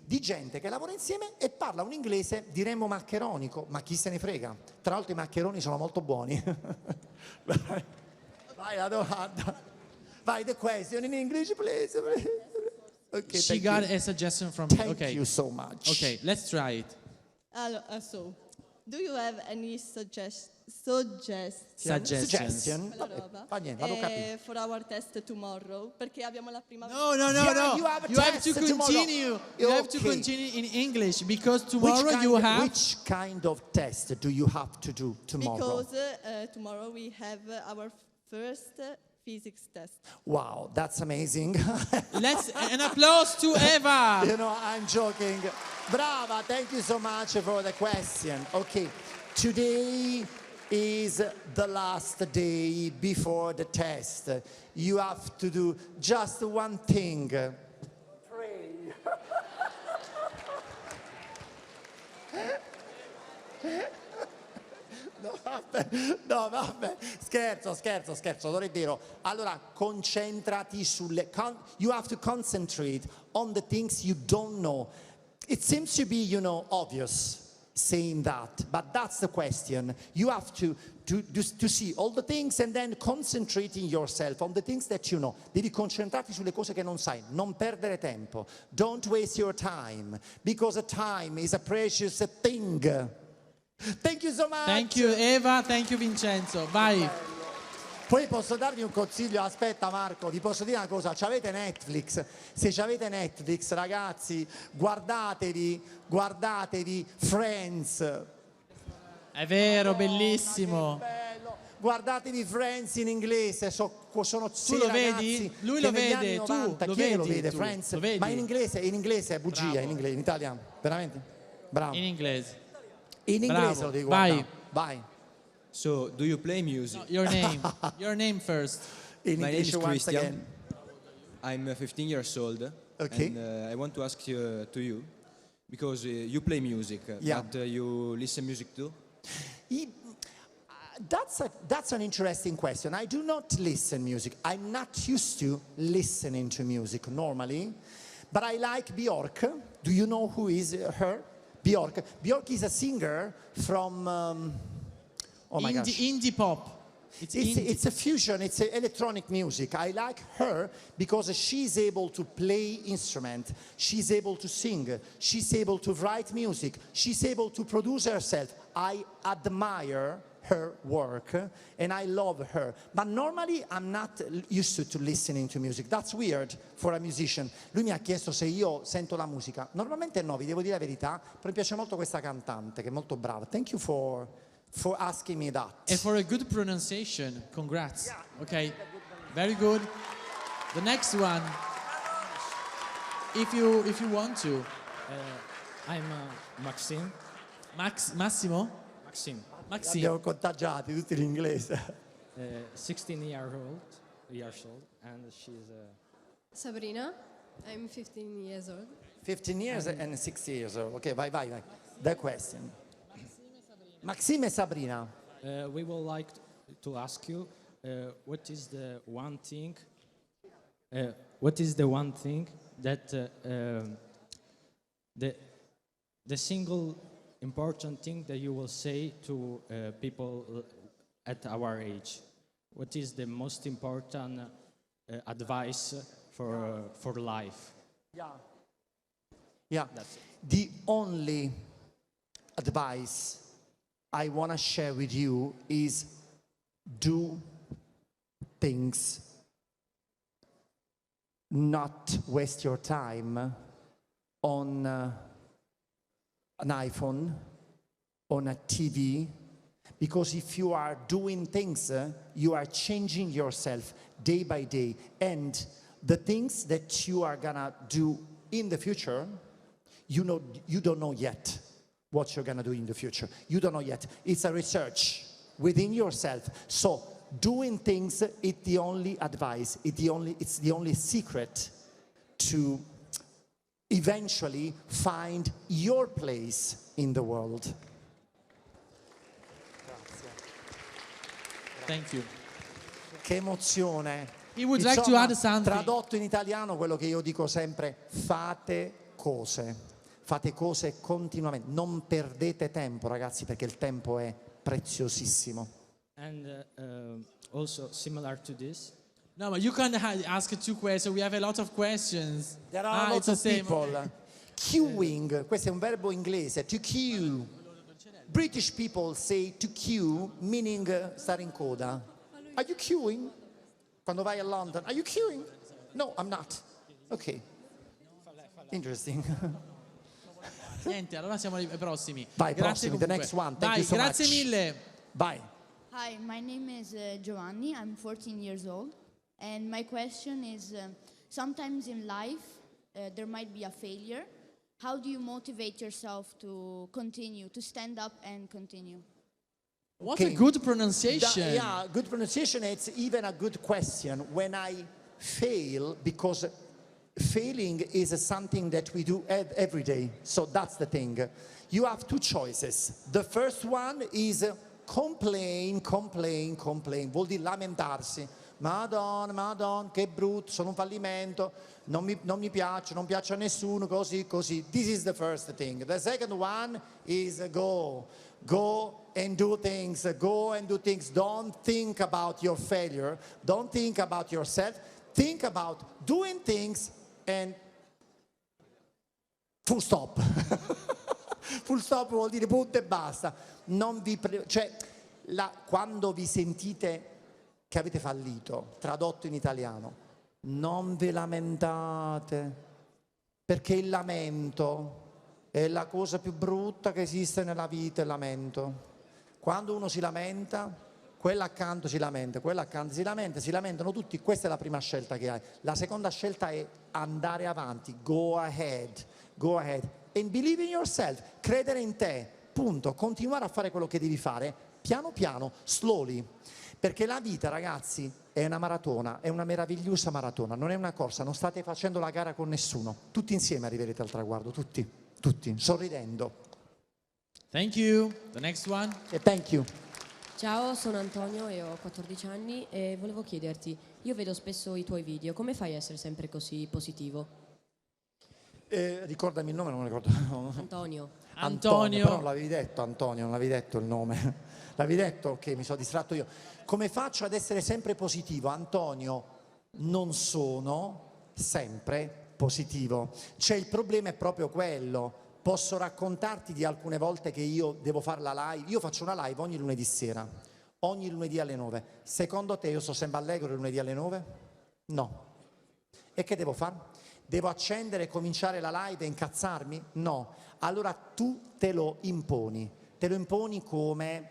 di gente che lavora insieme e parla un inglese, diremmo maccheronico, ma chi se ne frega? Tra l'altro i maccheroni sono molto buoni. Vai la domanda. Vai, the question in English, please. Okay, She got a suggestion from me. Thank you so much. Okay, let's try it. So, do you have any suggestion? Suggestion. Quella roba. Fa niente, vado a capire. For our test tomorrow, perché abbiamo la prima. No. Yeah, you have a You have to test tomorrow. continue. You have to Okay. continue in English because tomorrow you have. Which kind of test do you have to do tomorrow? Because tomorrow we have our first physics test. Wow, that's amazing. Let's an applause to Eva. You know, I'm joking. Brava, thank you so much for the question. Okay, today is the last day before the test. You have to do just one thing. Pray. No, vabbè, scherzo, non è vero. Allora, concentrati sulle... you have to concentrate on the things you don't know. It seems to be, you know, obvious saying that, but that's the question. You have to see all the things and then concentrating yourself on the things that you know. Devi concentrarti sulle cose che non sai, non perdere tempo. Don't waste your time, because time is a precious thing. Thank you so much. Thank you Eva, thank you Vincenzo. Vai. Poi posso darvi un consiglio, aspetta Marco, vi posso dire una cosa, c'avete Netflix, se c'avete Netflix ragazzi guardatevi Friends. È vero, bellissimo. Guardatevi Friends in inglese, sono Tu lo vedi? Lui lo vede, tu lo vedi, lo vede tu, Friends? lo vedi? Ma in inglese è bugia, Bravo. in inglese, in italiano, veramente? Bravo. In inglese. In inglese Bravo. lo devi Vai. guardare. Vai. So, do you play music? No, your name. Your name first. In My name English is once Christian. again. I'm 15 years old. Okay. And I want to ask you, because you play music, Yeah. but you listen music too? That's an interesting question. I do not listen music. I'm not used to listening to music normally, but I like Björk. Do you know who is her? Björk. Björk is a singer from oh my gosh. Indie pop. It's a fusion, it's electronic music. I like her because she's able to play instrument, she's able to sing, she's able to write music, she's able to produce herself. I admire her work and I love her. But normally I'm not used to listening to music. That's weird for a musician. Lui mi ha chiesto se io sento la musica. Normalmente no, vi devo dire la verità, però mi piace molto questa cantante che è molto brava. Thank you for asking me that. And for a good pronunciation, congrats. Okay, very good. The next one, if you want to. I'm Maxime. Massimo? Maxime. Abbiamo contagiati tutti l'inglese. 16 years old, and she's Sabrina, I'm 15 years old. 15 years and 6 years old. Okay, vai. The question. Maxime e Sabrina. we would like to ask you what is the one thing that the single important thing that you will say to people at our age? What is the most important advice for life? Yeah. That's it. The only advice I want to share with you is do things, not waste your time on an iPhone, on a TV, because if you are doing things, you are changing yourself day by day, and the things that you are gonna do in the future, you don't know yet what you're gonna do in the future. You don't know yet. It's a research within yourself. So doing things is the only advice. It's the only secret to eventually find your place in the world. Thank you. Che emozione. He would like to add something. Tradotto in italiano quello che io dico sempre, fate cose continuamente, non perdete tempo ragazzi perché il tempo è preziosissimo. And also similar to this, No, but you can ask 2 questions. We have a lot of questions. There are lots it's the of same. people. Queuing, questo è un verbo inglese, to queue. British people say to queue, meaning stare in coda. Are you queuing? Quando vai a London, are you queuing? No, I'm not. Ok. Interesting. Niente, allora siamo ai prossimi. Vai, Grazie prossimi, the comunque. next one. Thank Vai, you so grazie much. mille. Vai. Hi, my name is Giovanni. I'm 14 years old. And my question is, sometimes in life there might be a failure. How do you motivate yourself to continue, to stand up and continue? What a good pronunciation. Yeah, good pronunciation. It's even a good question. When I fail, because failing is something that we do every day. So that's the thing. You have 2 choices. The first one is complain. Vuol dire lamentarsi. Madonna, che brutto, sono un fallimento, non mi piace, non piace a nessuno, così. This is the first thing. The second one is go and do things. Don't think about your failure. Don't think about yourself. Think about doing things and full stop. Full stop vuol dire punto e basta. Quando vi sentite che avete fallito, tradotto in italiano, non vi lamentate, perché il lamento è la cosa più brutta che esiste nella vita, il lamento. Quando uno si lamenta, quella accanto si lamenta, si lamentano tutti, questa è la prima scelta che hai. La seconda scelta è andare avanti, go ahead, and believe in yourself, credere in te, punto, continuare a fare quello che devi fare, piano piano, slowly. Perché la vita, ragazzi, è una maratona, è una meravigliosa maratona, non è una corsa, non state facendo la gara con nessuno. Tutti insieme arriverete al traguardo, tutti, sorridendo. Thank you. The next one. Thank you. Ciao, sono Antonio e ho 14 anni e volevo chiederti, io vedo spesso i tuoi video, come fai a essere sempre così positivo? Ricordami il nome, non me lo ricordo. Antonio. Però non l'avevi detto, Antonio, non l'avevi detto il nome. L'avevi detto che mi sono distratto io. Come faccio ad essere sempre positivo? Antonio, non sono sempre positivo. Cioè il problema è proprio quello. Posso raccontarti di alcune volte che io devo fare la live. Io faccio una live ogni lunedì sera, ogni lunedì alle 9. Secondo te io sto sempre allegro il lunedì alle 9? No. E che devo fare? Devo accendere e cominciare la live e incazzarmi? No. Allora tu te lo imponi come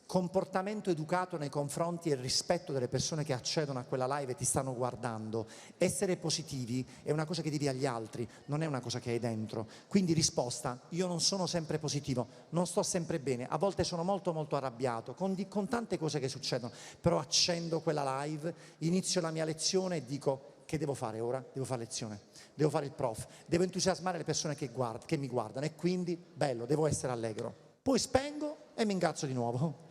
comportamento educato nei confronti e rispetto delle persone che accedono a quella live e ti stanno guardando. Essere positivi è una cosa che devi agli altri, non è una cosa che hai dentro. Quindi risposta, io non sono sempre positivo, non sto sempre bene, a volte sono molto molto arrabbiato con tante cose che succedono, però accendo quella live, inizio la mia lezione e dico: che devo fare ora? Devo fare lezione, devo fare il prof, devo entusiasmare le persone che mi guardano e quindi, bello, devo essere allegro. Poi spengo e mi ingazzo di nuovo.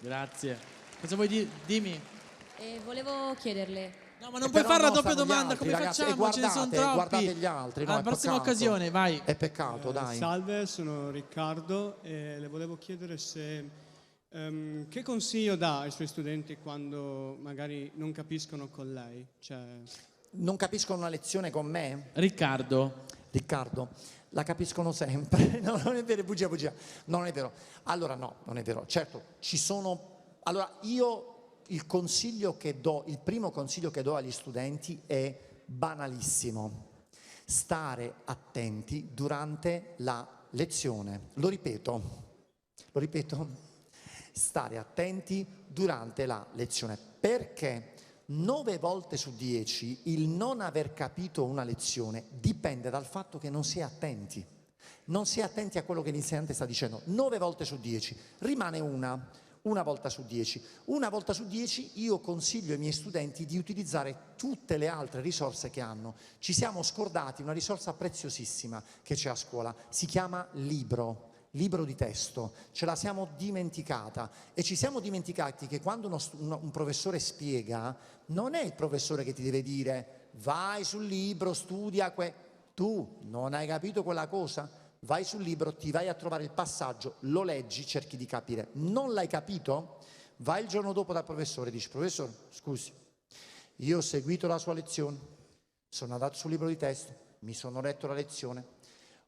Grazie. Cosa vuoi dire? Dimmi. Volevo chiederle... No, ma non puoi fare la doppia domanda, altri, come ragazzi, facciamo? Ce ne sono troppi. Guardate gli altri. No, alla prossima occasione, vai. È peccato, dai. Salve, sono Riccardo e le volevo chiedere se... che consiglio dà ai suoi studenti quando magari non capiscono con lei? Non capiscono una lezione con me? Riccardo, la capiscono sempre. No, non è vero, bugia. No, non è vero. Allora no, non è vero. Certo, ci sono... Allora io il primo consiglio che do agli studenti è banalissimo. Stare attenti durante la lezione. Lo ripeto. Stare attenti durante la lezione, perché 9 volte su 10 il non aver capito una lezione dipende dal fatto che non si è attenti. Non si è attenti a quello che l'insegnante sta dicendo. 9 volte su 10 rimane una una volta su 10. Una volta su 10 io consiglio ai miei studenti di utilizzare tutte le altre risorse che hanno. Ci siamo scordati una risorsa preziosissima che c'è a scuola, si chiama libro di testo, ce la siamo dimenticata e ci siamo dimenticati che quando un professore spiega, non è il professore che ti deve dire vai sul libro, studia, tu non hai capito quella cosa? Vai sul libro, ti vai a trovare il passaggio, lo leggi, cerchi di capire. Non l'hai capito? Vai il giorno dopo dal professore e dici professore, scusi, io ho seguito la sua lezione, sono andato sul libro di testo, mi sono letto la lezione,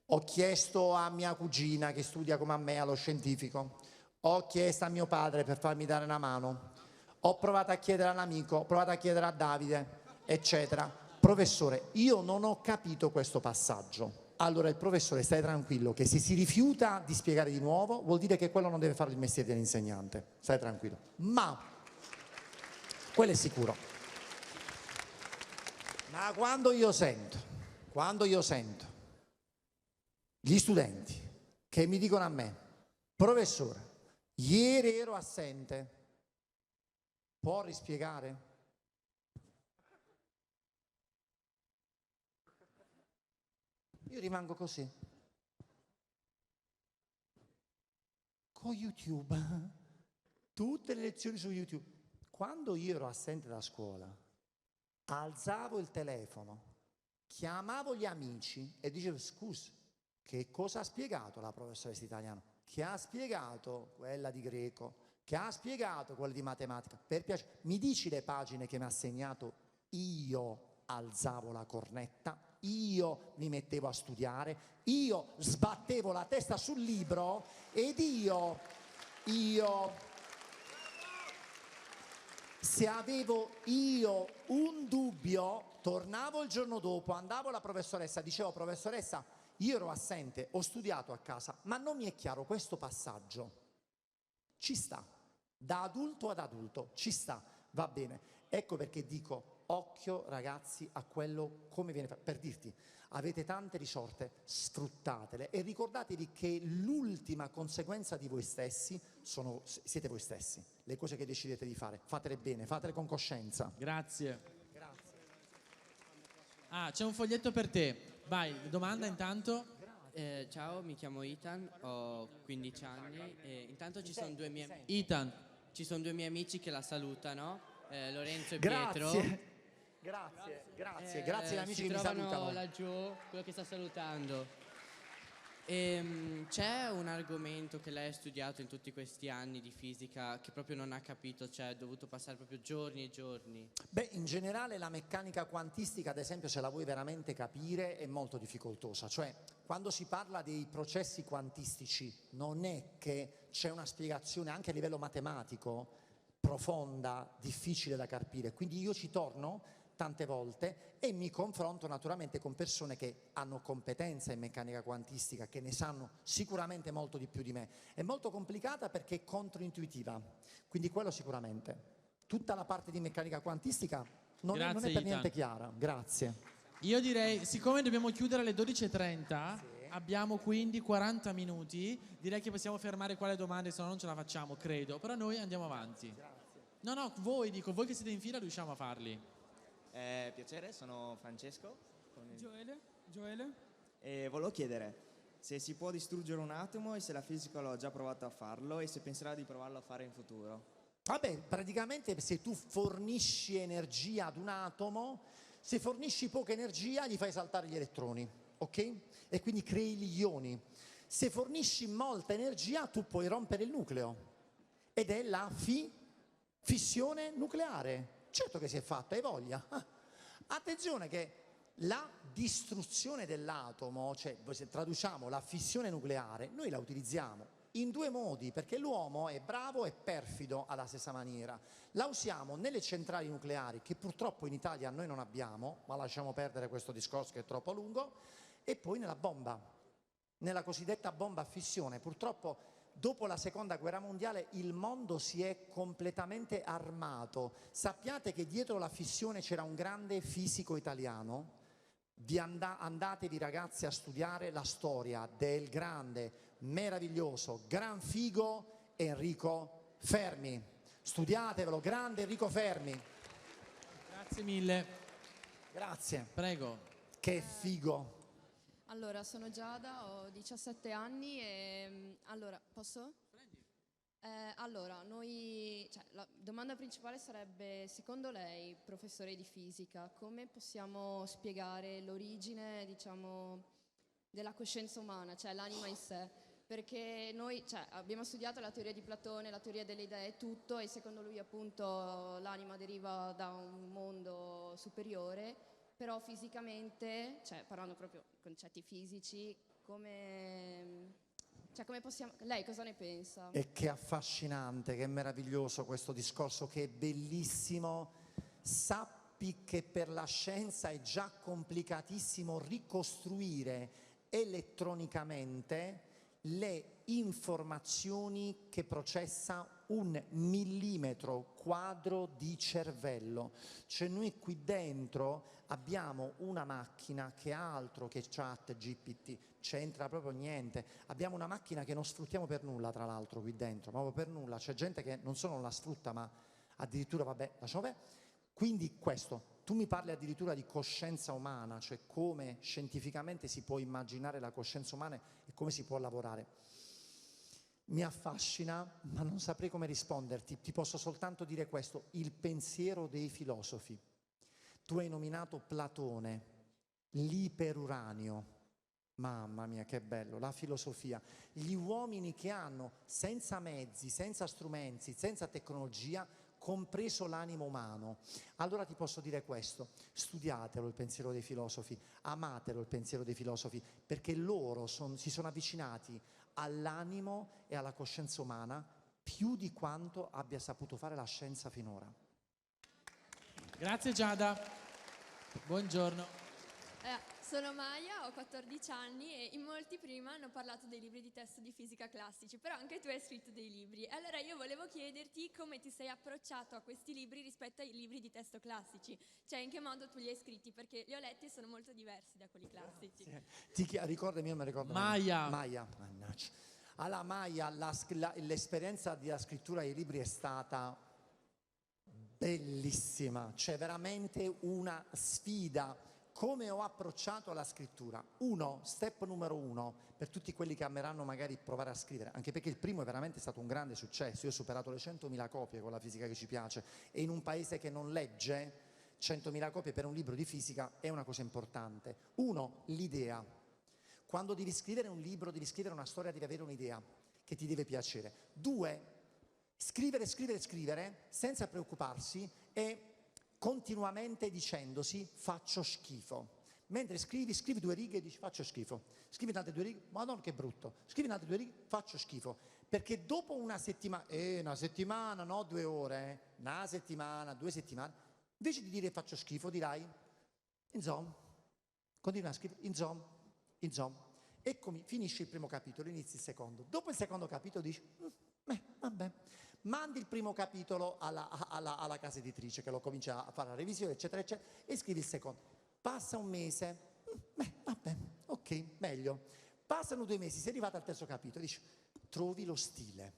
ho chiesto a mia cugina che studia come a me allo scientifico, ho chiesto a mio padre per farmi dare una mano, ho provato a chiedere all'amico, ho provato a chiedere a Davide, eccetera. Professore, io non ho capito questo passaggio. Allora il professore, stai tranquillo, che se si rifiuta di spiegare di nuovo vuol dire che quello non deve fare il mestiere dell'insegnante. Stai tranquillo. Ma, quello è sicuro. Ma quando io sento gli studenti che mi dicono a me, professore, ieri ero assente, può rispiegare? Io rimango così. Con YouTube, tutte le lezioni su YouTube. Quando io ero assente da scuola, alzavo il telefono, chiamavo gli amici e dicevo scusa, che cosa ha spiegato la professoressa di italiano? Che ha spiegato quella di greco? Che ha spiegato quella di matematica? Per piacere, mi dici le pagine che mi ha segnato? Io alzavo la cornetta, io mi mettevo a studiare, io sbattevo la testa sul libro ed io se avevo un dubbio, tornavo il giorno dopo, andavo alla professoressa, dicevo professoressa, io ero assente, ho studiato a casa, ma non mi è chiaro questo passaggio. Ci sta, da adulto ad adulto, ci sta, va bene. Ecco perché dico, occhio ragazzi a quello come viene fatto. Per dirti, avete tante risorse, sfruttatele e ricordatevi che l'ultima conseguenza di voi stessi siete voi stessi. Le cose che decidete di fare, fatele bene, fatele con coscienza. Grazie. Ah, c'è un foglietto per te. Vai, domanda intanto. Ciao, mi chiamo Ethan, ho 15 anni e intanto ci sono due miei amici che la salutano, Lorenzo e Pietro. Grazie agli amici che mi salutano. Laggiù, quello che sta salutando. C'è un argomento che lei ha studiato in tutti questi anni di fisica che proprio non ha capito, cioè ha dovuto passare proprio giorni e giorni? Beh, in generale la meccanica quantistica, ad esempio, se la vuoi veramente capire, è molto difficoltosa. Cioè, quando si parla dei processi quantistici, non è che c'è una spiegazione anche a livello matematico profonda, difficile da capire. Quindi io ci torno tante volte e mi confronto naturalmente con persone che hanno competenza in meccanica quantistica, che ne sanno sicuramente molto di più di me. È molto complicata perché è controintuitiva, quindi quello sicuramente. Tutta la parte di meccanica quantistica non è per niente chiara. Grazie. Io direi, siccome dobbiamo chiudere alle 12:30, abbiamo quindi 40 minuti, direi che possiamo fermare qua le domande, se no non ce la facciamo, credo, però noi andiamo avanti. No, voi che siete in fila riusciamo a farli. Piacere, sono Francesco. Gioele. E volevo chiedere se si può distruggere un atomo e se la fisica l'ha già provato a farlo e se penserà di provarlo a fare in futuro. Vabbè, praticamente se tu fornisci energia ad un atomo, se fornisci poca energia gli fai saltare gli elettroni, ok? E quindi crei gli ioni. Se fornisci molta energia tu puoi rompere il nucleo ed è la fissione nucleare. Certo che si è fatta, hai voglia. Attenzione che la distruzione dell'atomo, cioè se traduciamo la fissione nucleare, noi la utilizziamo in due modi, perché l'uomo è bravo e perfido alla stessa maniera. La usiamo nelle centrali nucleari, che purtroppo in Italia noi non abbiamo, ma lasciamo perdere questo discorso che è troppo lungo, e poi nella bomba, nella cosiddetta bomba a fissione. Purtroppo dopo la seconda guerra mondiale il mondo si è completamente armato. Sappiate che dietro la fissione c'era un grande fisico italiano. Andatevi ragazzi a studiare la storia del grande, meraviglioso, gran figo Enrico Fermi, studiatevelo, grande Enrico Fermi. Grazie mille. Grazie. Prego. Che figo. Allora, sono Giada, ho 17 anni e allora, posso? Allora, la domanda principale sarebbe, secondo lei, professore di fisica, come possiamo spiegare l'origine, diciamo, della coscienza umana, cioè l'anima in sé? Perché noi abbiamo studiato la teoria di Platone, la teoria delle idee e tutto, e secondo lui appunto l'anima deriva da un mondo superiore, però fisicamente, parlando proprio concetti fisici, come possiamo... Lei cosa ne pensa? E che affascinante, che meraviglioso questo discorso, che è bellissimo. Sappi che per la scienza è già complicatissimo ricostruire elettronicamente le informazioni che processa un millimetro quadro di cervello. Cioè noi qui dentro abbiamo una macchina che ha altro che ChatGPT, c'entra proprio niente. Abbiamo una macchina che non sfruttiamo per nulla, tra l'altro, qui dentro, proprio per nulla. C'è gente che non solo non la sfrutta, ma addirittura, vabbè, lasciamo perdere. Quindi questo, tu mi parli addirittura di coscienza umana, cioè come scientificamente si può immaginare la coscienza umana e come si può lavorare. Mi affascina, ma non saprei come risponderti. Ti posso soltanto dire questo, il pensiero dei filosofi. Tu hai nominato Platone, l'iperuranio. Mamma mia, che bello, la filosofia. Gli uomini che hanno, senza mezzi, senza strumenti, senza tecnologia, compreso l'animo umano. Allora ti posso dire questo, studiatelo il pensiero dei filosofi, amatelo il pensiero dei filosofi, perché loro si sono avvicinati all'animo e alla coscienza umana più di quanto abbia saputo fare la scienza finora. Grazie Giada, buongiorno. Sono Maya, ho 14 anni e in molti prima hanno parlato dei libri di testo di fisica classici, però anche tu hai scritto dei libri. Allora io volevo chiederti come ti sei approcciato a questi libri rispetto ai libri di testo classici, cioè in che modo tu li hai scritti, perché li ho letti e sono molto diversi da quelli classici. Ricordami, io mi ricordo. Maya, mannaggia. Allora Maya, l'esperienza della scrittura dei libri è stata bellissima, cioè veramente una sfida. Come ho approcciato alla scrittura? Step numero 1, per tutti quelli che ameranno magari provare a scrivere, anche perché il primo è veramente stato un grande successo, io ho superato le 100.000 copie con la fisica che ci piace, e in un paese che non legge 100.000 copie per un libro di fisica è una cosa importante. 1, l'idea. Quando devi scrivere un libro, devi scrivere una storia, devi avere un'idea che ti deve piacere. 2, scrivere senza preoccuparsi e continuamente dicendosi faccio schifo. Mentre scrivi 2 righe e dici faccio schifo. Scrivi tante 2 righe, madonna che brutto. Scrivi tante 2 righe, faccio schifo. Perché dopo una settimana, no 2 ore, una settimana, 2 settimane, invece di dire faccio schifo dirai insomma, continua a scrivere insomma. Eccomi, finisci il primo capitolo, inizi il secondo. Dopo il secondo capitolo dici vabbè. Mandi il primo capitolo alla casa editrice che lo comincia a fare la revisione, eccetera, eccetera, e scrivi il secondo. Passa un mese, vabbè, ok, meglio. Passano 2 mesi, sei arrivato al terzo capitolo, dici, trovi lo stile.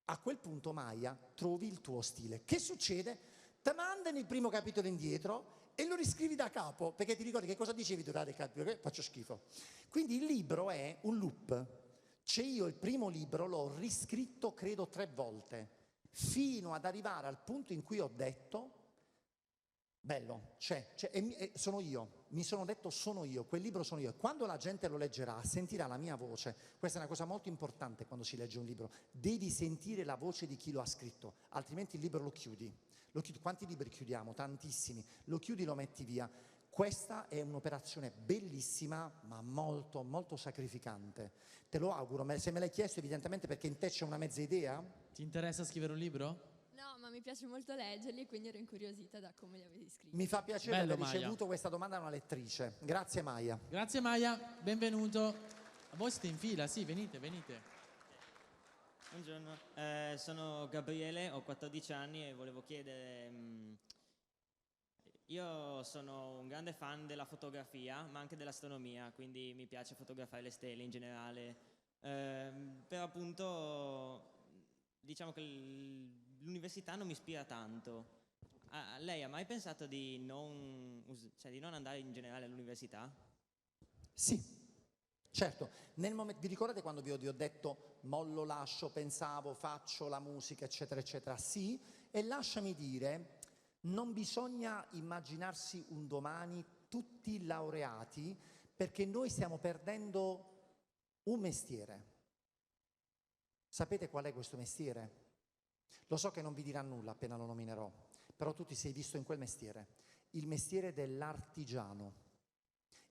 A quel punto, Maya, trovi il tuo stile. Che succede? Ti mandano il primo capitolo indietro e lo riscrivi da capo, perché ti ricordi che cosa dicevi durante il capitolo? Faccio schifo. Quindi il libro è un loop. Cioè io il primo libro l'ho riscritto credo 3 volte, fino ad arrivare al punto in cui ho detto, bello, sono io, mi sono detto sono io, quel libro sono io. Quando la gente lo leggerà, sentirà la mia voce. Questa è una cosa molto importante quando si legge un libro, devi sentire la voce di chi lo ha scritto, altrimenti il libro lo chiudi. Quanti libri chiudiamo? Tantissimi. Lo chiudi, lo metti via. Questa è un'operazione bellissima, ma molto, molto sacrificante. Te lo auguro, se me l'hai chiesto evidentemente perché in te c'è una mezza idea. Ti interessa scrivere un libro? No, ma mi piace molto leggerli, quindi ero incuriosita da come li avevi scritti. Mi fa piacere Bello, aver ricevuto Maya. questa domanda da una lettrice. Grazie Maya. Grazie Maya, benvenuto. Voi siete in fila, sì, venite. Buongiorno, sono Gabriele, ho 14 anni e volevo chiedere... Io sono un grande fan della fotografia, ma anche dell'astronomia, quindi mi piace fotografare le stelle in generale. Per appunto diciamo che l'università non mi ispira tanto. Lei ha mai pensato di di non andare in generale all'università? Sì, certo. Vi ricordate quando vi ho detto mollo, lascio, pensavo, faccio la musica, eccetera, eccetera? Sì, e lasciami dire, non bisogna immaginarsi un domani tutti laureati, perché noi stiamo perdendo un mestiere. Sapete qual è questo mestiere? Lo so che non vi dirà nulla appena lo nominerò, però tu ti sei visto in quel mestiere, il mestiere dell'artigiano.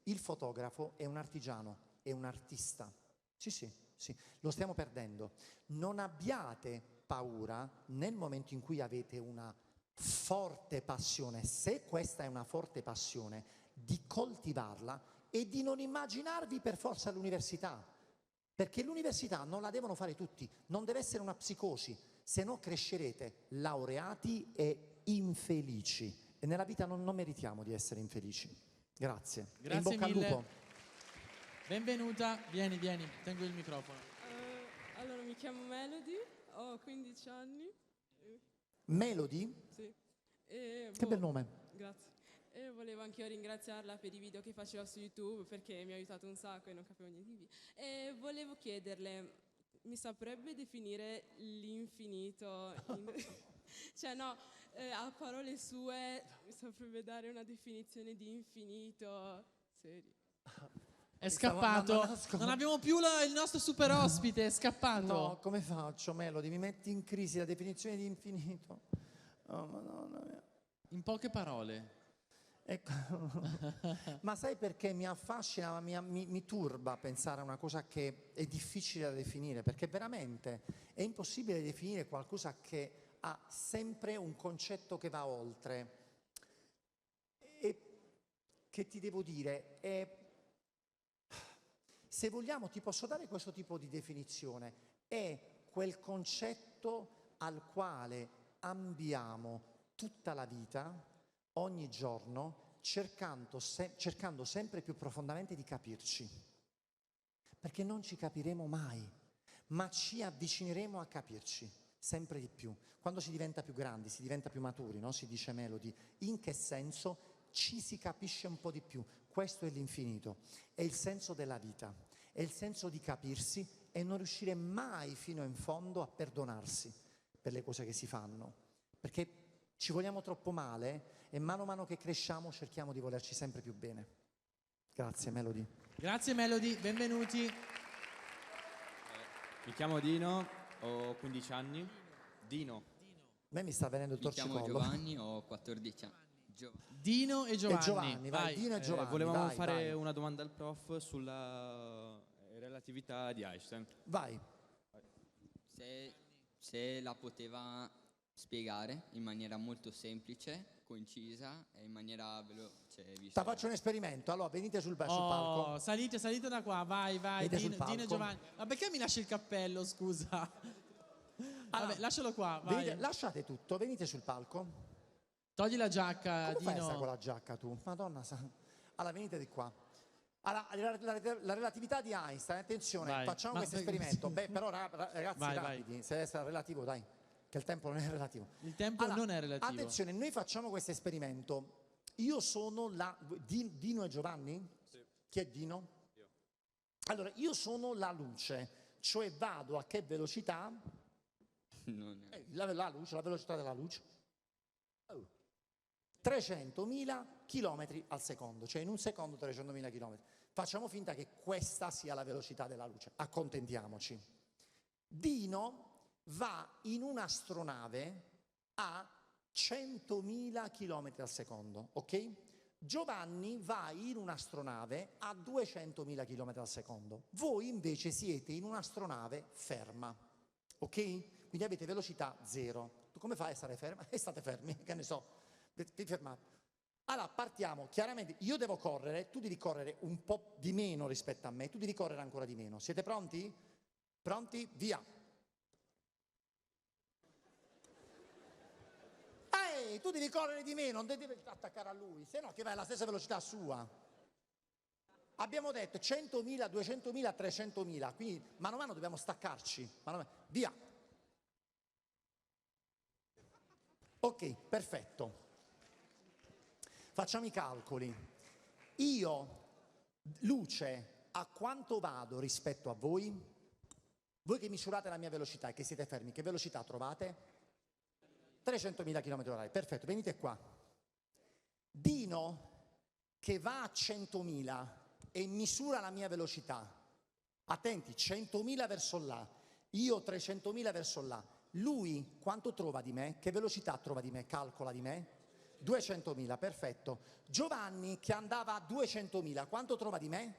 Il fotografo è un artigiano, è un artista. Sì, sì, sì, lo stiamo perdendo. Non abbiate paura nel momento in cui avete una forte passione, se questa è una forte passione, di coltivarla e di non immaginarvi per forza l'università, perché l'università non la devono fare tutti, non deve essere una psicosi, se no crescerete laureati e infelici e nella vita non meritiamo di essere infelici. Grazie. E in Grazie bocca mille. al lupo. Benvenuta, vieni, tengo il microfono. Allora, mi chiamo Melody, ho 15 anni. Melody? Sì. Che bel nome. Grazie. E volevo anche io ringraziarla per i video che faceva su YouTube perché mi ha aiutato un sacco e non capivo niente di video. E volevo chiederle, mi saprebbe definire l'infinito? Cioè no, a parole sue mi saprebbe dare una definizione di infinito serio. È scappato, non abbiamo più il nostro super ospite, è scappato. No, come faccio, Melody? Mi metti in crisi la definizione di infinito. Oh, Madonna mia. In poche parole. Ecco. Ma sai perché mi affascina, mi turba pensare a una cosa che è difficile da definire, perché veramente è impossibile definire qualcosa che ha sempre un concetto che va oltre. E che ti devo dire? Se vogliamo, ti posso dare questo tipo di definizione. È quel concetto al quale ambiamo tutta la vita, ogni giorno, cercando sempre più profondamente di capirci. Perché non ci capiremo mai, ma ci avvicineremo a capirci sempre di più. Quando si diventa più grandi, si diventa più maturi, no? Si dice Melody. In che senso? Ci si capisce un po' di più. Questo è l'infinito, è il senso della vita, è il senso di capirsi e non riuscire mai fino in fondo a perdonarsi per le cose che si fanno, perché ci vogliamo troppo male e mano a mano che cresciamo cerchiamo di volerci sempre più bene. Grazie Melody. Grazie Melody, benvenuti. Mi chiamo Dino, ho 15 anni. Dino. A me mi sta venendo il torcicollo. Mi chiamo Giovanni, ho 14 anni. Dino e Giovanni. Vai. Dino e Giovanni. Volevamo fare vai. una domanda al prof sulla relatività di Einstein. Vai. Se la poteva spiegare in maniera molto semplice, concisa e in maniera veloce. Faccio un esperimento. Allora, venite sul palco. Salite da qua, vai. Dino e Giovanni. Ma perché mi lasci il cappello, scusa? Vabbè, lascialo qua, vai. Lasciate tutto, venite sul palco. Togli la giacca, Come Dino. fai a stare con la giacca tu? Madonna santa. Allora, venite di qua. Allora, la relatività di Einstein, attenzione, Vai. facciamo questo esperimento. Beh, però ragazzi, rapidi, se deve essere relativo, dai, che il tempo non è relativo. Il tempo non è relativo. Attenzione, noi facciamo questo esperimento. Io sono Dino e Giovanni? Sì. Chi è Dino? Io. Allora, io sono la luce, cioè vado a che velocità? La luce, la velocità della luce. 300.000 chilometri al secondo, cioè in un secondo 300.000 chilometri. Facciamo finta che questa sia la velocità della luce, accontentiamoci. Dino va in un'astronave a 100.000 chilometri al secondo, ok? Giovanni va in un'astronave a 200.000 chilometri al secondo. Voi invece siete in un'astronave ferma, ok? Quindi avete velocità zero. Tu come fai a stare ferma? E state fermi, che ne so. Vi fermate. Allora partiamo, chiaramente io devo correre, tu devi correre un po' di meno rispetto a me, tu devi correre ancora di meno. Siete pronti? Pronti? Via! Ehi, tu devi correre di meno, non devi attaccare a lui, se no che vai alla stessa velocità sua. Abbiamo detto 100.000, 200.000, 300.000, quindi mano a mano dobbiamo staccarci. Via! Ok, perfetto. Facciamo i calcoli. Io, luce, a quanto vado rispetto a voi? Voi che misurate la mia velocità e che siete fermi, che velocità trovate? 300.000 km/h. Perfetto, venite qua. Dino, che va a 100.000 e misura la mia velocità. Attenti, 100.000 verso là, io 300.000 verso là. Lui quanto trova di me? Che velocità trova di me? Calcola di me? 200.000, perfetto. Giovanni che andava a 200.000, quanto trova di me?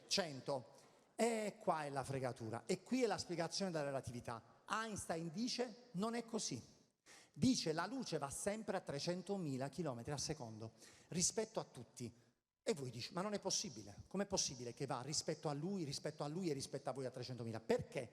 100. E qua è la fregatura. E qui è la spiegazione della relatività. Einstein dice non è così. Dice la luce va sempre a 300.000 km al secondo rispetto a tutti. E voi dici ma non è possibile. Com'è possibile che va rispetto a lui e rispetto a voi a 300.000? Perché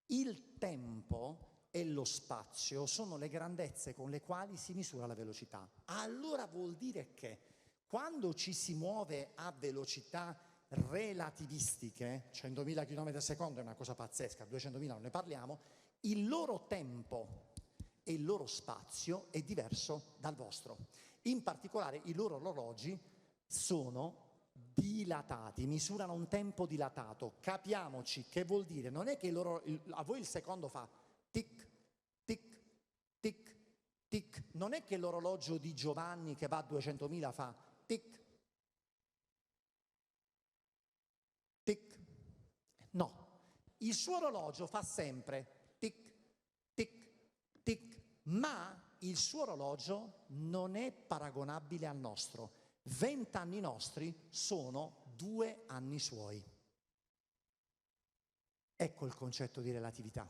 il tempo e lo spazio sono le grandezze con le quali si misura la velocità. Allora vuol dire che quando ci si muove a velocità relativistiche, 100.000 km al secondo è una cosa pazzesca, 200.000 non ne parliamo, il loro tempo e il loro spazio è diverso dal vostro. In particolare i loro orologi sono dilatati, misurano un tempo dilatato. Capiamoci che vuol dire, non è che a voi il secondo fa tic, tic, tic, tic. Non è che l'orologio di Giovanni che va a 200.000 fa tic, tic. No, il suo orologio fa sempre tic, tic, tic, ma il suo orologio non è paragonabile al nostro. 20 anni nostri sono 2 anni suoi. Ecco il concetto di relatività.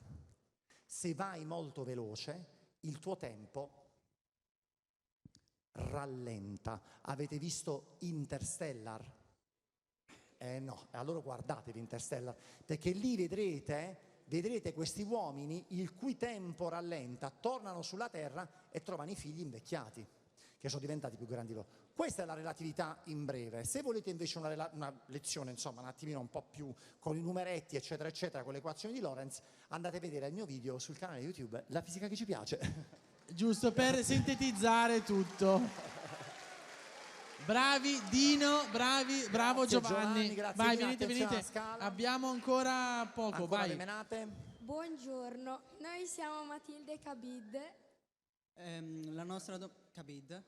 Se vai molto veloce, il tuo tempo rallenta. Avete visto Interstellar? No, allora guardatevi Interstellar, perché lì vedrete questi uomini il cui tempo rallenta, tornano sulla Terra e trovano i figli invecchiati, che sono diventati più grandi loro. Questa è la relatività in breve. Se volete invece una lezione, insomma, un attimino un po' più con i numeretti, eccetera, eccetera, con le equazioni di Lorentz, andate a vedere il mio video sul canale YouTube La fisica che ci piace. Giusto per sintetizzare tutto. Bravi Dino, bravo Giovanni. Grazie, vai, Dino, venite. Abbiamo ancora poco, Ancora vai. le menate? Buongiorno, noi siamo Matilde e Kabid La nostra Kabid.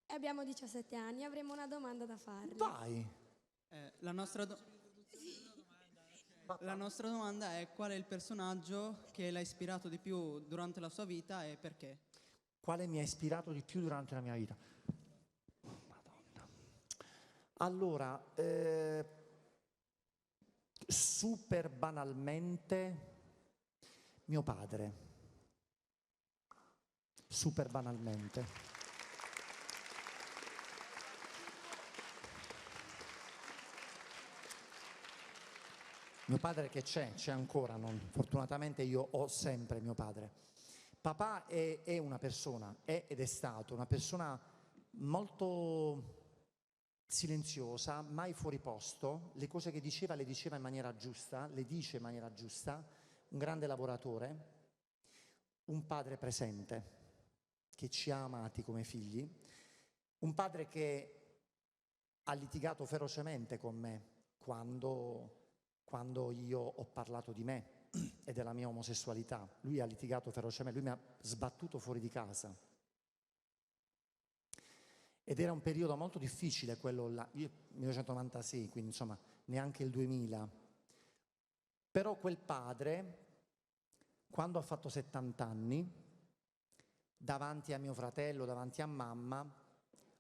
e abbiamo 17 anni. Avremo una domanda da farle. Vai. La nostra domanda è: qual è il personaggio che l'ha ispirato di più durante la sua vita e perché? Quale mi ha ispirato di più durante la mia vita? Madonna. Allora, super banalmente, mio padre. Super banalmente. Mio padre che c'è ancora, fortunatamente io ho sempre mio padre. Papà è una persona, ed è stato una persona molto silenziosa, mai fuori posto, le cose che diceva le diceva in maniera giusta, le dice in maniera giusta, un grande lavoratore, un padre presente, che ci ha amati come figli, un padre che ha litigato ferocemente con me quando io ho parlato di me e della mia omosessualità. Lui ha litigato ferocemente, lui mi ha sbattuto fuori di casa. Ed era un periodo molto difficile quello là, io 1996, quindi insomma neanche il 2000. Però quel padre, quando ha fatto 70 anni, davanti a mio fratello, davanti a mamma,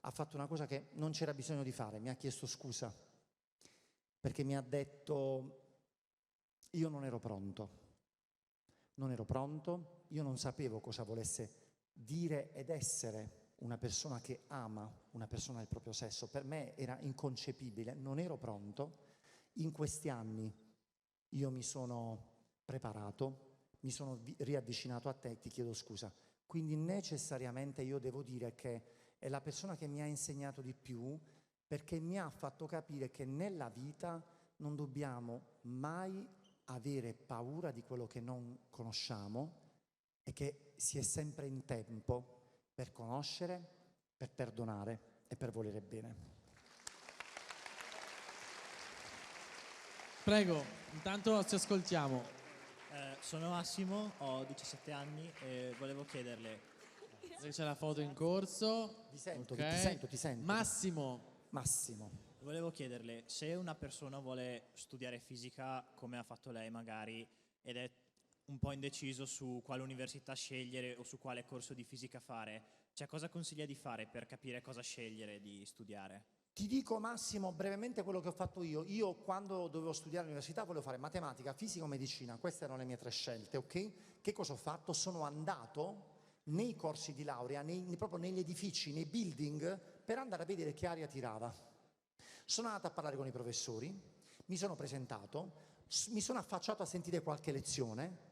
ha fatto una cosa che non c'era bisogno di fare, mi ha chiesto scusa, perché mi ha detto: io non ero pronto, io non sapevo cosa volesse dire ed essere una persona che ama una persona del proprio sesso. Per me era inconcepibile, non ero pronto. In questi anni io mi sono preparato, mi sono riavvicinato a te e ti chiedo scusa. Quindi necessariamente io devo dire che è la persona che mi ha insegnato di più, perché mi ha fatto capire che nella vita non dobbiamo mai avere paura di quello che non conosciamo e che si è sempre in tempo per conoscere, per perdonare e per volere bene. Prego, intanto ci ascoltiamo. Sono Massimo, ho 17 anni e volevo chiederle... C'è la foto in corso. Ti sento, Ok. ti sento. Massimo. Volevo chiederle se una persona vuole studiare fisica come ha fatto lei magari ed è un po' indeciso su quale università scegliere o su quale corso di fisica fare, cioè cosa consiglia di fare per capire cosa scegliere di studiare? Ti dico Massimo brevemente quello che ho fatto io. Io quando dovevo studiare all'università volevo fare matematica, fisica o medicina, queste erano le mie 3 scelte, ok? Che cosa ho fatto? Sono andato nei corsi di laurea, proprio negli edifici, nei building, per andare a vedere che aria tirava. Sono andato a parlare con i professori, mi sono presentato, mi sono affacciato a sentire qualche lezione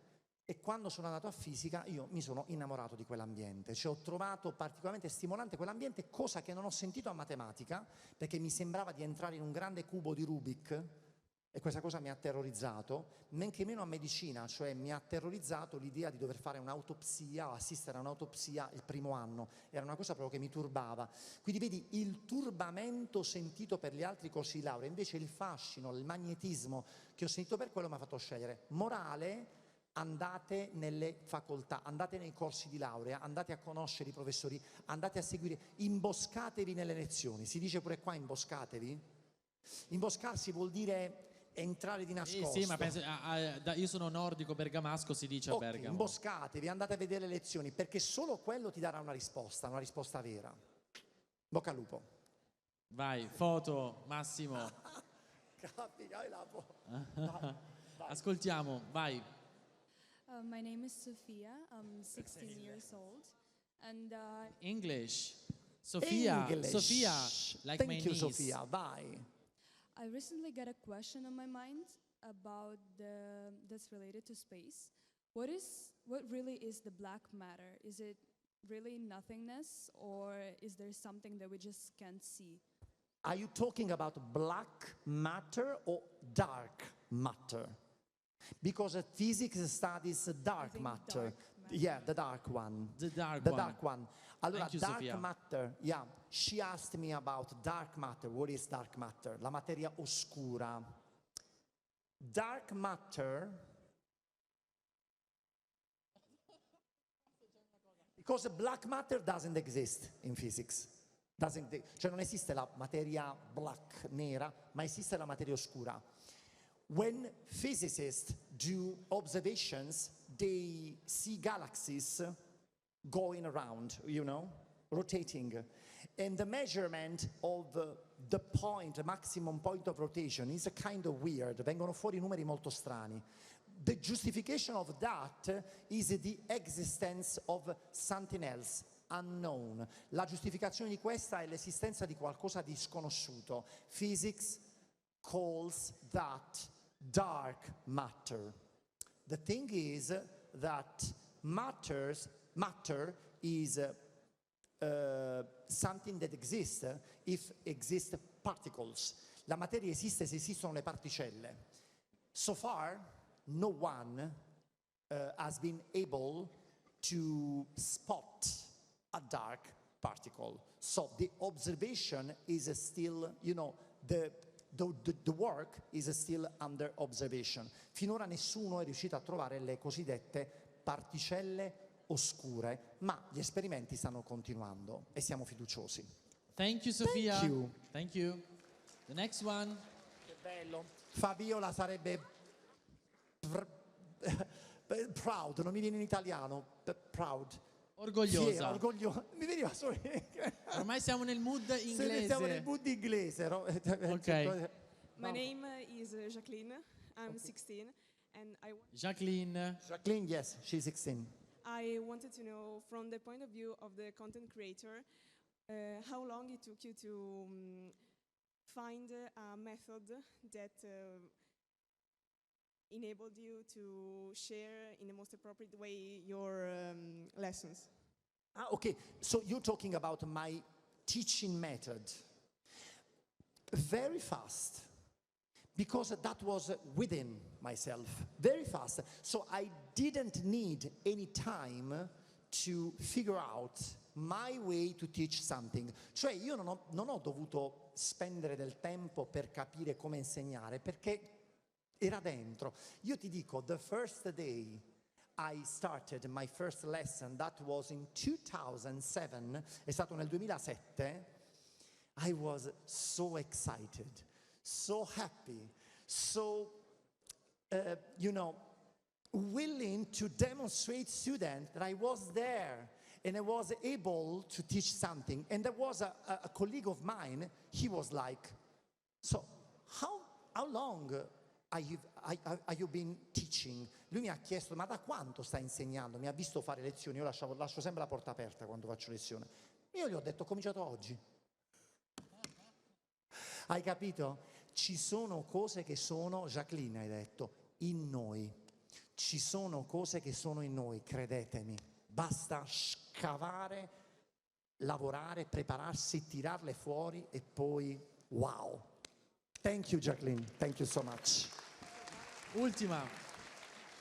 e quando sono andato a fisica io mi sono innamorato di quell'ambiente, cioè ho trovato particolarmente stimolante quell'ambiente, cosa che non ho sentito a matematica, perché mi sembrava di entrare in un grande cubo di Rubik e questa cosa mi ha terrorizzato, men che meno a medicina, cioè mi ha terrorizzato l'idea di dover fare un'autopsia o assistere a un'autopsia il primo anno, era una cosa proprio che mi turbava. Quindi vedi il turbamento sentito per gli altri corsi di laurea, invece il fascino, il magnetismo che ho sentito per quello mi ha fatto scegliere. Morale: andate nelle facoltà, andate nei corsi di laurea, andate a conoscere i professori, andate a seguire, imboscatevi nelle lezioni. Si dice pure qua imboscatevi? Imboscarsi vuol dire entrare di nascosto. Sì, ma penso, io sono nordico, bergamasco si dice a Bergamo. Imboscatevi, andate a vedere le lezioni, perché solo quello ti darà una risposta vera. Bocca al lupo. Vai, foto, Massimo. Ascoltiamo, vai. My name is Sophia. I'm 16 years old. And English. Sophia, like Thank my you, niece. Sophia, vai. I recently got a question on my mind about that's related to space. What really is the black matter? Is it really nothingness, or is there something that we just can't see? Are you talking about black matter or dark matter? Because physics studies dark matter. Yeah, the dark one. The dark one. Allora, Thank you, dark Sophia. matter, yeah. She asked me about dark matter. What is dark matter? La materia oscura. Dark matter, because black matter doesn't exist in physics. Cioè non esiste la materia black, nera, ma esiste la materia oscura. When physicists do observations, they see galaxies going around, rotating. And the measurement of the point, the maximum point of rotation, is a kind of weird. Vengono fuori numeri molto strani. The justification of that is the existence of something else, unknown. La giustificazione di questa è l'esistenza di qualcosa di sconosciuto. Physics calls that dark matter. The thing is that matter is something that exists if exist particles. La materia esiste se esistono le particelle. So far, no one has been able to spot a dark particle. So the observation is still, the work is still under observation. Finora nessuno è riuscito a trovare le cosiddette particelle oscure, ma gli esperimenti stanno continuando e siamo fiduciosi. Thank you, Sophia. Thank you. Thank you. The next one. Che bello. Fabiola sarebbe proud, non mi viene in italiano. Proud. Orgogliosa. Fiera, orgogliosa. Mi veniva solo Ormai siamo nel mood inglese. Siamo nel mood inglese. No? Ok. My name is Jacqueline. I'm 16, and Jacqueline. Jacqueline, yes, she's 16. I wanted to know, from the point of view of the content creator, how long it took you to find a method that enabled you to share in the most appropriate way your lessons. Okay, so you're talking about my teaching method. Very fast, because that was within myself, very fast. So I didn't need any time to figure out my way to teach something. Cioè io non ho dovuto spendere del tempo per capire come insegnare, perché era dentro. Io ti dico, the first day I started my first lesson, that was in 2007, è stato nel 2007, I was so excited, so happy, so, willing to demonstrate students that I was there and I was able to teach something. And there was a colleague of mine, he was like, so how long have you been teaching? Lui mi ha chiesto, ma da quanto stai insegnando? Mi ha visto fare lezioni, io lascio sempre la porta aperta quando faccio lezione. Io gli ho detto, ho cominciato oggi. Hai capito? Ci sono cose che sono, Jacqueline hai detto, in noi. Ci sono cose che sono in noi, credetemi. Basta scavare, lavorare, prepararsi, tirarle fuori e poi, wow. Thank you, Jacqueline. Thank you so much. Ultima.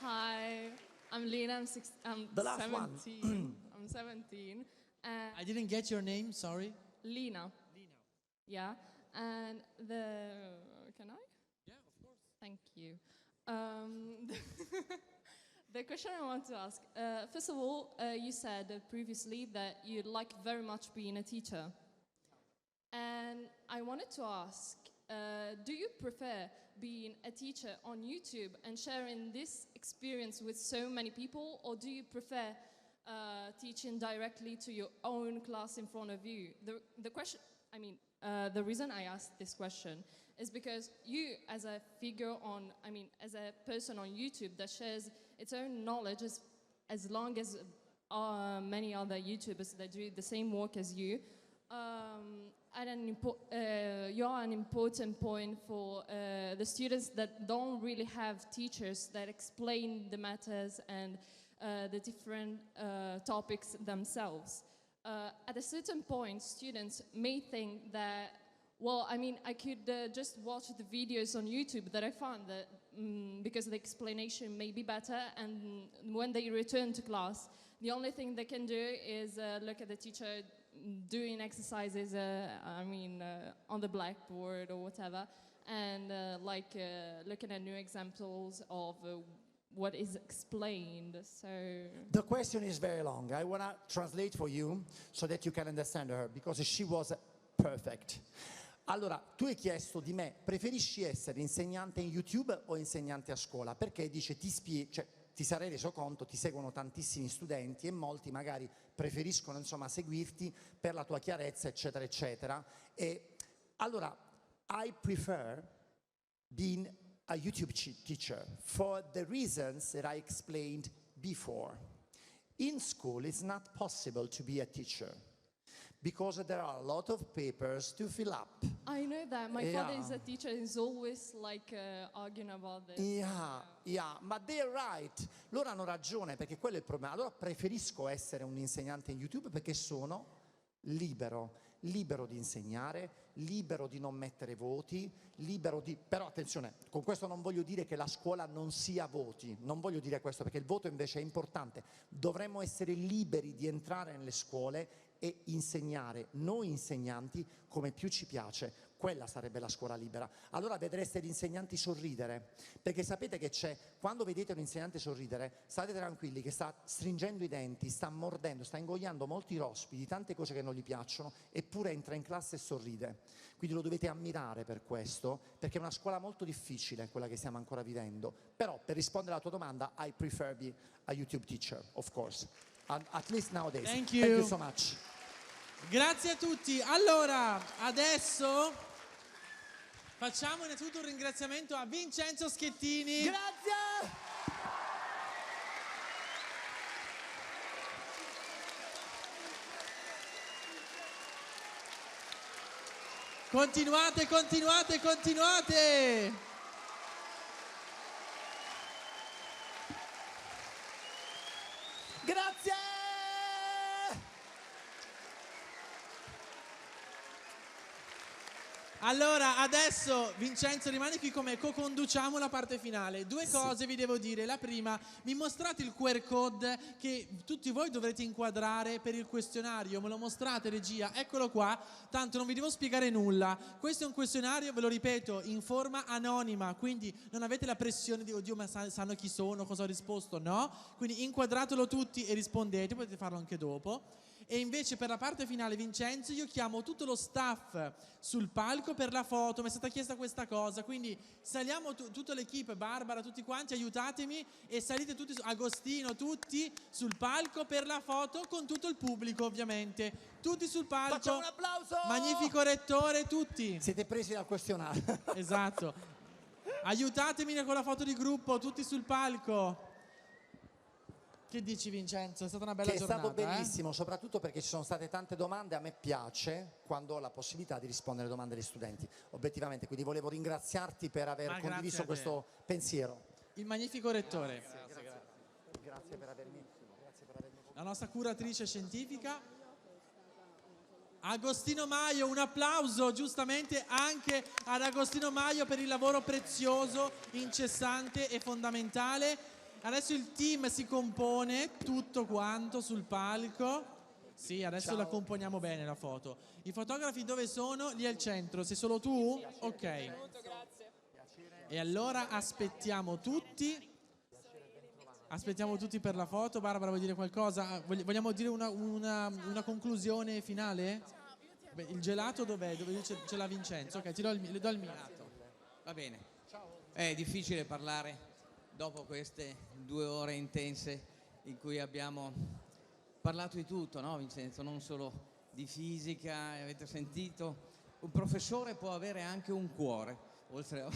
Hi, I'm Lena. I'm The last 17. one. I'm 17. And I didn't get your name, sorry. Lena. Yeah. And can I? Yeah, of course. Thank you. The question I want to ask, first of all, you said previously that you like very much being a teacher. And I wanted to ask, do you prefer being a teacher on YouTube and sharing this experience with so many people, or do you prefer teaching directly to your own class in front of you? The question, the reason I asked this question is because you, as a figure as a person on YouTube that shares its own knowledge as long as many other YouTubers that do the same work as you, you're an important point for the students that don't really have teachers that explain the matters and the different topics themselves. At a certain point, students may think that, I could just watch the videos on YouTube that I found that because the explanation may be better, and when they return to class, the only thing they can do is look at the teacher doing exercises, on the blackboard or whatever, and looking at new examples of what is explained. So the question is very long. I want to translate for you so that you can understand her, because she was perfect. Allora, tu hai chiesto di me, preferisci essere insegnante in YouTube o insegnante a scuola? Perché dice, ti sarei reso conto, ti seguono tantissimi studenti e molti magari preferiscono seguirti per la tua chiarezza, eccetera, eccetera. E allora, I prefer being a YouTube teacher for the reasons that I explained before. In school, it's not possible to be a teacher because there are a lot of papers to fill up. I know that. My father is a teacher, is always arguing about this. Yeah, but they're right. Loro hanno ragione, perché quello è il problema. Allora preferisco essere un insegnante in YouTube perché sono libero di insegnare, libero di non mettere voti, però attenzione, con questo non voglio dire che la scuola non sia voti, non voglio dire questo, perché il voto invece è importante. Dovremmo essere liberi di entrare nelle scuole e insegnare noi insegnanti come più ci piace. Quella sarebbe la scuola libera. Allora vedreste gli insegnanti sorridere, perché sapete che c'è, quando vedete un insegnante sorridere, state tranquilli che sta stringendo i denti, sta mordendo, sta ingoiando molti rospi, tante cose che non gli piacciono, eppure entra in classe e sorride. Quindi lo dovete ammirare per questo, perché è una scuola molto difficile quella che stiamo ancora vivendo. Però per rispondere alla tua domanda, I prefer be a YouTube teacher, of course. At least nowadays. Thank you. Thank you so much. Grazie a tutti. Allora, adesso facciamo innanzitutto un ringraziamento a Vincenzo Schettini. Grazie! Continuate. Grazie! Allora, adesso Vincenzo rimane qui come co-conduciamo la parte finale. Due cose vi devo dire. La prima, mi mostrate il QR code che tutti voi dovrete inquadrare per il questionario. Me lo mostrate, regia? Eccolo qua. Tanto non vi devo spiegare nulla. Questo è un questionario, ve lo ripeto, in forma anonima, quindi non avete la pressione di oddio, ma sanno chi sono, cosa ho risposto, no? Quindi inquadratelo tutti e rispondete, potete farlo anche dopo. E invece per la parte finale, Vincenzo, io chiamo tutto lo staff sul palco per la foto. Mi è stata chiesta questa cosa, quindi saliamo tutta l'equipe, Barbara, tutti quanti, aiutatemi, e salite tutti, Agostino, tutti sul palco per la foto con tutto il pubblico, ovviamente. Tutti sul palco. Facciamo un applauso! Magnifico rettore, tutti. Siete presi dal questionario. Esatto. Aiutatemi con la foto di gruppo, tutti sul palco. Che dici, Vincenzo? È stata una bella giornata. È stato bellissimo, soprattutto perché ci sono state tante domande. A me piace quando ho la possibilità di rispondere alle domande degli studenti, obiettivamente. Quindi volevo ringraziarti per aver condiviso questo pensiero. Il magnifico rettore. Grazie per avermi. La nostra curatrice scientifica. Agostino Maio, un applauso giustamente anche ad Agostino Maio per il lavoro prezioso, incessante e fondamentale. Adesso il team si compone tutto quanto sul palco. Sì, adesso la componiamo bene la foto. I fotografi dove sono? Lì al centro. Sei solo tu? Ok. E allora aspettiamo tutti. Aspettiamo tutti per la foto. Barbara, vuoi dire qualcosa? Vogliamo dire una conclusione finale? Beh, il gelato dov'è? Dove ce l'ha Vincenzo? Ok, le do il mio. Va bene. È difficile parlare dopo queste 2 ore intense in cui abbiamo parlato di tutto, no Vincenzo? Non solo di fisica, avete sentito? Un professore può avere anche un cuore, oltre a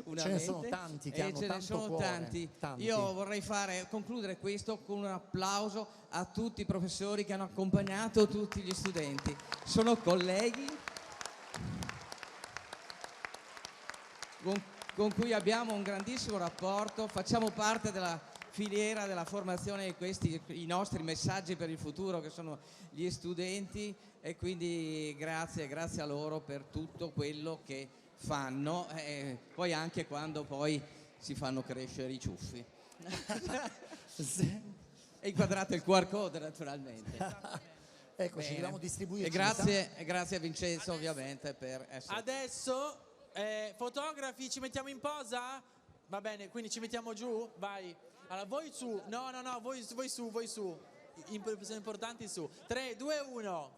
una Ce ne mente. sono tanti che E hanno ce ne tanto sono cuore, tanti. tanti. Io vorrei concludere questo con un applauso a tutti i professori che hanno accompagnato tutti gli studenti. Sono colleghi con cui abbiamo un grandissimo rapporto, facciamo parte della filiera della formazione di questi, i nostri messaggi per il futuro, che sono gli studenti, e quindi grazie a loro per tutto quello che fanno, poi anche quando poi si fanno crescere i ciuffi. E inquadrate il QR code, naturalmente. Ecco, ci dobbiamo distribuire. E grazie a Vincenzo, ovviamente, per essere... Adesso, fotografi, ci mettiamo in posa? Va bene, quindi ci mettiamo giù? Vai. Allora, voi su. No, voi su. Sono importanti su. 3, 2, 1.